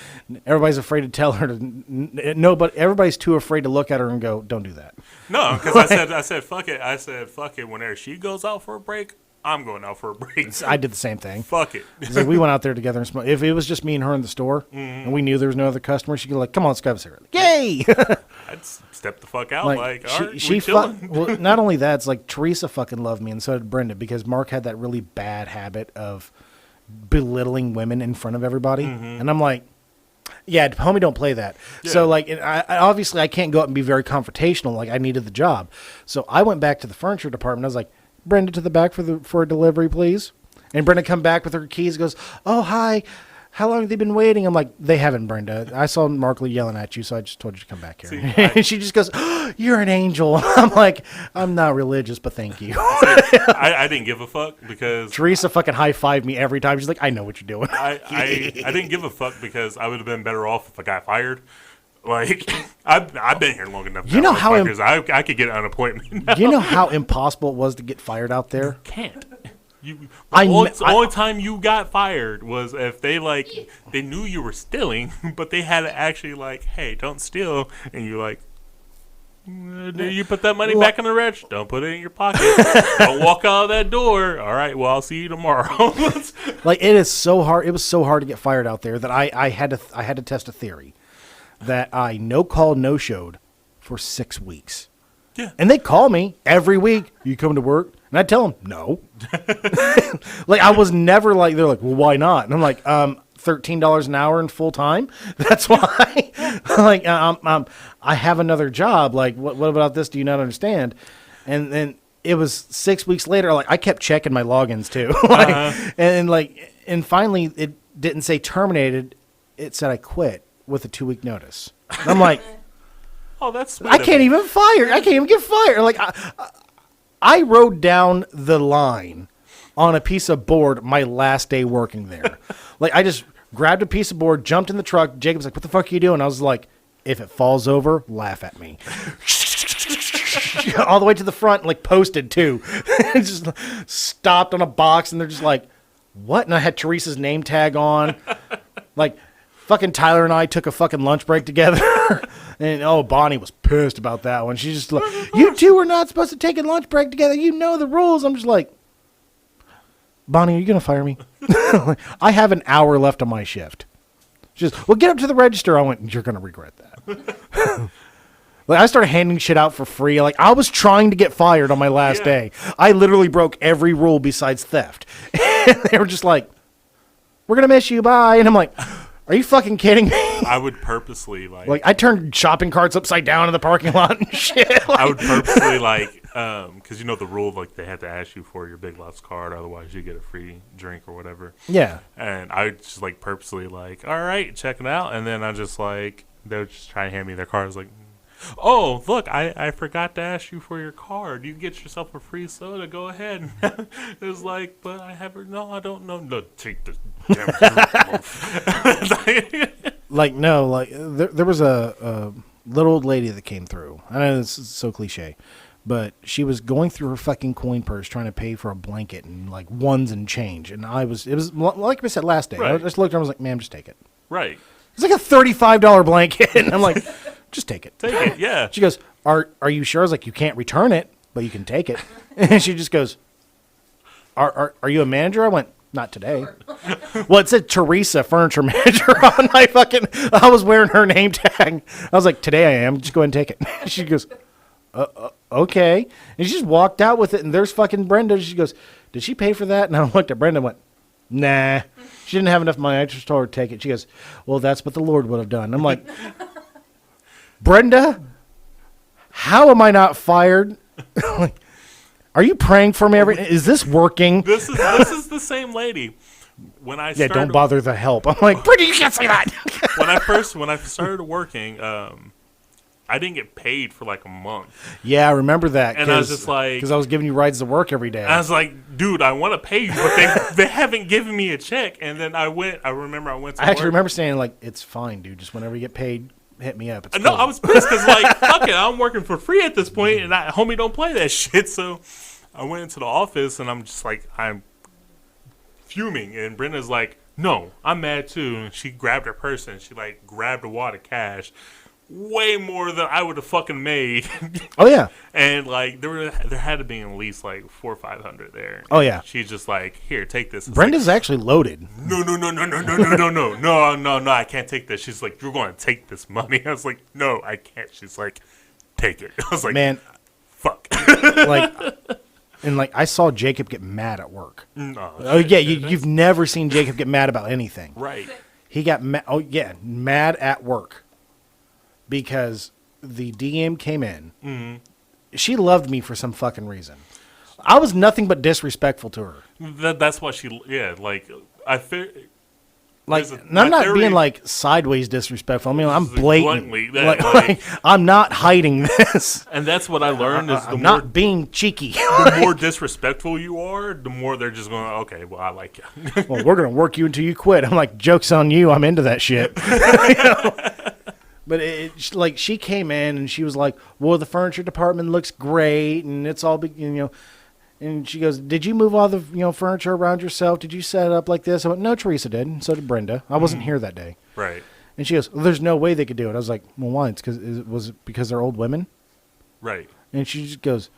everybody's afraid to tell her to no, but everybody's too afraid to look at her and go, don't do that. No, because I said fuck it. I said fuck it. Whenever she goes out for a break, I'm going out for a break. I did the same thing. Fuck it. It's like we went out there together and smoked. If it was just me and her in the store, and we knew there was no other customer, she'd be like, "Come on, let's grab a cigarette." Yay! I'd step the fuck out. Like all right, she we chilling. well, not only that, it's like Teresa fucking loved me, and so did Brenda, because Mark had that really bad habit of belittling women in front of everybody, and I'm like, yeah, homie, don't play that. Yeah. So like, I obviously I can't go up and be very confrontational. Like I needed the job, so I went back to the furniture department. I was like, Brenda, to the back for a delivery, please. And Brenda come back with her keys, goes, oh, hi. How long have they been waiting? I'm like, they haven't, Brenda. I saw Markley yelling at you, so I just told you to come back here. See, and she just goes, oh, you're an angel. I'm like, I'm not religious, but thank you. I didn't give a fuck because Teresa fucking high-fived me every time. She's like, I know what you're doing. I didn't give a fuck because I would have been better off if I got fired. Like I've been here long enough. You know how I could get an appointment. You know how impossible it was to get fired out there? Can't. The I- only time you got fired was if they knew you were stealing, but they had to actually like, hey, don't steal, and you're like, you put that money back in the reg. Don't put it in your pocket. Don't walk out of that door. All right, well, I'll see you tomorrow. Like it is so hard. It was so hard to get fired out there that I had to test a theory that I no call no showed for 6 weeks. Yeah. And they call me every week. You coming to work? And I tell them no. Like I was never like, they're like, well, why not? And I'm like, $13 an hour and full time. That's why. Like, I have another job. Like, what about this? Do you not understand? And then it was 6 weeks later. Like, I kept checking my logins too. And finally, it didn't say terminated. It said I quit with a 2-week notice. And I'm like, Oh, that's sweet. I can't even fire. I can't even get fired. Like, I wrote down the line on a piece of board my last day working there. Like, I just grabbed a piece of board, jumped in the truck. Jacob's like, what the fuck are you doing? I was like, if it falls over, laugh at me. All the way to the front, like, posted, too. Just stopped on a box, and they're just like, what? And I had Teresa's name tag on. Like, fucking Tyler and I took a fucking lunch break together. And, Bonnie was pissed about that one. She's just like, you two are not supposed to take a lunch break together. You know the rules. I'm just like, Bonnie, are you going to fire me? I have an hour left on my shift. She's just, well, get up to the register. I went, you're going to regret that. Like, I started handing shit out for free. Like, I was trying to get fired on my last day. I literally broke every rule besides theft. And they were just like, we're going to miss you. Bye. And I'm like, are you fucking kidding me? I would purposely like I turned shopping carts upside down in the parking lot and shit. I would purposely like Because you know the rule, like they had to ask you for your Big Lots card, otherwise you get a free drink or whatever. Yeah. And I just like purposely like, all right, check it out, and then I just like they would just try to hand me their card. I was like, oh, look, I forgot to ask you for your card. You get yourself a free soda. Go ahead. It was like, but I haven't. No, I don't know. No, take the damn Like, no, like, there was a little old lady that came through. I know this is so cliche, but she was going through her fucking coin purse trying to pay for a blanket and, like, ones and change. And it was like I said last day. I Right. just looked at her and was like, ma'am, just take it. Right. It's like a $35 blanket. And I'm like, just take it. Take it. Yeah. She goes, are you sure? I was like, you can't return it, but you can take it. And she just goes, are you a manager? I went, not today. Well, it said Teresa, furniture manager on my fucking, I was wearing her name tag. I was like, today I am. Just go ahead and take it. She goes, okay. And she just walked out with it. And there's fucking Brenda. She goes, did she pay for that? And I looked at Brenda and went, nah. She didn't have enough money. I just told her to take it. She goes, well, that's what the Lord would have done. I'm like, Brenda, how am I not fired? Like, are you praying for me? Is this working? This is the same lady. When I Yeah, started, don't bother the help. I'm like, Brenda, you can't say that. when I started working, I didn't get paid for like a month. Yeah, I remember that. And I was just like, because I was giving you rides to work every day. I was like, dude, I want to pay you, but they haven't given me a check. And then I remember I went to I actually work. remember saying, like, it's fine, dude. Just whenever you get paid, hit me up. It's No, cool. I was pissed because like, fuck it, I'm working for free at this point, and homie don't play that shit. So I went into the office and I'm just like, I'm fuming, and Brenda's like, no, I'm mad too. And she grabbed her purse and she like grabbed a wad of cash, way more than I would have fucking made. Oh, yeah. And like there had to be at least like 400 or 500 there. Oh, yeah. She's just like, here, take this. It's Brenda's actually loaded. like, no, I can't take this. She's like, you're going to take this money. I was like, no, I can't. She's like, take it. I was like, Man, fuck. like, and like, I saw Jacob get mad at work. No, Oh, yeah, you've never seen Jacob get mad about anything. right. He got mad at work because the DM came in. Mm-hmm. She loved me for some fucking reason. I was nothing but disrespectful to her. That's what like I feel. Like, There's a- and I'm my not theory- being like sideways disrespectful. I mean, I'm This is blatant. bluntly, Like, I'm not hiding this. And that's what I learned is the I'm more not being cheeky. the more disrespectful you are, the more they're just going, okay, well, I like you. Well, we're gonna work you until you quit. I'm like, joke's on you. I'm into that shit. You know? But like, she came in and she was like, well, the furniture department looks great and it's all big, you know. And she goes, did you move all the furniture around yourself? Did you set it up like this? I went, no, Teresa did. And so did Brenda. I wasn't here that day. Right, And she goes, well, there's no way they could do it. I was like, well, why? Was it because they're old women? right. And she just goes,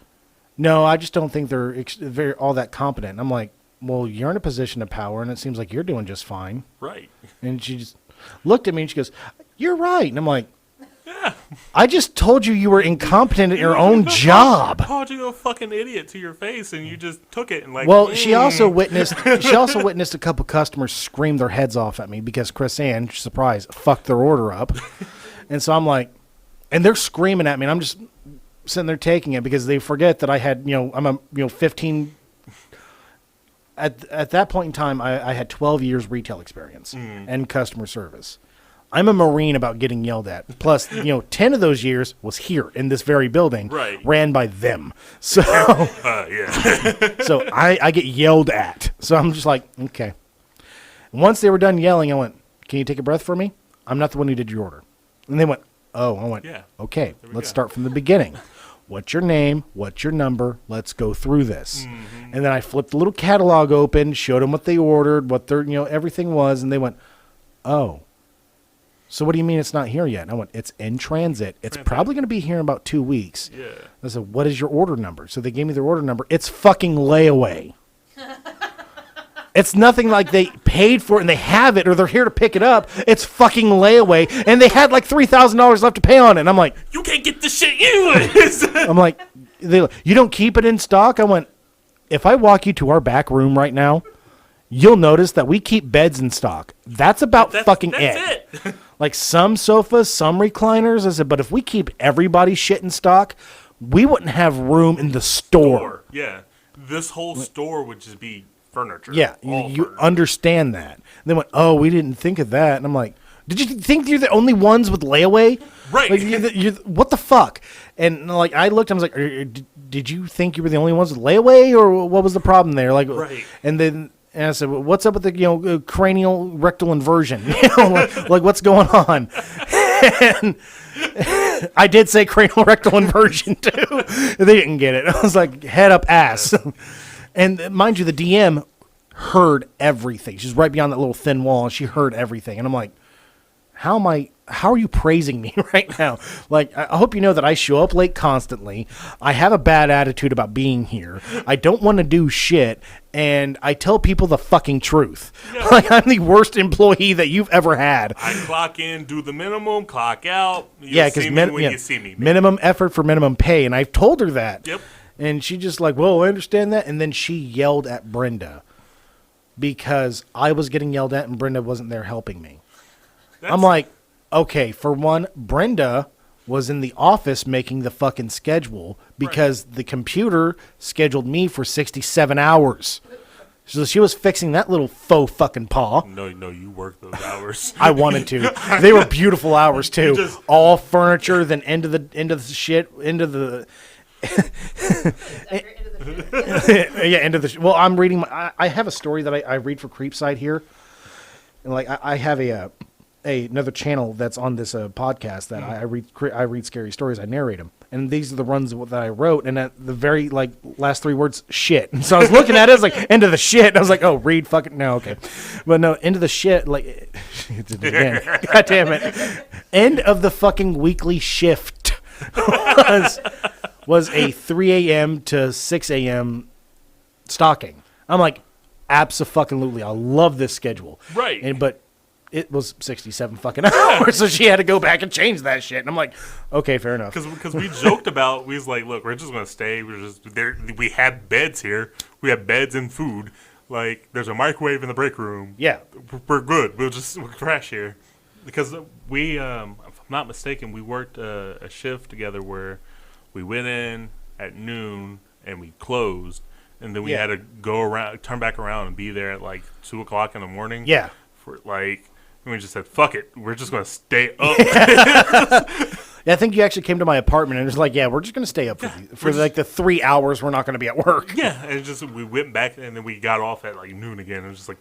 no, I just don't think they're all that competent. I'm like, well, you're in a position of power and it seems like you're doing just fine. Right. And she just looked at me and she goes, you're right. And I'm like, I just told you were incompetent at your own job. I called you a fucking idiot to your face, and you just took it and like. Well, she also witnessed a couple customers scream their heads off at me because Chris Ann, surprise, fucked their order up. And so I'm like, and they're screaming at me, and I'm just sitting there taking it because they forget that I had, I'm a 15. At that point in time, I had 12 years retail experience and customer service. I'm a Marine about getting yelled at. Plus, 10 of those years was here in this very building, Right. ran by them. So, yeah. so I get yelled at. So I'm just like, okay. Once they were done yelling, I went, can you take a breath for me? I'm not the one who did your order. And they went, oh. I went, Yeah. okay, we let's go. start from the beginning. What's your name? What's your number? Let's go through this. Mm-hmm. And then I flipped the little catalog open, showed them what they ordered, what their, everything was. And they went, oh. So what do you mean it's not here yet? And I went, it's in transit. It's probably going to be here in about 2 weeks. Yeah. I said, what is your order number? So they gave me their order number. It's fucking layaway. It's nothing like they paid for it and they have it or they're here to pick it up. It's fucking layaway. And they had like $3,000 left to pay on it. And I'm like, You can't get this shit anyways. I'm like, you don't keep it in stock? I went, if I walk you to our back room right now, you'll notice that we keep beds in stock. That's about fucking that's it. Like some sofas, some recliners. I said, but if we keep everybody's shit in stock, we wouldn't have room in the store. Yeah. This whole store would just be furniture. Yeah, All you furniture. understand that. And they went, oh, we didn't think of that. And I'm like, did you think you're the only ones with layaway? Right. Like, what the fuck? And like, I looked, I was like, did you think you were the only ones with layaway, or what was the problem there? Like, Right. And then and I said, well, what's up with the cranial rectal inversion? Like what's going on? And I did say cranial rectal inversion too. They didn't get it. I was like, head up ass. And mind you, the DM heard everything. She's right beyond that little thin wall, and she heard everything. And I'm like, how are you praising me right now? Like, I hope you know that I show up late constantly. I have a bad attitude about being here. I don't want to do shit, and I tell people the fucking truth. Yeah. Like, I'm the worst employee that you've ever had. I clock in, do the minimum, clock out. Yeah, because you see me. minimum effort for minimum pay, and I've told her that. Yep. And she just like, well, I understand that. And then she yelled at Brenda because I was getting yelled at and Brenda wasn't there helping me. I'm like, okay, for one, Brenda was in the office making the fucking schedule because the computer scheduled me for 67 hours. So she was fixing that little faux fucking paw. No, you work those hours. I wanted to. They were beautiful hours too. Just- All furniture, then into the shit, into the yeah, into the. Well, I'm reading. I have a story that I read for Creepside here, and like I have another channel that's on this podcast that I read scary stories. I narrate them, and these are the runs that I wrote. And at the very last three words, shit. And so I was looking at it, I was like, end of the shit. And I was like, oh, read fucking no, okay, but no, end of the shit. Like, it did it again. God damn it! End of the fucking weekly shift was a 3 a.m. to 6 a.m. stocking. I'm like, abso-fucking-lutely, I love this schedule. Right. But it was 67 fucking hours, so she had to go back and change that shit. And I'm like, okay, fair enough. Because we joked about, we was like, look, we're just going to stay. We're just there. We have beds here. We have beds and food. Like, there's a microwave in the break room. Yeah. We're good. We'll crash here. Because we, if I'm not mistaken, we worked a shift together where we went in at noon and we closed. And then we had to go around, turn back around and be there at like 2 o'clock in the morning. Yeah. For like, and we just said, fuck it. We're just going to stay up. Yeah, I think you actually came to my apartment and it was like, yeah, we're just going to stay up for like the 3 hours we're not going to be at work. Yeah, and just we went back and then we got off at like noon again. It was just like,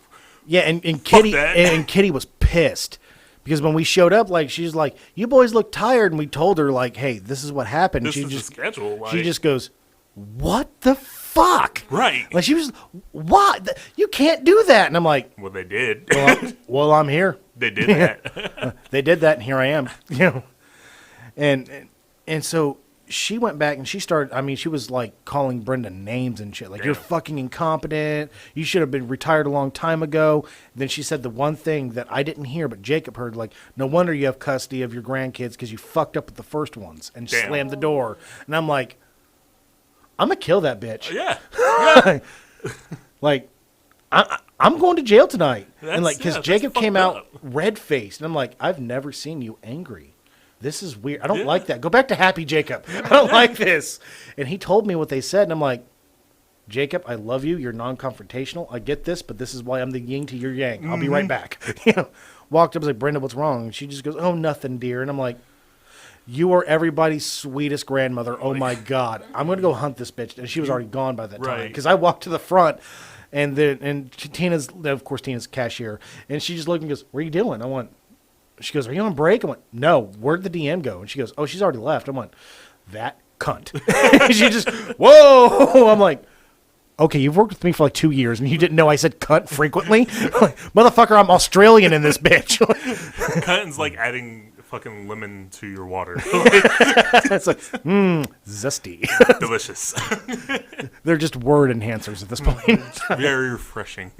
Yeah, and Kitty that. and Kitty was pissed because when we showed up, like she's like, "You boys look tired," and we told her like, "Hey, this is what happened." this she is just the schedule. Like, she just goes, "What the fuck?" right. Like she was, "What? You can't do that." And I'm like, Well, they did. "Well, I'm here. They did that. They did that, and here I am." You know, and so she went back and she started. I mean, she was like calling Brenda names and shit. Like, "You're Damn. fucking incompetent. You should have been retired a long time ago." Then she said the one thing that I didn't hear, but Jacob heard. Like, "No wonder you have custody of your grandkids because you fucked up with the first ones and Damn. slammed the door." And I'm like, "I'm gonna kill that bitch." Yeah. Like, I'm going to jail tonight. And like, because that's Jacob came fucked out up. red faced, and I'm like, I've never seen you angry. This is weird. I don't Yeah. like that. Go back to Happy Jacob. I don't like this. And he told me what they said, and I'm like, Jacob, I love you. You're non-confrontational. I get this, but this is why I'm the yin to your yang. I'll be right back. You know, walked up, I was like, Brenda, what's wrong? And she just goes, oh, nothing, dear. And I'm like, you are everybody's sweetest grandmother. Oh my God. I'm going to go hunt this bitch. And she was already gone by that time. Right. Because I walked to the front and Tina's, of course, Tina's cashier. And she just looked and goes, what are you doing? She goes, are you on break? I went, no, where'd the DM go? And she goes, oh, she's already left. I went, that cunt. She just, whoa. I'm like, okay, you've worked with me for like 2 years and you didn't know I said cunt frequently? Like, motherfucker, I'm Australian in this bitch. Cutting's like adding fucking lemon to your water. It's like, zesty. Delicious. They're just word enhancers at this point. Very refreshing.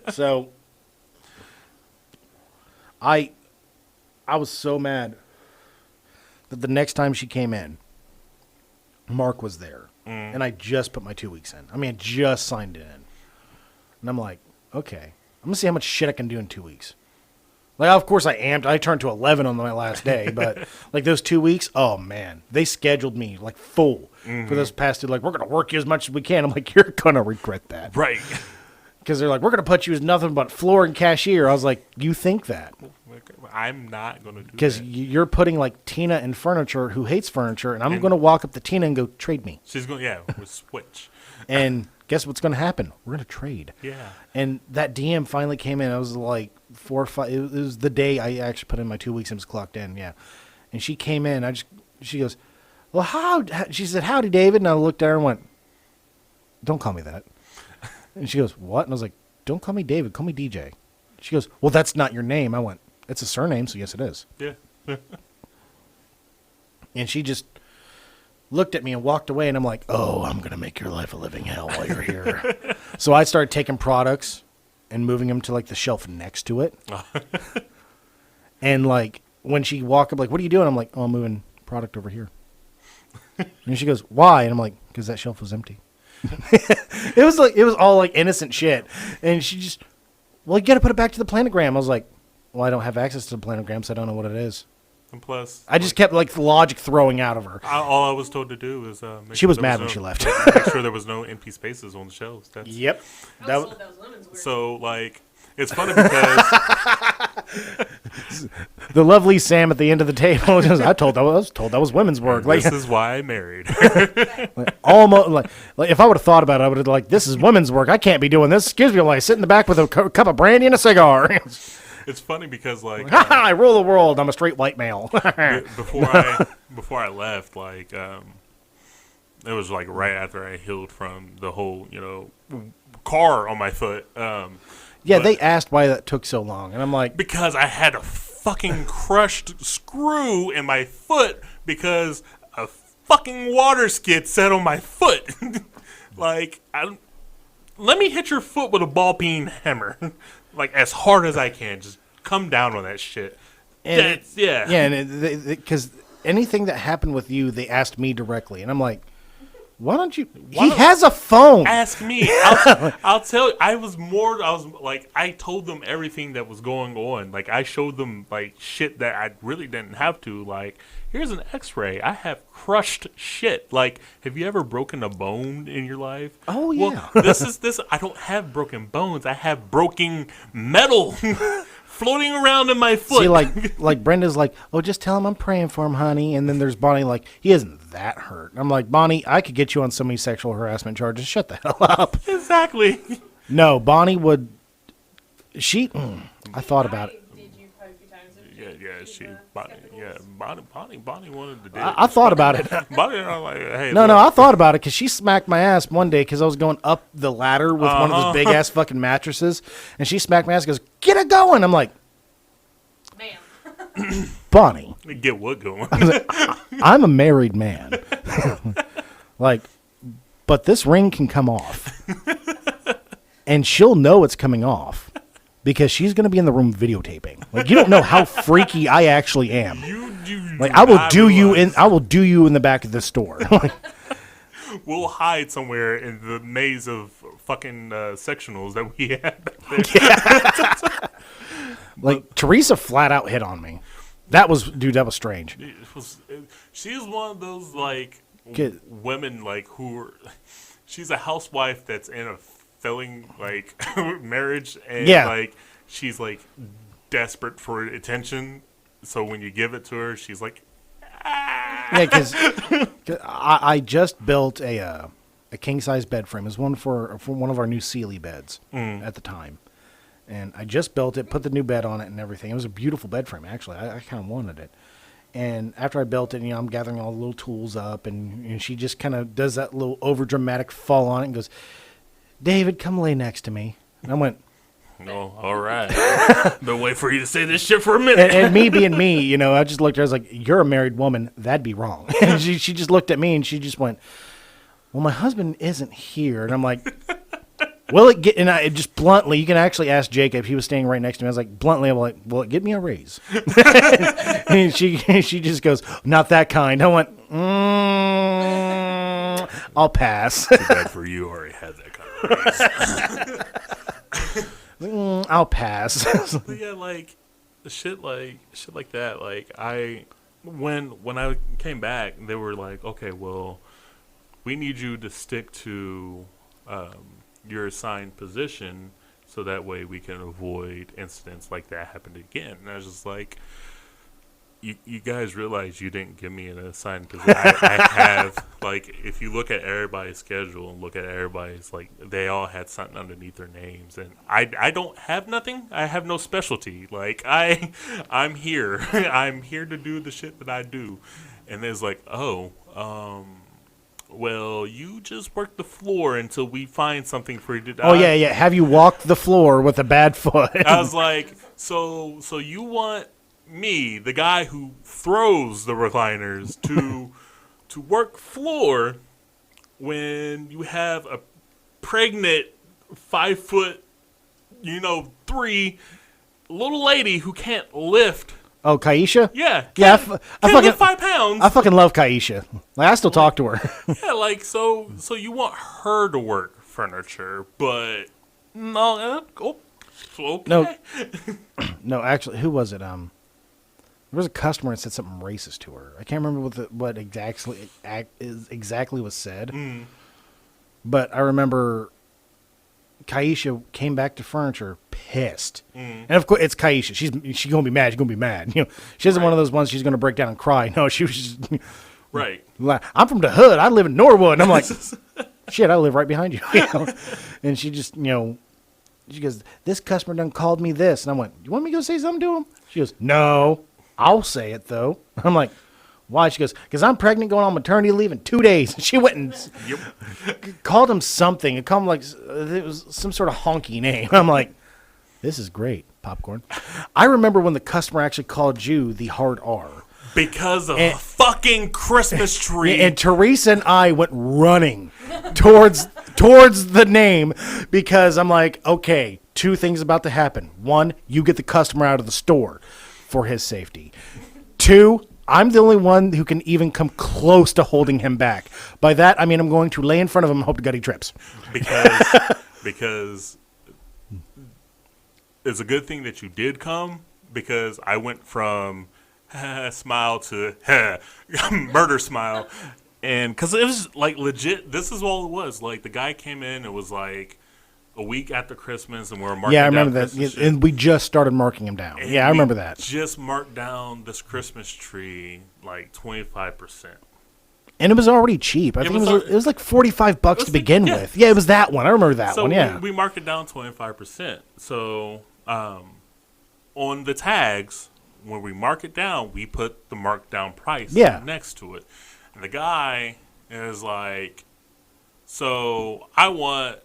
So, I was so mad that the next time she came in, Mark was there. And I just put my 2 weeks in. I mean, I just signed it in. And I'm like, okay, I'm going to see how much shit I can do in 2 weeks. Like, of course I amped. I turned to 11 on my last day, but like those 2 weeks, oh man, they scheduled me like full for this past 2. Like, we're going to work you as much as we can. I'm like, you're going to regret that. Right. Because they're like, we're going to put you as nothing but floor and cashier. I was like, you think that? I'm not going to do that. Because you're putting like Tina in furniture who hates furniture, and I'm going to walk up to Tina and go, trade me. She's going, we'll switch. And guess what's going to happen? We're going to trade. Yeah. And that DM finally came in. I was like 4 or 5. It was the day I actually put in my 2 weeks and was clocked in. Yeah. And she came in. She goes, well, she said, howdy, David. And I looked at her and went, don't call me that. And she goes, what? And I was like, don't call me David. Call me DJ. She goes, well, that's not your name. I went, it's a surname, so yes, it is. Yeah. And she just looked at me and walked away, and I'm like, oh, I'm going to make your life a living hell while you're here. So I started taking products and moving them to, like, the shelf next to it. And, like, when she walked up, like, what are you doing? I'm like, oh, I'm moving product over here. And she goes, why? And I'm like, because that shelf was empty. It was all, like, innocent shit. And she just, well, you got to put it back to the planogram. I was like, well, I don't have access to the planogram, so I don't know what it is. And plus, I just kept like the logic throwing out of her. All I was told to do was she was mad when she left. Make sure there was no empty spaces on the shelves. Yep. So like, it's funny because the lovely Sam at the end of the table was, I was told that was women's work. Like, this is why I married. Like, almost like if I would have thought about it, I would have like, this is women's work. I can't be doing this. Excuse me, while I sit in the back with a cup of brandy and a cigar. It's funny because like I rule the world. I'm a straight white male. before I left, like it was like right after I healed from the whole car on my foot. Yeah, they asked why that took so long, and I'm like, because I had a fucking crushed screw in my foot because a fucking water skid set on my foot. Like, let me hit your foot with a ball peen hammer. Like, as hard as I can. Just come down on that shit. And because anything that happened with you, they asked me directly. And I'm like, why don't you? He has a phone. Ask me. I'll tell you. I told them everything that was going on. Like, I showed them, like, shit that I really didn't have to. Like, here's an x-ray. I have crushed shit. Like, have you ever broken a bone in your life? Oh, yeah. Well, this. I don't have broken bones. I have broken metal floating around in my foot. See, like Brenda's like, oh, just tell him I'm praying for him, honey. And then there's Bonnie like, he isn't that hurt. I'm like, Bonnie, I could get you on so many sexual harassment charges. Shut the hell up. Exactly. No, Bonnie would. I thought about it. Bonnie wanted to do it. I thought about it. Bonnie and I like, hey. No, I thought about it because she smacked my ass one day because I was going up the ladder with one of those big ass fucking mattresses, and she smacked my ass and goes, "Get it going!" I'm like, "Ma'am, Bonnie, get what going?" I was like, I'm a married man, like, but this ring can come off, and she'll know it's coming off. Because she's going to be in the room videotaping. Like, you don't know how freaky I actually am. Like, I will do you in the back of the store. We'll hide somewhere in the maze of fucking sectionals that we have. Like, Teresa flat out hit on me. That was strange. She's one of those like women like she's a housewife that's in a failing like marriage, and like she's like desperate for attention, so when you give it to her she's like yeah, because I just built a king size bed frame. It was one for one of our new Sealy beds at the time, and I just built it, put the new bed on it and everything. It was a beautiful bed frame, actually. I kind of wanted it. And after I built it, I'm gathering all the little tools up, and she just kind of does that little over dramatic fall on it and goes, David, come lay next to me. And I went, no, all right. Been waiting for you to say this shit for a minute. And me being me, I just looked at her. I was like, you're a married woman. That'd be wrong. And she just looked at me and she just went, well, my husband isn't here. And I'm like, will it get, and I just bluntly, you can actually ask Jacob. He was standing right next to me. I was like, bluntly, I'm like, will it get me a raise? And she just goes, not that kind. I went, I'll pass. Too bad for you, already had that kind of raise. I'll pass. But yeah, like, shit like that. Like when I came back, they were like, okay, well, we need you to stick to your assigned position, so that way we can avoid incidents like that happening again. And I was just like, you guys realize you didn't give me an assigned position. I have, like, if you look at everybody's schedule and look at everybody's, like, they all had something underneath their names, and I don't have nothing. I have no specialty. Like, I'm here. I'm here to do the shit that I do. And it's like, well, you just work the floor until we find something for you to do. Oh, yeah. Have you walked the floor with a bad foot? I was like, so you want me, the guy who throws the recliners, to work floor when you have a pregnant 5'3" little lady who can't lift. Oh, Kaisha? Yeah, Yeah, can't I fucking lift 5 pounds. I fucking love Kaisha. Like, I still talk to her. Yeah, like so you want her to work furniture, but no, okay. No, actually, who was it? There was a customer that said something racist to her. I can't remember what exactly was said. Mm. But I remember Kaisha came back to furniture pissed. And of course, it's Kaisha. She's going to be mad. She's going to be mad. You know, she isn't one of those ones she's going to break down and cry. No, she was just Right. like, I'm from the hood. I live in Norwood. And I'm like, shit, I live right behind you. You know? And she just, she goes, this customer done called me this. And I went, you want me to go say something to him? She goes, no. I'll say it, though. I'm like, why? She goes, because I'm pregnant going on maternity leave in 2 days. She went and called him something. It called him like, it was some sort of honky name. I'm like, this is great, popcorn. I remember when the customer actually called you the hard R. Because of a fucking Christmas tree. And Teresa and I went running towards the name because I'm like, okay, 2 things about to happen. 1, you get the customer out of the store for his safety. 2, I'm the only one who can even come close to holding him back. By that, I mean I'm going to lay in front of him and hope to God he trips. Because it's a good thing that you did come, because I went from smile to murder smile. And because it was like legit, this is all it was. Like the guy came in, it was like a week after Christmas, and we were marking down. Yeah, I remember that. Christmas And we just started marking him down. and Yeah, I remember that. Just marked down this Christmas tree like 25%. And it was already cheap. I think it was like $45 to begin with. Yeah, it was that one. I remember that one. Yeah. we marked it down 25%. So on the tags, when we mark it down, we put the marked down price next to it. And the guy is like, so I want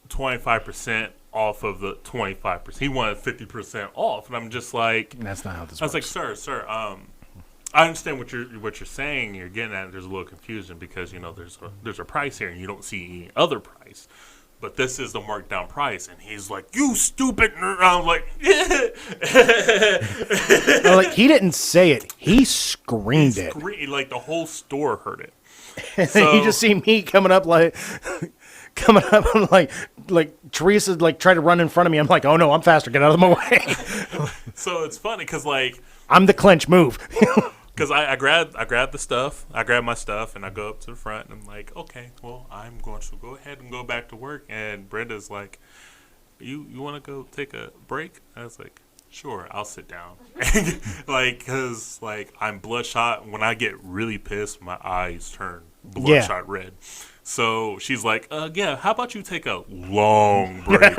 25% off of the 25%. He wanted 50% off, and I'm just like, that's not how this works. I was like, sir, I understand what you're saying. You're getting at. There's a little confusion because there's a price here, and you don't see any other price. But this is the marked down price, and he's like, "You stupid nerd." I'm like, like he didn't say it; he screamed it. Like the whole store heard it. And then you just see me coming up like Teresa like tried to run in front of me. I'm like, oh no, I'm faster. Get out of my way. So it's funny because like I'm the clinch move. Because I grabbed the stuff. I grabbed my stuff, and I go up to the front, and I'm like, okay, well, I'm going to go ahead and go back to work. And Brenda's like, you want to go take a break? I was like, sure, I'll sit down. Because I'm bloodshot. When I get really pissed, my eyes turn bloodshot red. So she's like, yeah, how about you take a long break?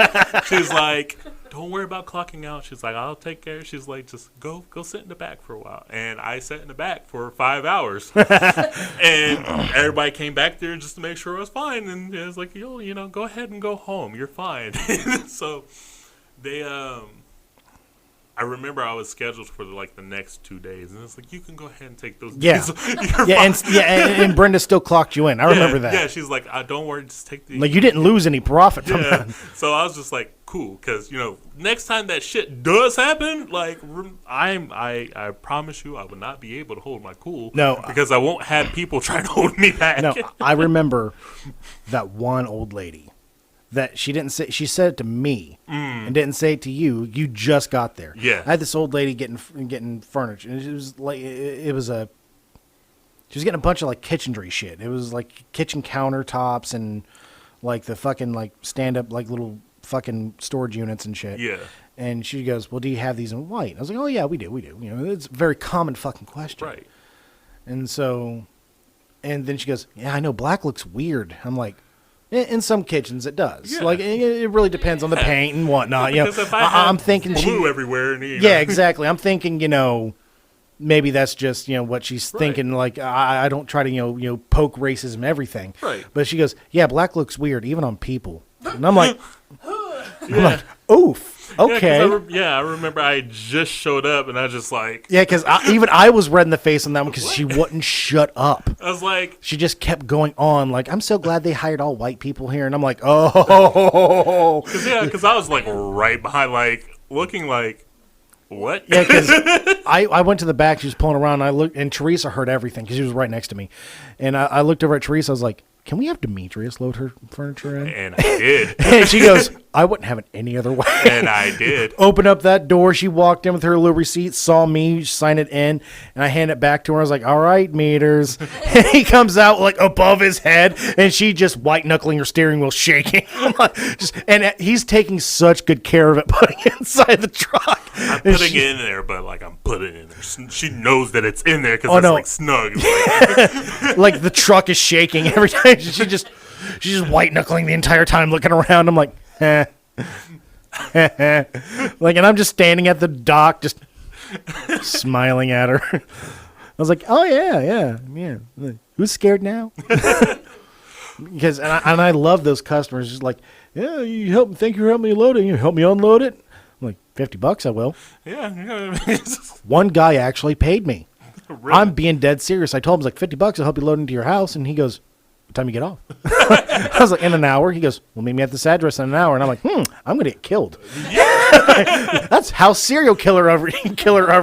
She's like, don't worry about clocking out. She's like, I'll take care. She's like, just go sit in the back for a while. And I sat in the back for 5 hours. And everybody came back there just to make sure it was fine. And it was like, go ahead and go home. You're fine. So they, I remember I was scheduled for the next 2 days, and it's like, you can go ahead and take those days. And Brenda still clocked you in. I remember that. Yeah, she's like, don't worry, just take the. Like you didn't lose any profit from that. So I was just like, cool, because next time that shit does happen, like I promise you, I will not be able to hold my cool. No, because I won't have people trying to hold me back. No, I remember that one old lady that she didn't say. She said it to me and didn't say it to you. You just got there. Yeah. I had this old lady getting furniture, and it was like she was getting a bunch of like kitchenry shit. It was like kitchen countertops and like the fucking like stand up like little fucking storage units and shit. Yeah. And she goes, "Well, do you have these in white?" I was like, "Oh yeah, we do. You know, it's a very common fucking question." Right. And so, and then she goes, "Yeah, I know black looks weird." I'm like, in some kitchens it does. Yeah. Like it really depends on the paint and whatnot. You know, Because if I I'm have thinking blue everywhere, and, yeah, exactly. I'm thinking, you know, maybe that's just, you know, what she's thinking. Like I don't try to, you know, poke racism everything. Right. But she goes, "Yeah, black looks weird even on people." And I'm like, oof. Okay. I remember I just showed up, and I just like, Yeah, because even I was red in the face on that one because she wouldn't shut up. I was like, She just kept going on. Like, I'm so glad they hired all white people here. And I'm like, oh. because I was like right behind, like looking like, what? Yeah, because I went to the back. She was pulling around. And I looked, and Teresa heard everything because she was right next to me. And I looked over at Teresa. I was like, "Can we have Demetrius load her furniture in?" And I did, And she goes, "I wouldn't have it any other way." and I did. Opened up that door. She walked in with her little receipt, saw me, sign it in, and I hand it back to her. I was like, "All right, meters." And he comes out like above his head, and she just white knuckling her steering wheel, shaking. And he's taking such good care of it, putting it inside the truck. I'm putting it in there, but like I'm putting it in there. She knows that it's in there because Oh, it's no. like snug. Like, Like the truck is shaking every time. She's just white knuckling the entire time, looking around. I'm like, eh. Like, and I'm just standing at the dock, just smiling at her. I was like, "Oh yeah. Like, who's scared now?" Because and I love those customers. Just like, "Yeah, you help. Thank you for helping me load it. You help me unload it." I'm like, $50, I will. yeah. One guy actually paid me. Really? I'm being dead serious. I told him, "It's like $50. I'll help you load into your house." And he goes, "What time you get off?" I was like, "In an hour." He goes, "Well, meet me at this address in an hour." And I'm like, I'm going to get killed. That's how serial killer over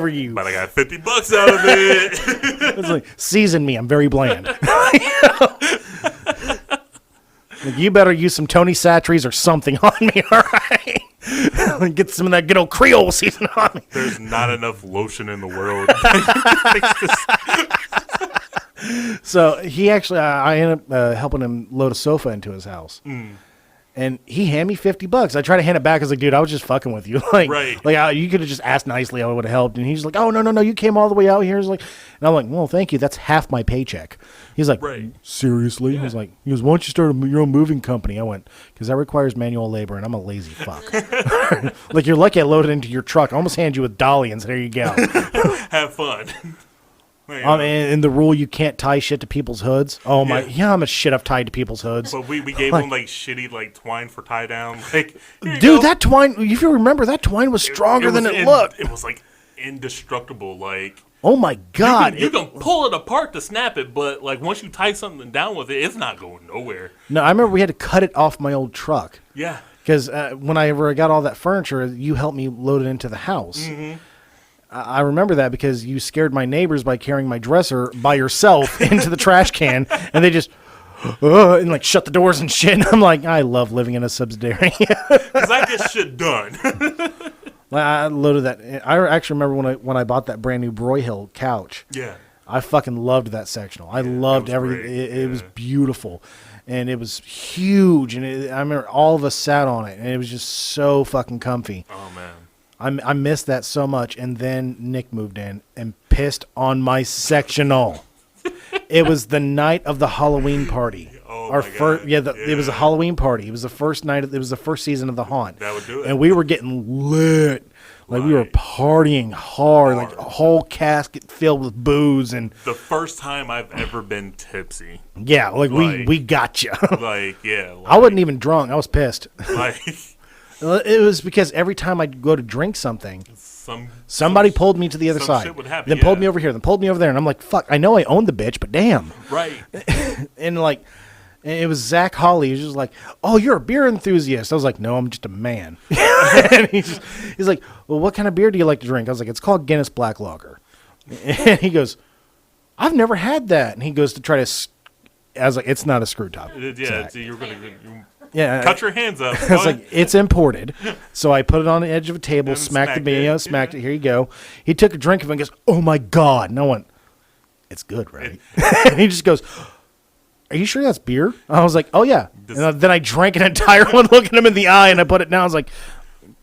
you. But I got $50 out of it. It's like, season me. I'm very bland. Like, you better use some Tony Satries or something on me, all right? Get some of that good old Creole season on me. There's not enough lotion in the world. So he actually, I ended up helping him load a sofa into his house. And he handed me $50. I tried to hand it back. I was like, "Dude, I was just fucking with you." Like, Right. You could have just asked nicely. I would have helped. And he's like, "Oh, no, you came all the way out here." He's like, and I'm like, "Well, thank you. That's half my paycheck." He's like, Right. "Seriously?" Yeah. He goes, "Why don't you start your own moving company?" I went, "Because that requires manual labor, and I'm a lazy fuck." Like, you're lucky I loaded into your truck. I almost hand you a dolly, and there you go. Have fun. And the rule, you can't tie shit to people's hoods. Oh my, Yeah. how much shit I've tied to people's hoods. But we gave them like shitty like twine for tie down. Like, here you Dude, go. that twine, if you remember, that twine was stronger than it looked. It was like indestructible. Like, Oh my God. you can pull it apart to snap it, but like once you tie something down with it, it's not going nowhere. No, I remember we had to cut it off my old truck. Yeah. Because whenever I got all that furniture, you helped me load it into the house. I remember that because you scared my neighbors by carrying my dresser by yourself into the trash can, and they just and like shut the doors and shit. And I'm like, I love living in a subsidiary. Because I get shit done. I loaded that. I actually remember when I bought that brand new Broyhill couch. Yeah. I fucking loved that sectional. I loved was everything. great. It was beautiful, and it was huge. And I remember all of us sat on it, and it was just so fucking comfy. Oh man. I missed that so much. And then Nick moved in and pissed on my sectional. It was the night of the Halloween party. Oh my God. It was a Halloween party. It was the first night. It was the first season of the Haunt. That would do it. And we were getting lit. Like, we were Right. partying hard, like a whole casket filled with booze, and The first time I've ever been tipsy. yeah, like Like- we got you. Like, yeah. Like, I wasn't even drunk. I was pissed. Like, It was because every time I'd go to drink something, somebody some- pulled me to the other some side, shit would happen, then pulled yeah. me over here, then pulled me over there, and I'm like, fuck, I know I own the bitch, but damn. Right. And like, and it was Zach Hawley. He was just like, "Oh, you're a beer enthusiast." I was like, "No, I'm just a man." And he's like, "Well, what kind of beer do you like to drink?" I was like, "It's called Guinness Black Lager." And he goes, "I've never had that." And he goes to try to, I was like, "It's not a screw top." Yeah, Zach. so you're gonna. Yeah, cut your hands up. It's like, it's imported. So I put it on the edge of a table, And smacked the smacked it, beer, smacked it. Here you go. He took a drink of it and goes, "Oh my God." And I went, "It's good, right?" And he just goes, "Are you sure that's beer?" I was like, "Oh yeah." And then I drank an entire one, looking him in the eye, and I put it down. I was like,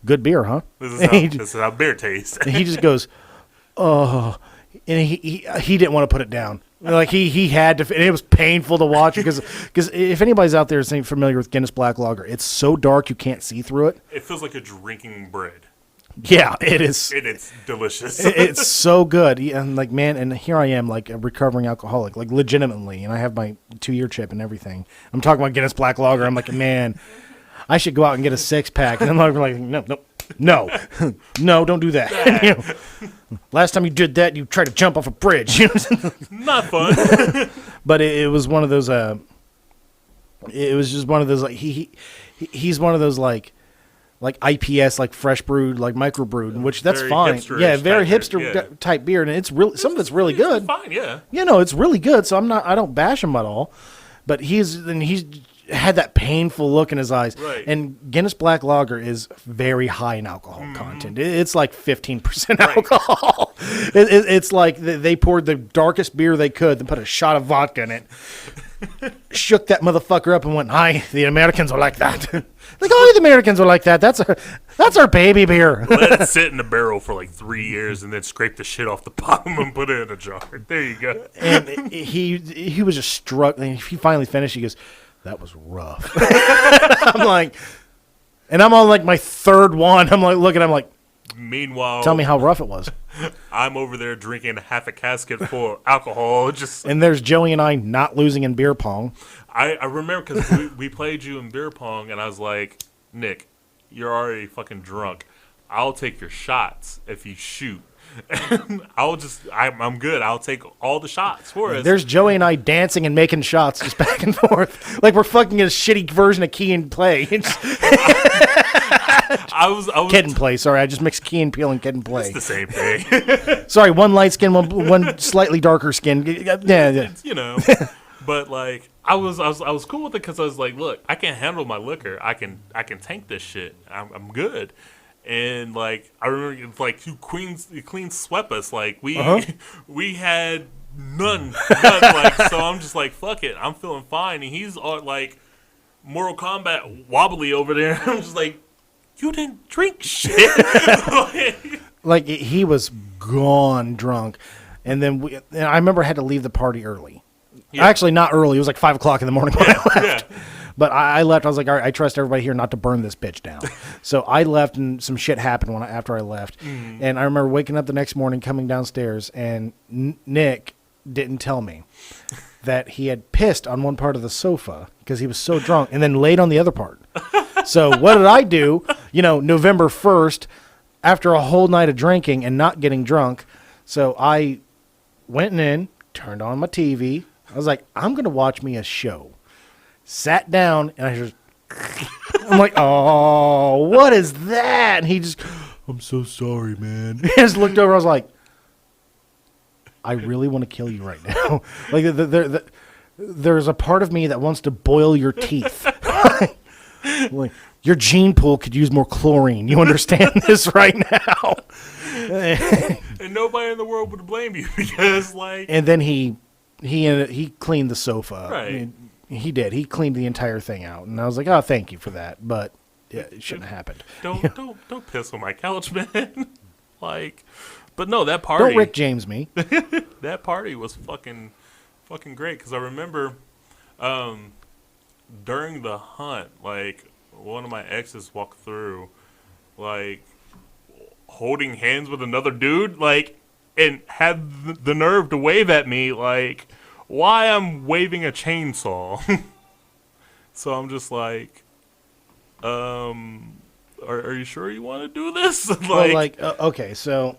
"Good beer, huh?" This is how beer tastes. And he just goes, "Oh," and he didn't want to put it down. Like he had to, and it was painful to watch because if anybody's out there isn't familiar with Guinness Black Lager, it's so dark you can't see through it. It feels like you're drinking bread. Yeah, it is. And it's delicious. It's so good. And like, man, and here I am, like a recovering alcoholic, like legitimately, and I have my 2-year chip and everything. I'm talking about Guinness Black Lager. I'm like, man, I should go out and get a 6-pack. And I'm like, no, no, don't do that. You know, last time you did that, you tried to jump off a bridge. Not fun. But it was one of those. It was just one of those. Like he's one of those like IPS, like fresh brewed, like microbrewed, which that's Very fine. hipsterish Yeah, very type hipster beer, yeah. type beer, and it's really some of it's really good. Fine, yeah. You know, it's really good. So I don't bash him at all. But he's had that painful look in his eyes. Right. And Guinness Black Lager is very high in alcohol content. It's like 15% alcohol. It's like they poured the darkest beer they could, then put a shot of vodka in it, shook that motherfucker up, and went, "Hi, the Americans are like that." Like, "Oh, the Americans are like that. That's our baby beer." Let it sit in the barrel for like 3 years and then scrape the shit off the bottom and put it in a jar. There you go. And he was just struggling. He finally finished. He goes, "That was rough." I'm like, and I'm on like my third one. I'm like looking. I'm like, Meanwhile, "Tell me how rough it was." I'm over there drinking half a casket full of alcohol. Just And there's Joey and I not losing in beer pong. I remember because we played you in beer pong, and I was like, "Nick, you're already fucking drunk. I'll take your shots if you shoot. And I'm good. I'll take all the shots for us." There's Joey and I dancing and making shots just back and forth, like we're fucking a shitty version of Key and Play. I was Kid and Play. Sorry, I just mixed Key and Peele and Kid and Play. It's the same thing. Sorry, one light skin, one slightly darker skin. Yeah. You know. But like I was cool with it because I was like, look, I can handle my liquor. I can tank this shit. I'm good. And like I remember, like you clean swept us. Like we had none. Like, so I'm just like, fuck it. I'm feeling fine. And he's all like Mortal Kombat wobbly over there. I'm just like, you didn't drink shit. Like he was gone drunk, and then I remember I had to leave the party early. Yeah. Actually, not early. It was like 5 o'clock in the morning when I left. Yeah. But I left. I was like, all right, I trust everybody here not to burn this bitch down. So I left, and some shit happened after I left. And I remember waking up the next morning, coming downstairs, and Nick didn't tell me that he had pissed on one part of the sofa because he was so drunk, and then laid on the other part. So what did I do? You know, November 1st, after a whole night of drinking and not getting drunk. So I went in, turned on my TV. I was like, I'm going to watch me a show. Sat down, and I just, I'm like, oh, what is that? And he just, I'm so sorry, man. He just looked over. I was like, I really want to kill you right now. Like, there's a part of me that wants to boil your teeth. Like, your gene pool could use more chlorine. You understand this right now? And nobody in the world would blame you because, like. And then he cleaned the sofa. Right. He did. He cleaned the entire thing out, and I was like, "Oh, thank you for that." But yeah, it shouldn't have happened. Don't piss on my couch, man. Like, but no, that party. Don't Rick James me. That party was fucking great because I remember, during the hunt, like one of my exes walked through, like holding hands with another dude, like, and had the nerve to wave at me, like. Why I'm waving a chainsaw. So I'm just like, are you sure you want to do this? Okay, so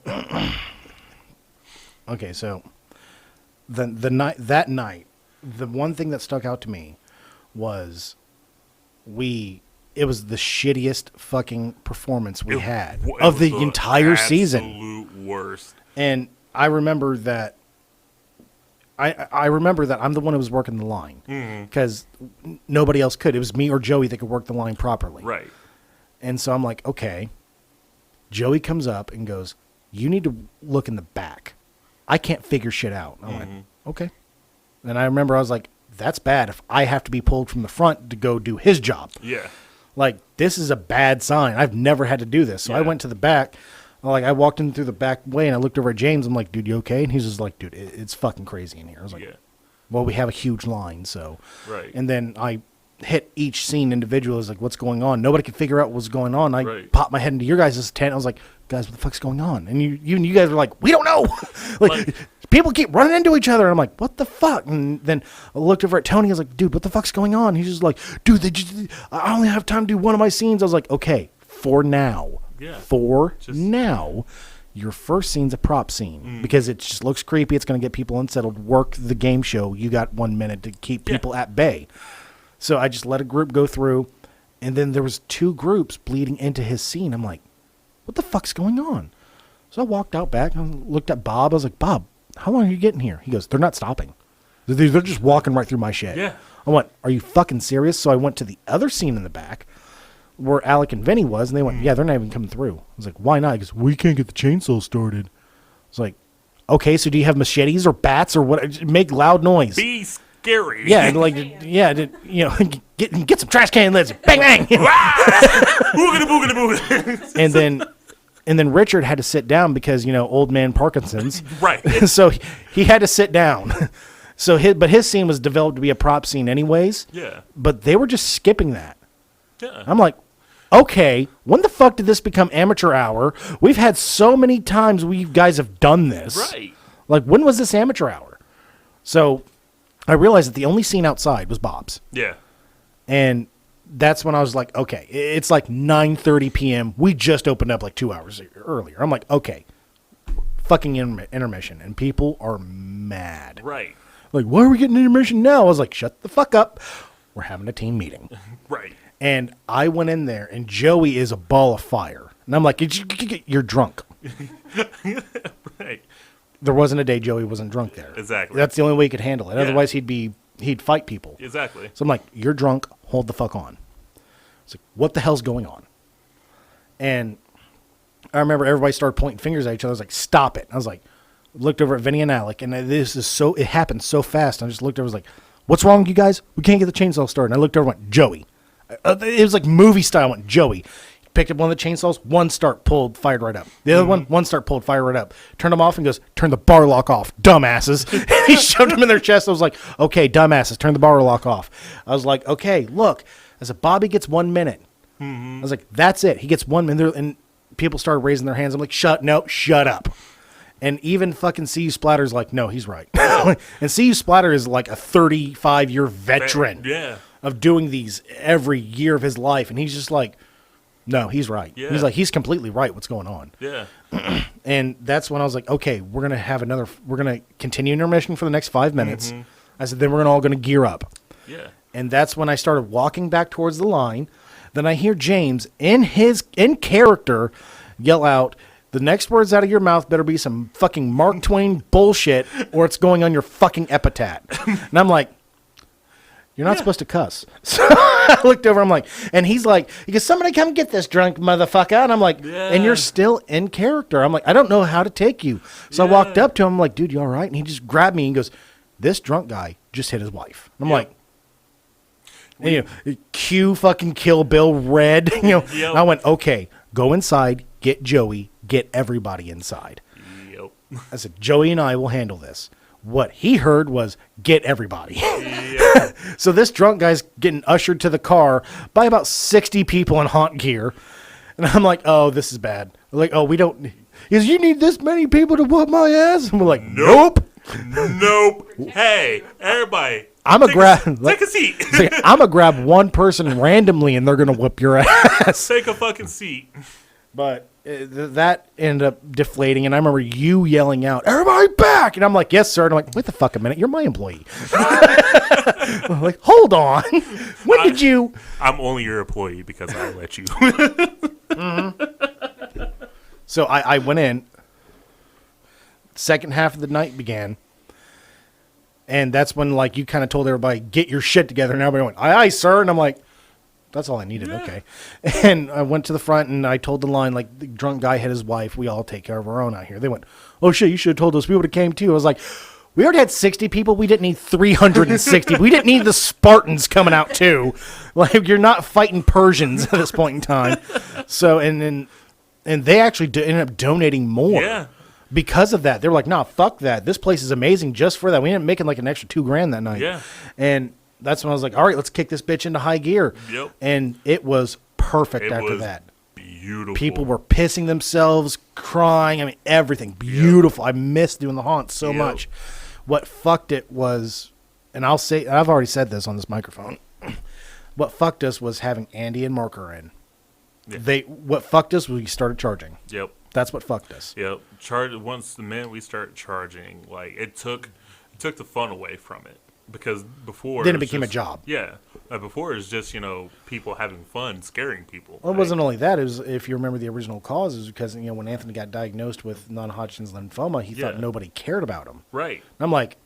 the night, the one thing that stuck out to me was it was the shittiest fucking performance we had of the entire season. Absolute worst. And I remember that I remember that I'm the one who was working the line because nobody else could. It was me or Joey that could work the line properly. Right. And so I'm like, okay. Joey comes up and goes, you need to look in the back. I can't figure shit out. And I went, okay. And I remember I was like, that's bad if I have to be pulled from the front to go do his job. Yeah. Like, this is a bad sign. I've never had to do this. So I went to the back. Like, I walked in through the back way, and I looked over at James. I'm like, dude, you okay? And he's just like, dude, it's fucking crazy in here. I was like, well, we have a huge line, so. Right. And then I hit each scene individually. I was like, what's going on? Nobody could figure out what was going on. I popped my head into your guys' tent. I was like, guys, what the fuck's going on? And you guys were like, we don't know. like, people keep running into each other. And I'm like, what the fuck? And then I looked over at Tony. I was like, dude, what the fuck's going on? He's just like, dude, I only have time to do one of my scenes. I was like, okay, for now. Yeah. Now, your first scene's a prop scene because it just looks creepy. It's going to get people unsettled. Work the game show. You got 1 minute to keep people at bay. So I just let a group go through, and then there was 2 groups bleeding into his scene. I'm like, what the fuck's going on? So I walked out back and looked at Bob. I was like, Bob, how long are you getting here? He goes, they're not stopping. They're just walking right through my shit. Yeah. I went, are you fucking serious? So I went to the other scene in the back where Alec and Vinny was, and they went, yeah, they're not even coming through. I was like, why not? He goes, we can't get the chainsaw started. I was like, okay, so do you have machetes or bats or what? Make loud noise. Be scary. Yeah, like, get some trash can lids. Bang, bang. Boogity, boogity, boogity. And then Richard had to sit down because, old man Parkinson's. Right. So he had to sit down. So his scene was developed to be a prop scene anyways. Yeah. But they were just skipping that. Yeah. I'm like, okay, when the fuck did this become amateur hour? We've had so many times we guys have done this. Right. Like, when was this amateur hour? So I realized that the only scene outside was Bob's. Yeah. And that's when I was like, okay, it's like 9:30 p.m. We just opened up like 2 hours earlier. I'm like, okay, fucking intermission. And people are mad. Right. Like, why are we getting intermission now? I was like, shut the fuck up. We're having a team meeting. Right. And I went in there, and Joey is a ball of fire. And I'm like, you're drunk. Right. There wasn't a day Joey wasn't drunk there. Exactly. That's the only way he could handle it. Yeah. Otherwise, he'd fight people. Exactly. So I'm like, you're drunk. Hold the fuck on. It's like, what the hell's going on? And I remember everybody started pointing fingers at each other. I was like, stop it. I was like, looked over at Vinny and Alec, and it happened so fast. I just looked over, I was like, what's wrong with you guys? We can't get the chainsaw started. And I looked over and went, Joey. It was like movie style. I went, Joey. Picked up one of the chainsaws, one start, pulled, fired right up. The other one start, pulled, fired right up. Turned them off and goes, turn the bar lock off, dumbasses. And he shoved them in their chest. I was like, okay, dumbasses, turn the bar lock off. I was like, okay, look. I said, Bobby gets 1 minute. I was like, that's it. He gets 1 minute. And people started raising their hands. I'm like, shut up. And even fucking C.U. Splatter's like, no, he's right. And C.U. Splatter is like a 35-year veteran of doing these every year of his life. And he's just like, no, he's right. Yeah. He's like, he's completely right. What's going on? Yeah. And that's when I was like, okay, we're going to continue intermission for the next 5 minutes. I said, then we're all going to gear up. Yeah. And that's when I started walking back towards the line. Then I hear James in character yell out, the next words out of your mouth better be some fucking Mark Twain bullshit or it's going on your fucking epitaph. And I'm like, you're not supposed to cuss. So I looked over, I'm like, and he goes, somebody come get this drunk motherfucker. And I'm like, and you're still in character. I'm like, I don't know how to take you. So I walked up to him, I'm like, dude, you all right? And he just grabbed me and goes, this drunk guy just hit his wife. And I'm like, and, cue fucking Kill Bill red. I went, okay, go inside, get Joey, get everybody inside. Yep. I said, Joey and I will handle this. What he heard was, get everybody. Yep. So this drunk guy's getting ushered to the car by about 60 people in haunt gear. And I'm like, oh, this is bad. We're like, oh, we don't. He goes, you need this many people to whoop my ass? And we're like, nope. Nope. Hey, everybody. Take a seat. I'm going to grab one person randomly and they're going to whip your ass. Take a fucking seat. But that ended up deflating, and I remember you yelling out, everybody back! And I'm like, yes, sir. And I'm like, wait the fuck a minute, you're my employee. I'm like, hold on. When did you... I'm only your employee because I let you. So I went in. Second half of the night began. And that's when, like, you kind of told everybody, get your shit together. And everybody went, aye, aye, sir. And I'm like, that's all I needed. Yeah. Okay. And I went to the front and I told the line, like, the drunk guy had his wife. We all take care of our own out here. They went, oh, shit, you should have told us. We would have came too. I was like, we already had 60 people. We didn't need 360. We didn't need the Spartans coming out too. Like, you're not fighting Persians at this point in time. So, and they actually ended up donating more. Yeah. Because of that. They were like, nah, fuck that. This place is amazing just for that. We ended up making like an extra $2,000 that night. Yeah. And that's when I was like, all right, let's kick this bitch into high gear. Yep. And it was perfect It after was that. beautiful. People were pissing themselves, crying. I mean, everything. Beautiful. I missed doing the haunt so Yep. much. What fucked it was, and I'll say, I've already said this on this microphone. What fucked us was having Andy and Marker in. Yeah. What fucked us was we started charging. Yep. That's what fucked us. Yep. Once the minute we started charging, like it took the fun away from it. Because before Then it was became a just- job. Yeah. Before it was just, people having fun, scaring people. Well, it wasn't only that. It was, if you remember the original cause, is because, when Anthony got diagnosed with non-Hodgkin's lymphoma, he thought Yeah. nobody cared about him. Right. And I'm like,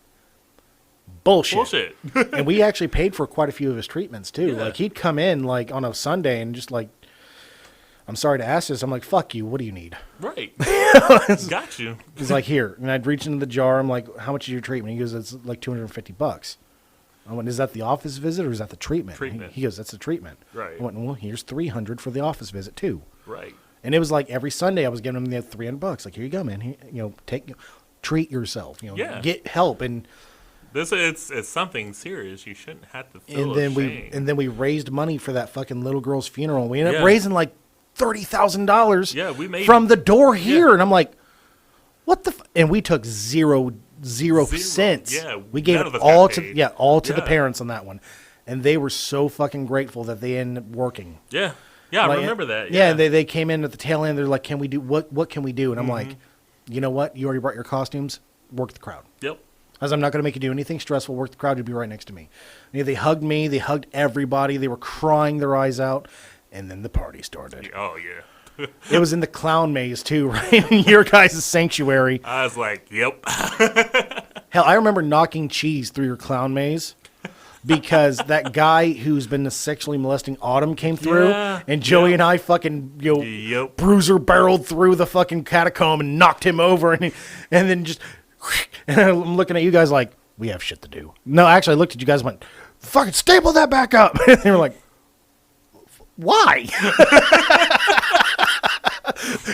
bullshit. Bullshit. And we actually paid for quite a few of his treatments, too. Yeah. Like, he'd come in, like, on a Sunday and just, like, I'm sorry to ask this. I'm like, fuck you. What do you need? Right. Got you. He's like, here. And I'd reach into the jar. I'm like, how much is your treatment? He goes, it's like $250. I went, is that the office visit or is that the treatment? Treatment. He goes, that's the treatment. Right. I went, well, here's $300 for the office visit, too. Right. And it was like every Sunday I was giving him the $300. Like, here you go, man. Here, treat yourself. Yeah. Get help. And It's something serious. You shouldn't have to feel ashamed. then we raised money for that fucking little girl's funeral. We ended up Yeah. raising like $30,000. Yeah, we made from the door here, Yeah. and I'm like, what the? And we took zero cents. Yeah, we gave none it of us all got to paid. the Yeah. parents on that one, and they were so fucking grateful that they ended up working. Yeah. Yeah, I Like, remember that. Yeah, and they came in at the tail end. They're like, "Can we do what can we do?" And I'm like, Mm-hmm. "You know what? You already brought your costumes. Work the crowd." Yep. As I'm not going to make you do anything stressful. Work the crowd. You'll be right next to me. And they hugged me. They hugged everybody. They were crying their eyes out. And then the party started. Oh, yeah. It was in the clown maze too, right? In your guys' sanctuary. I was like, yep. Hell, I remember knocking cheese through your clown maze. Because that guy who's been sexually molesting Autumn came through, Yeah, and Joey yep. and I fucking Yep. bruiser barreled through the fucking catacomb and knocked him over, and then just and I'm looking at you guys like, we have shit to do. No, actually, I looked at you guys and went, fucking staple that back up. And they were like, why?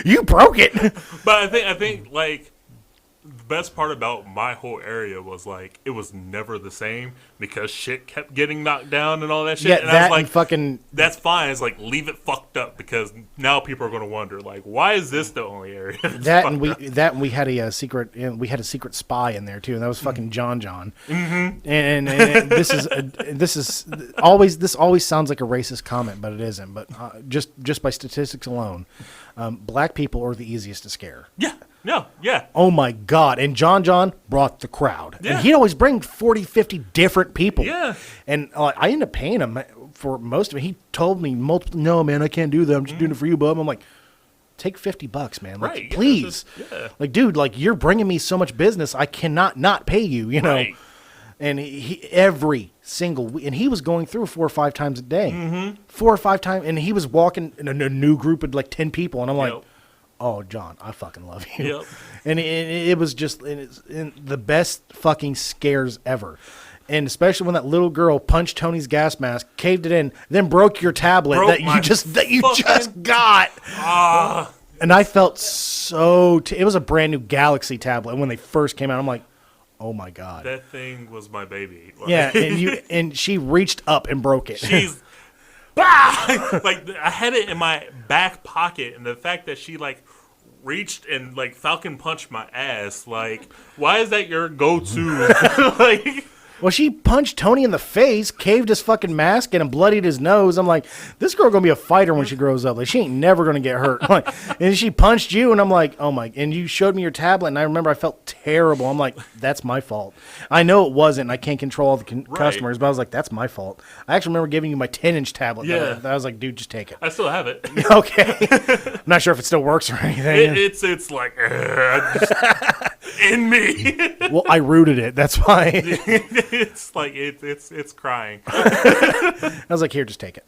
You broke it. But I think like the best part about my whole area was like it was never the same because shit kept getting knocked down and all that shit. Yeah, and I that was like, and fucking that's fine. It's like leave it fucked up because now people are going to wonder like why is this the only area that's that and fucked up? we had a secret. We had a secret spy in there too, and that was fucking John. Mm-hmm. And this always sounds like a racist comment, but it isn't. But just by statistics alone, black people are the easiest to scare. Yeah. No. Yeah. Oh my God. And John brought the crowd. Yeah. And he'd always bring 40, 50 different people. Yeah. And I ended up paying him for most of it. He told me no, man, I can't do that. I'm just doing it for you, bub. I'm like, take $50, man. Like, Right, yeah, please. yeah. Like, dude, like you're bringing me so much business. I cannot not pay you, you know? Right. And he every single week, and he was going through 4 or 5 times a day, 4 or 5 times. And he was walking in a new group of like 10 people. And I'm like, Yep. oh, John, I fucking love you. Yep. And it was just the best fucking scares ever. And especially when that little girl punched Tony's gas mask, caved it in, then broke your tablet Broke that my you just fucking- got. Ah. And I felt so... it was a brand new Galaxy tablet. When they first came out, I'm like, oh my God. That thing was my baby. Like, Yeah, and she reached up and broke it. she's like I had it in my back pocket, and the fact that she like reached and like Falcon punched my ass, like why is that your go-to? Like Well, she punched Tony in the face, caved his fucking mask in, and bloodied his nose. I'm like, this girl gonna be a fighter when she grows up. Like, she ain't never gonna get hurt. Like, and she punched you, and I'm like, oh my. And you showed me your tablet, and I remember I felt terrible. I'm like, that's my fault. I know it wasn't. And I can't control all the customers, but I was like, that's my fault. I actually remember giving you my 10-inch tablet. Yeah. I was like, dude, just take it. I still have it. Okay. I'm not sure if it still works or anything. It's like in me. Well, I rooted it. That's why. It's like it's crying. I was like, here, just take it.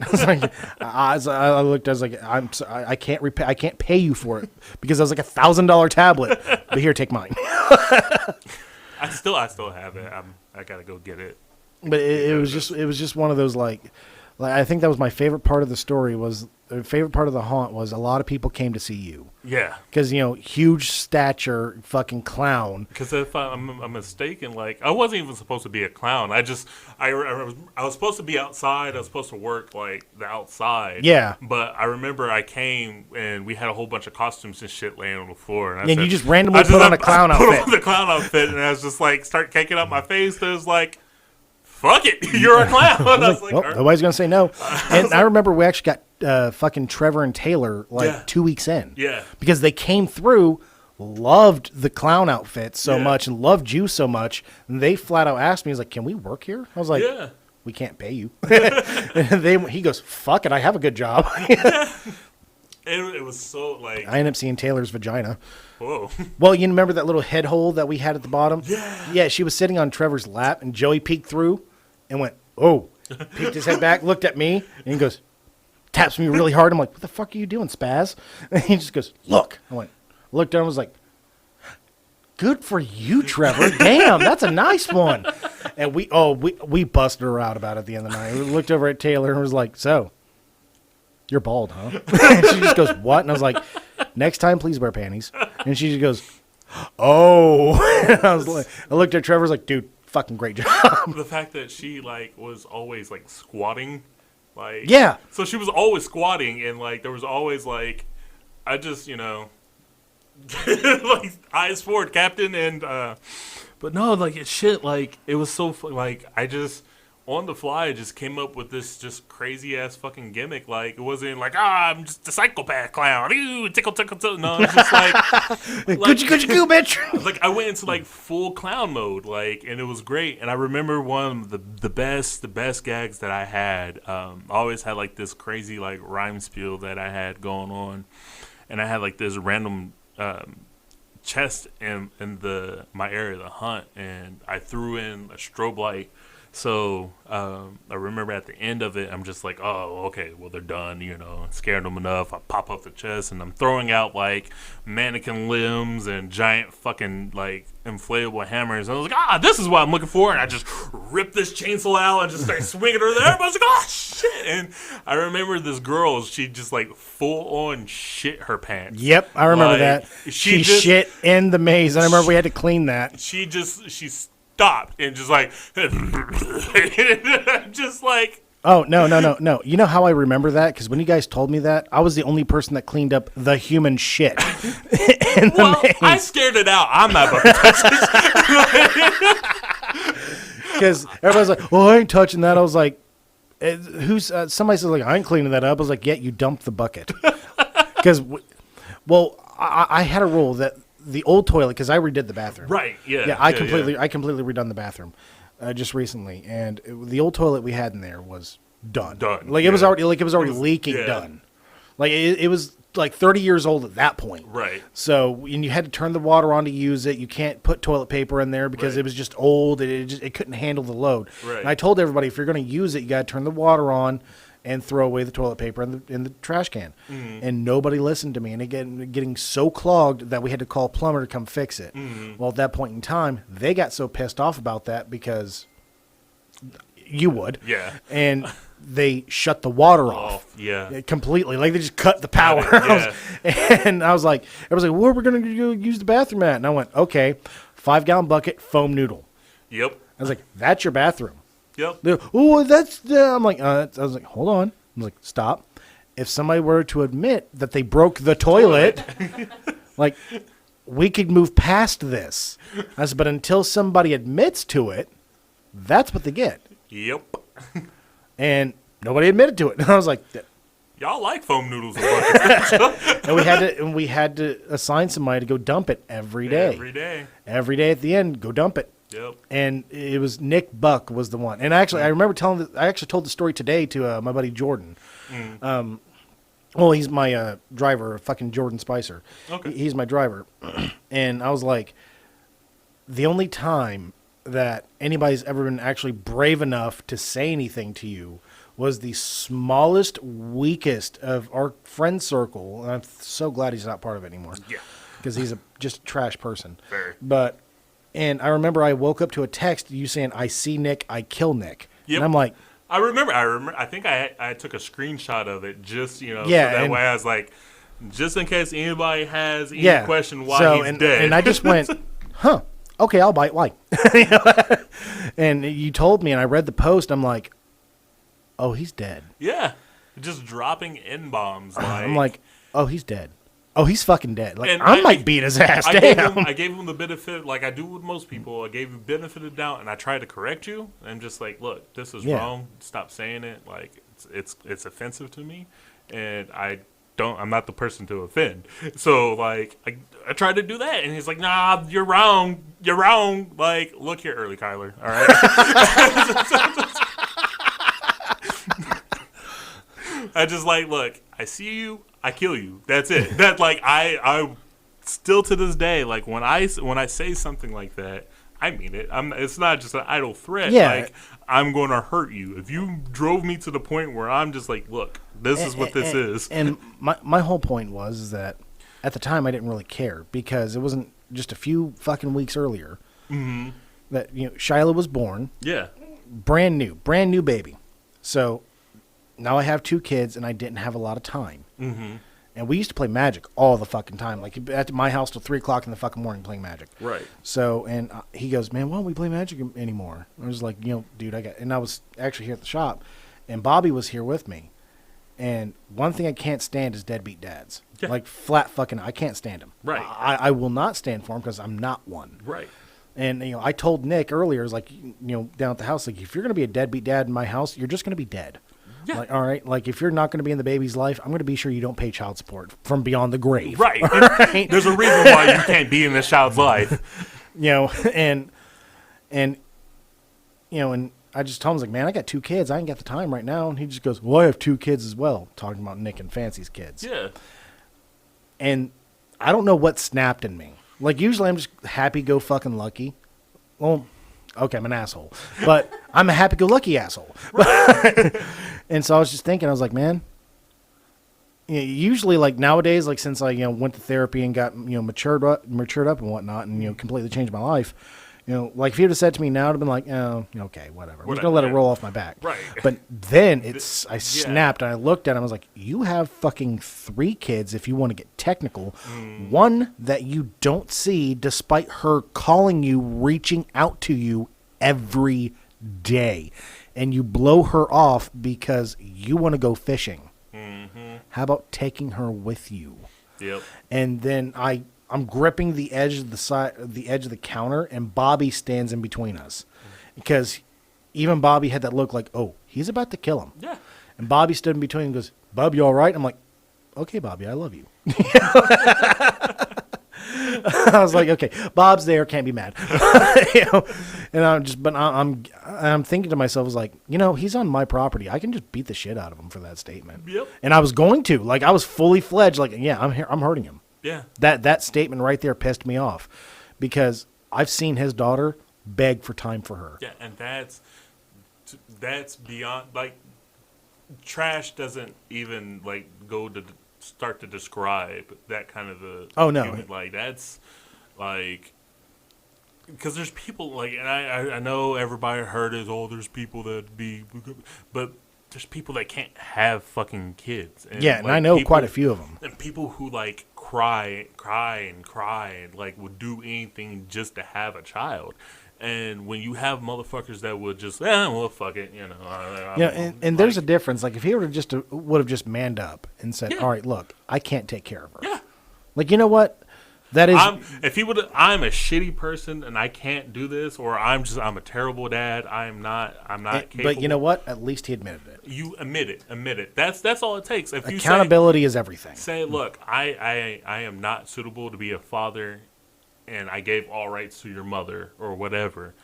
I looked. I was like, I can't repay. I can't pay you for it because I was like $1,000 tablet. But here, take mine. I still have it. I gotta go get it. But it was just one of those like I think that was my favorite part of the story. Was the favorite part of the haunt was a lot of people came to see you. Yeah. Because, huge stature, fucking clown. Because if I'm mistaken, like, I wasn't even supposed to be a clown. I was supposed to be outside. I was supposed to work, like, the outside. Yeah. But I remember I came, and we had a whole bunch of costumes and shit laying on the floor. And you just randomly put on a clown outfit. Put on the clown outfit, and I was just, like, start caking up my face. And it was like, fuck it, you're a clown. I was like, well, nobody's going to say no. And I remember we actually got fucking Trevor and Taylor 2 weeks in. Yeah. Because they came through, loved the clown outfit so much and loved you so much. And they flat out asked me, he's like, can we work here? I was like, yeah. We can't pay you. And he goes, fuck it, I have a good job. It was so, like... I ended up seeing Taylor's vagina. Whoa. Well, you remember that little head hole that we had at the bottom? Yeah. Yeah, she was sitting on Trevor's lap, and Joey peeked through and went, oh. Peeked his head back, looked at me, and he goes, taps me really hard. I'm like, what the fuck are you doing, spaz? And he just goes, look. I looked down and was like, good for you, Trevor. Damn, that's a nice one. And we busted her out about it at the end of the night. We looked over at Taylor and was like, so, you're bald, huh? And she just goes, what? And I was like, next time, please wear panties. And she just goes, oh. And I looked at Trevor, was like, dude, fucking great job. The fact that she, like, was always, like, squatting. Like, yeah. So she was always squatting, and, like, there was always, like, I just, like, eyes forward, Captain, and, but no, like, it's shit, like, it was so, like, I just, on the fly, I just came up with this just crazy-ass fucking gimmick, like, it wasn't like, I'm just a psychopath clown, ooh, tickle, tickle, tickle, no, it's just like, Gucci, goo, bitch. Like, I went into, like, full clown mode, like, and it was great, and I remember one of the best gags that I had, I always had, like, this crazy, like, rhyme spiel that I had going on, and I had, like, this random, chest in my area, the hunt, and I threw in a strobe light. So I remember at the end of it, I'm just like, oh, okay, well, they're done, scared them enough. I pop up the chest, and I'm throwing out, like, mannequin limbs and giant fucking, like, inflatable hammers. And I was like, this is what I'm looking for. And I just ripped this chainsaw out and just started swinging her there. Everybody's like, oh, shit. And I remember this girl, she just, like, full-on shit her pants. Yep, I remember like, that. She shit in the maze. And I remember we had to clean that. She stopped and just like just like, oh, no. You know how I remember that? Because when you guys told me that, I was the only person that cleaned up the human shit in the maze. I scared it out. I'm not about to touch this. Because everybody's like, well, I ain't touching that. I was like, somebody says, like, I ain't cleaning that up. I was like, yeah, you dumped the bucket. Because, I had a rule that the old toilet, because I redid the bathroom. Right, yeah. Yeah, I completely redone the bathroom just recently. And the old toilet we had in there was done. Like, it was already leaking done. Like, it was like 30 years old at that point. Right. So, and you had to turn the water on to use it. You can't put toilet paper in there because it was just old. It couldn't handle the load. Right. And I told everybody, if you're going to use it, you got to turn the water on and throw away the toilet paper in the trash can. Mm-hmm. And nobody listened to me. And again, getting so clogged that we had to call a plumber to come fix it. Mm-hmm. Well, at that point in time, they got so pissed off about that because you would. Yeah. And they shut the water off. Yeah. Completely. Like, they just cut the power. Yeah. And I was like, everybody's like, where are we going to go use the bathroom at? And I went, okay, 5-gallon bucket, foam noodle. Yep. I was like, that's your bathroom. Yep. Oh, that's I'm like, I was like, hold on. I'm like, stop. If somebody were to admit that they broke the toilet, like, we could move past this. I said, but until somebody admits to it, that's what they get. Yep. And nobody admitted to it. And I was like, y'all like foam noodles and buckets. and we had to assign somebody to go dump it every day. Every day at the end, go dump it. Yep. And it was Nick Buck was the one. And actually, I remember I actually told the story today to my buddy Jordan. Mm. Well, he's my driver, fucking Jordan Spicer. Okay. He's my driver. And I was like, the only time that anybody's ever been actually brave enough to say anything to you was the smallest, weakest of our friend circle. And I'm so glad he's not part of it anymore. Yeah. Because he's just a trash person. Very. And I remember I woke up to a text, you saying, I see Nick, I kill Nick. Yep. And I'm like, I remember. I think I took a screenshot of it just, so Yeah, that and- way I was like, just in case anybody has any question why he's dead. And I just went, huh, okay, I'll bite. Why? And you told me, and I read the post. I'm like, oh, he's dead. Yeah. Just dropping N-bombs. I'm like, oh, he's dead. Oh, he's fucking dead. Like, And I might beat his ass. I Damn. gave him the benefit, like I do with most people. I gave him benefit of doubt, and I tried to correct you. I'm just like, look, this is wrong. Stop saying it. Like it's offensive to me, and I'm not the person to offend. So like I tried to do that, and he's like, nah, you're wrong. You're wrong. Like, look here, early Kyler. All right. I just like, look, I see you, I kill you. That's it. That like I still to this day, like when I say something like that, I mean it. It's not just an idle threat. Yeah. Like I'm going to hurt you. If you drove me to the point where I'm just like, look, this is what this is. And my whole point was that at the time I didn't really care because it wasn't just a few fucking weeks earlier that Shiloh was born. Yeah. Brand new baby. So now I have 2 kids and I didn't have a lot of time. Mm-hmm. And we used to play Magic all the fucking time. Like at my house till 3 o'clock in the fucking morning playing Magic. Right. So, and he goes, man, why don't we play Magic anymore? I was like, dude, and I was actually here at the shop and Bobby was here with me. And one thing I can't stand is deadbeat dads. Yeah. Like flat fucking, I can't stand them. Right. I will not stand for them because I'm not one. Right. And, I told Nick earlier, I was like, down at the house, like, if you're going to be a deadbeat dad in my house, you're just going to be dead. Yeah. Like, all right, like, if you're not going to be in the baby's life, I'm going to be sure you don't pay child support from beyond the grave. Right. Right? There's a reason why you can't be in this child's life. And I just told him, I was like, man, I got 2 kids. I ain't got the time right now. And he just goes, well, I have 2 kids as well, talking about Nick and Fancy's kids. Yeah. And I don't know what snapped in me. Like, usually I'm just happy-go-fucking-lucky. Well, okay, I'm an asshole. But I'm a happy-go-lucky asshole. And so I was just thinking, I was like, man, usually, like, nowadays, like, since I, went to therapy and got, matured up and whatnot and, completely changed my life, like, if you would have said to me now, I would have been like, oh, okay, whatever. I'm just going to let it roll off my back. Right. But then I snapped and I looked at him. I was like, you have fucking 3 kids if you want to get technical. One that you don't see despite her calling you, reaching out to you every day. And you blow her off because you want to go fishing. Mm-hmm. How about taking her with you? Yep. And then I'm gripping the edge of the counter, and Bobby stands in between us, because even Bobby had that look like, oh, he's about to kill him. Yeah. And Bobby stood in between and goes, Bob, you all right? I'm like, okay, Bobby, I love you. I was like, okay, Bob's there, can't be mad. And I'm thinking to myself, I was like, he's on my property. I can just beat the shit out of him for that statement. Yep. And I was going to, like, I was fully fledged, like, yeah, I'm hurting him. Yeah. That statement right there pissed me off, because I've seen his daughter beg for time for her. Yeah, and that's beyond, like, trash doesn't even, like, go to start to describe that kind of a Oh, no. human. Like, that's like, because there's people, like, and I know everybody heard it, there's people that be, but there's people that can't have fucking kids. And, Yeah, and like, I know people, quite a few of them. and people who, like, cry and like would do anything just to have a child. And when you have motherfuckers that would just, well, fuck it, And there's a difference. Like, if he would have just manned up and said, Yeah. all right, look, I can't take care of her. Yeah. Like, you know what? That is, If he would, I'm a shitty person and I can't do this, or I'm a terrible dad. I'm not capable. but you know what? At least he admitted it. You admit it. That's all it takes. If you Accountability is everything. say, look, I am not suitable to be a father, and I gave all rights to your mother or whatever.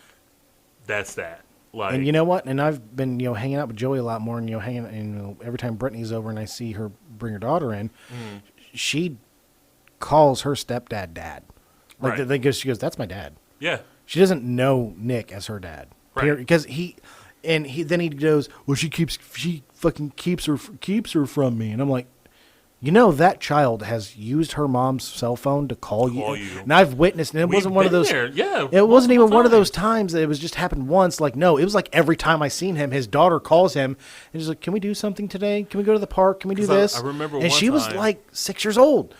That's that. Like, And you know what? And I've been, hanging out with Joey a lot more, and every time Brittany's over and I see her bring her daughter in, she calls her stepdad dad. Like, Right. she goes, that's my dad. yeah, She doesn't know Nick as her dad. Right. Because then he goes, well, she fucking keeps her from me. And I'm like, that child has used her mom's cell phone to call you. And I've witnessed, and it wasn't one of those. Yeah, it wasn't even one of those times that it was just happened once. Like, no, it was like every time I seen him, his daughter calls him and she's like, can we do something today? Can we go to the park? Can we do this? I remember and she was like 6 years old.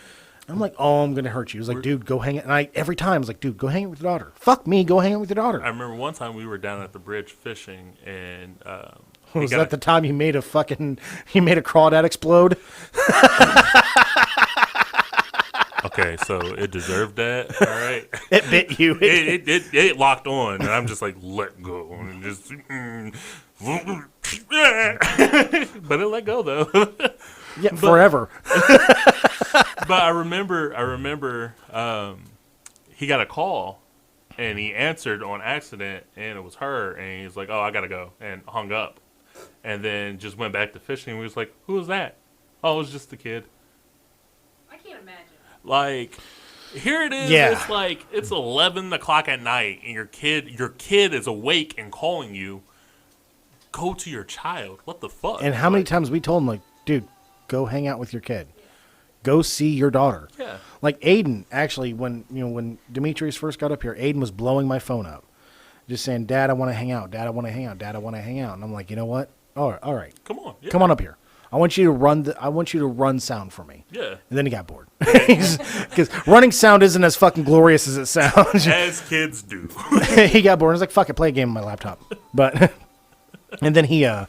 I'm like, oh, I'm going to hurt you. He was like, dude, go hang it. And every time I was like, dude, go hang it with your daughter. Fuck me, go hang it with your daughter. I remember one time we were down at the bridge fishing, and was that the time you made a crawdad explode? Okay, so it deserved that. All right, it bit you. It locked on, and I'm just like, let go, and just. But it let go though. Yeah, forever. But I remember he got a call, and he answered on accident, and it was her, and he was like, oh, I gotta go, and hung up, and then just went back to fishing. We was like, who was that? Oh, it was just the kid. I can't imagine. Like, here it is. Yeah. It's like it's 11 o'clock at night, and your kid is awake and calling you. Go to your child. What the fuck? And how many times we told him, like, dude, go hang out with your kid. Go see your daughter. Yeah. Like Aiden, actually, when Demetrius first got up here, Aiden was blowing my phone up, just saying, "Dad, I want to hang out. Dad, I want to hang out. Dad, I want to hang out." And I'm like, you know what? All right. Come on. Yeah. Come on up here. I want you to run sound for me. Yeah. And then he got bored because running sound isn't as fucking glorious as it sounds. As kids do. He got bored. I was like, "Fuck it, play a game on my laptop." But and then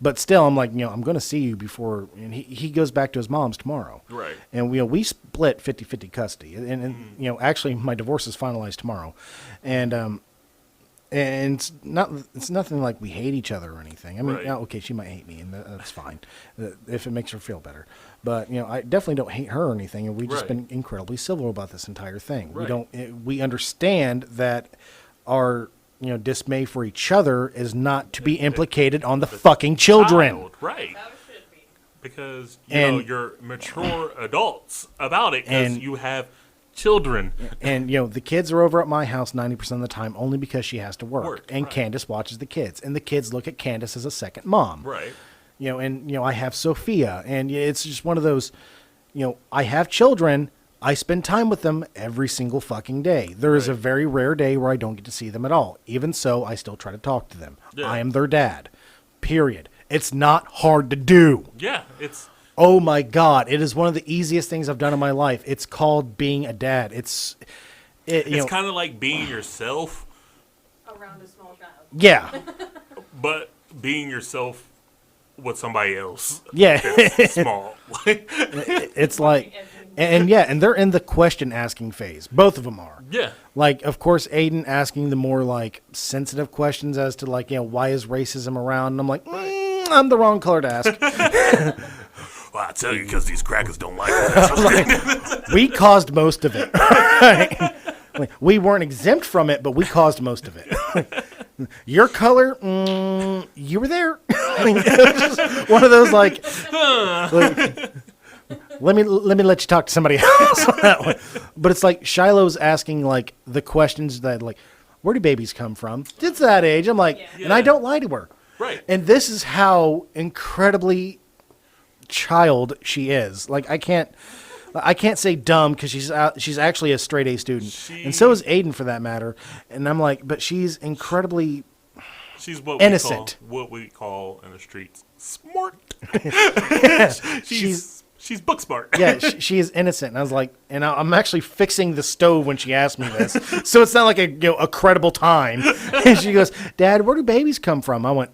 but still, I'm like, I'm going to see you before. And he goes back to his mom's tomorrow. Right. And we split 50-50 custody. And actually, my divorce is finalized tomorrow. And it's nothing like we hate each other or anything. I mean, Right. okay, she might hate me, and that's fine if it makes her feel better. But I definitely don't hate her or anything. And we've just Right. been incredibly civil about this entire thing. Right. We understand that our dismay for each other is not to be implicated on the fucking children. Child, right. That should be. Because you're mature adults about it because And- you have children. And the kids are over at my house 90% of the time only because she has to work. And right. Candace watches the kids, and the kids look at Candace as a second mom. Right. I have Sophia, and it's just one of those. I have children. I spend time with them every single fucking day. There is a very rare day where I don't get to see them at all. Even so, I still try to talk to them. Yeah. I am their dad. Period. It's not hard to do. Yeah. It's Oh my God. It is one of the easiest things I've done in my life. It's called being a dad. It's kind of like being yourself, Around a small child. yeah. but being yourself with somebody else. Yeah. That's small. It's like, and they're in the question asking phase. Both of them are. Yeah. Like, of course, Aiden asking the more like sensitive questions as to like, why is racism around? And I'm like, I'm the wrong color to ask. Well, I tell you, because these crackers don't like it. We caused most of it. Like, we weren't exempt from it, but we caused most of it. Your color, you were there. It's just one of those like let me let you talk to somebody else on that one. But it's like Shiloh's asking like the questions that like, where do babies come from? It's that age. I'm like, Yeah. and I don't lie to her. Right. And this is how incredibly child she is. Like I can't say dumb because she's actually a straight A student, and so is Aiden for that matter. And I'm like, but she's incredibly She's what innocent. we call in the streets smart. She's book smart. Yeah, she is innocent. And I was like, and I'm actually fixing the stove when she asked me this, so it's not like a credible time. And she goes, "Dad, where do babies come from?" I went,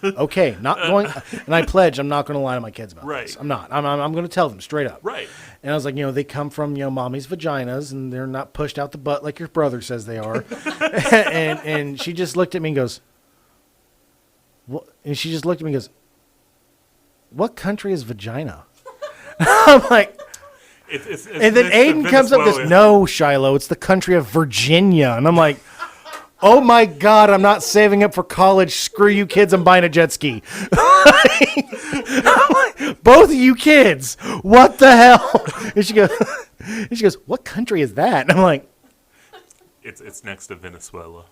"Okay, not going." And I pledge I'm not going to lie to my kids about Right. this. I'm not. I'm going to tell them straight up. Right. And I was like, they come from mommy's vaginas, and they're not pushed out the butt like your brother says they are. and she just looked at me and goes, "What?" And she just looked at me and goes, "What country is vagina?" I'm like, and then Aiden comes up and goes, "No, Shiloh, it's the country of Virginia." And I'm like, oh my God, I'm not saving up for college. Screw you kids, I'm buying a jet ski. I'm like, both of you kids, what the hell? And she goes, what country is that? And I'm like, It's next to Venezuela.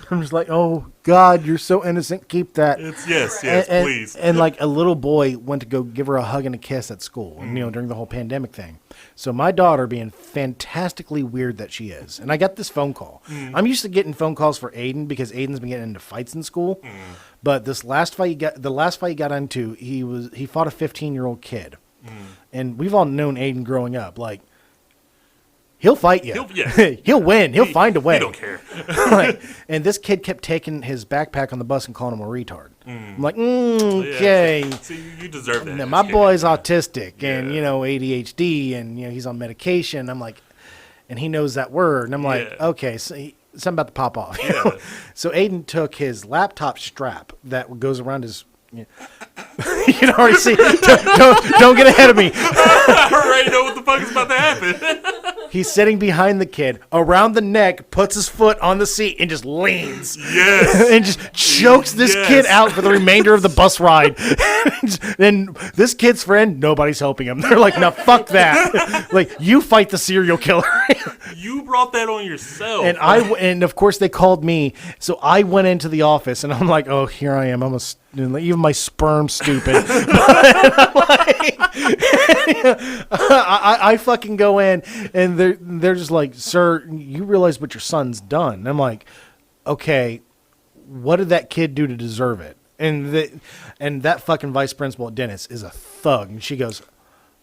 I'm just like, oh God, you're so innocent. Keep that. Yes, please. And like a little boy went to go give her a hug and a kiss at school, and, during the whole pandemic thing. So my daughter, being fantastically weird that she is, and I got this phone call. I'm used to getting phone calls for Aiden because Aiden's been getting into fights in school. But the last fight he got into, he fought a 15-year-old kid, and we've all known Aiden growing up, like. He'll fight you. He'll win. He'll find a way. He don't care. And this kid kept taking his backpack on the bus and calling him a retard. I'm like, okay. Yeah. See, you deserve that. Now, my boy's autistic and, ADHD and, he's on medication. I'm like, and he knows that word. And I'm like, okay, so something about to pop off. So Aiden took his laptop strap that goes around his... You can already see. Don't get ahead of me. I already know what the fuck is about to happen. He's sitting behind the kid, around the neck, puts his foot on the seat, and just leans. Yes. And just chokes this kid out for the remainder of the bus ride. And this kid's friend, nobody's helping him. They're like, no, fuck that. Like, you fight the serial killer. You brought that on yourself. And of course they called me. So I went into the office and I'm like, oh, here I am. Even my sperm's stupid. I fucking go in and they're just like, sir, you realize what your son's done. And I'm like, okay, what did that kid do to deserve it? And that fucking vice principal at Dennis is a thug. And she goes,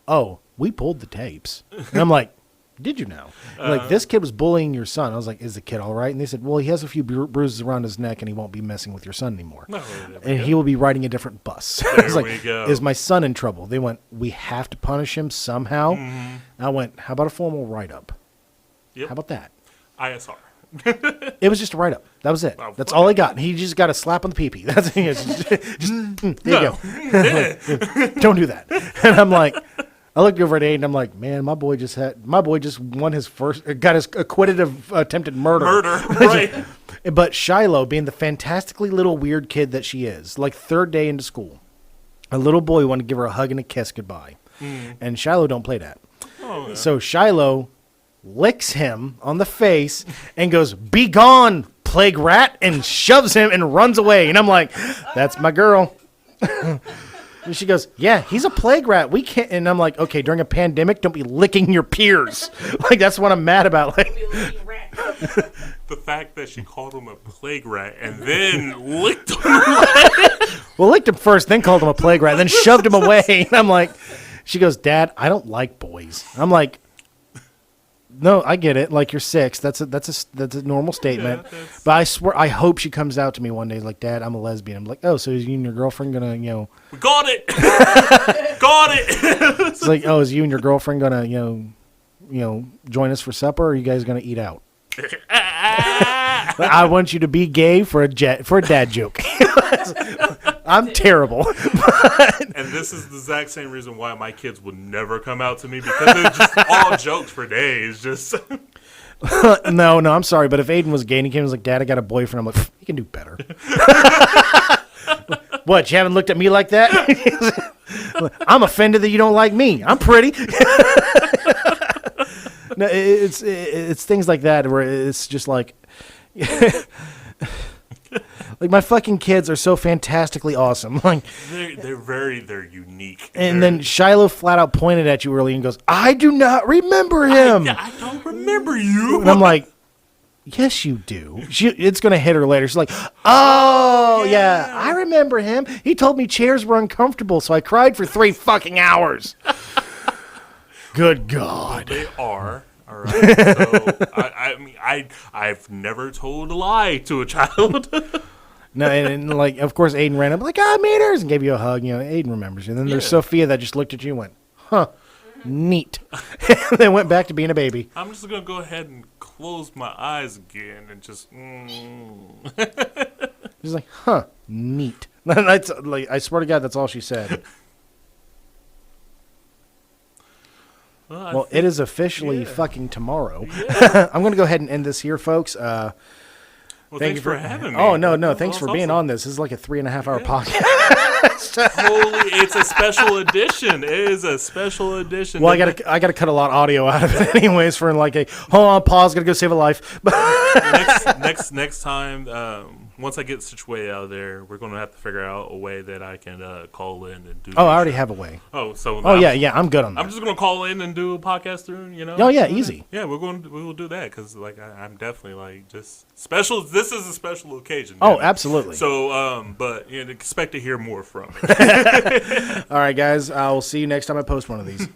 oh, we pulled the tapes. And I'm like, did you know? Like, this kid was bullying your son. I was like, is the kid all right? And they said, well, he has a few bruises around his neck and he won't be messing with your son anymore. And he will be riding a different bus. I was like, is my son in trouble? They went, we have to punish him somehow. I went, how about a formal write-up? Yep. How about that? ISR. It was just a write-up. That was it. That's all he got. He just got a slap on the pee-pee. That's there you go. Don't do that. And I'm like, I looked over at Aiden and I'm like, man, my boy just won got his acquitted of attempted murder. Right. But Shiloh, being the fantastically little weird kid that she is, like third day into school, a little boy wanted to give her a hug and a kiss goodbye. And Shiloh don't play that. Oh, yeah. So Shiloh licks him on the face and goes, be gone, plague rat, and shoves him and runs away. And I'm like, that's my girl. And she goes, yeah, he's a plague rat. We can't. And I'm like, okay, during a pandemic, don't be licking your peers. Like, that's what I'm mad about. Like, the fact that she called him a plague rat and then licked him. Well, licked him first, then called him a plague rat, then shoved him away. And I'm like, she goes, Dad, I don't like boys. I'm like, no, I get it. Like, you're 6. That's a normal statement. Yeah, but I swear, I hope she comes out to me one day like, Dad, I'm a lesbian. I'm like, oh, so is you and your girlfriend gonna, We got it. Got it. It's like, oh, is you and your girlfriend gonna, join us for supper, or are you guys gonna eat out? I want you to be gay for a dad joke. I'm terrible. And this is the exact same reason why my kids will never come out to me, because it's just all jokes for days. Just No, I'm sorry, but if Aiden was gay and he came and was like, Dad, I got a boyfriend, I'm like, you can do better. What, you haven't looked at me like that? I'm offended that you don't like me. I'm pretty. No, it's things like that where it's just like, like, my fucking kids are so fantastically awesome. Like, they're unique. And then Shiloh flat out pointed at you early and goes, I do not remember him. I don't remember you. And I'm like, yes, you do. It's going to hit her later. She's like, oh, yeah, I remember him. He told me chairs were uncomfortable, so I cried for 3 fucking hours. Good God. They are. All right. So, I mean, I've never told a lie to a child. No, and like, of course, Aiden ran up like, meters, and gave you a hug. Aiden remembers you. And then there's Sophia that just looked at you and went, huh, neat. And then went back to being a baby. I'm just going to go ahead and close my eyes again and just, She's like, huh, neat. That's, like, I swear to God, that's all she said. Well, it is officially fucking tomorrow. Yeah. I'm going to go ahead and end this here, folks. Well, Well, thanks for having me. Oh, no. That's Thanks for being awesome. on this. This is like a 3.5-hour podcast. Holy, it's a special edition. It is a special edition. Well, I gotta cut a lot of audio out of it anyways for like a, hold on, pause, gotta go save a life. next time, once I get situated out there, we're going to have to figure out a way that I can call in and do. Oh, I already have a way. Oh, so. Oh, yeah, I'm good on that. I'm just going to call in and do a podcast through, Oh, yeah, easy. Yeah, we will do that because, like, I'm definitely, like, just special. This is a special occasion. Oh, man. absolutely. So, but expect to hear more from me. All right, guys, I will see you next time I post one of these.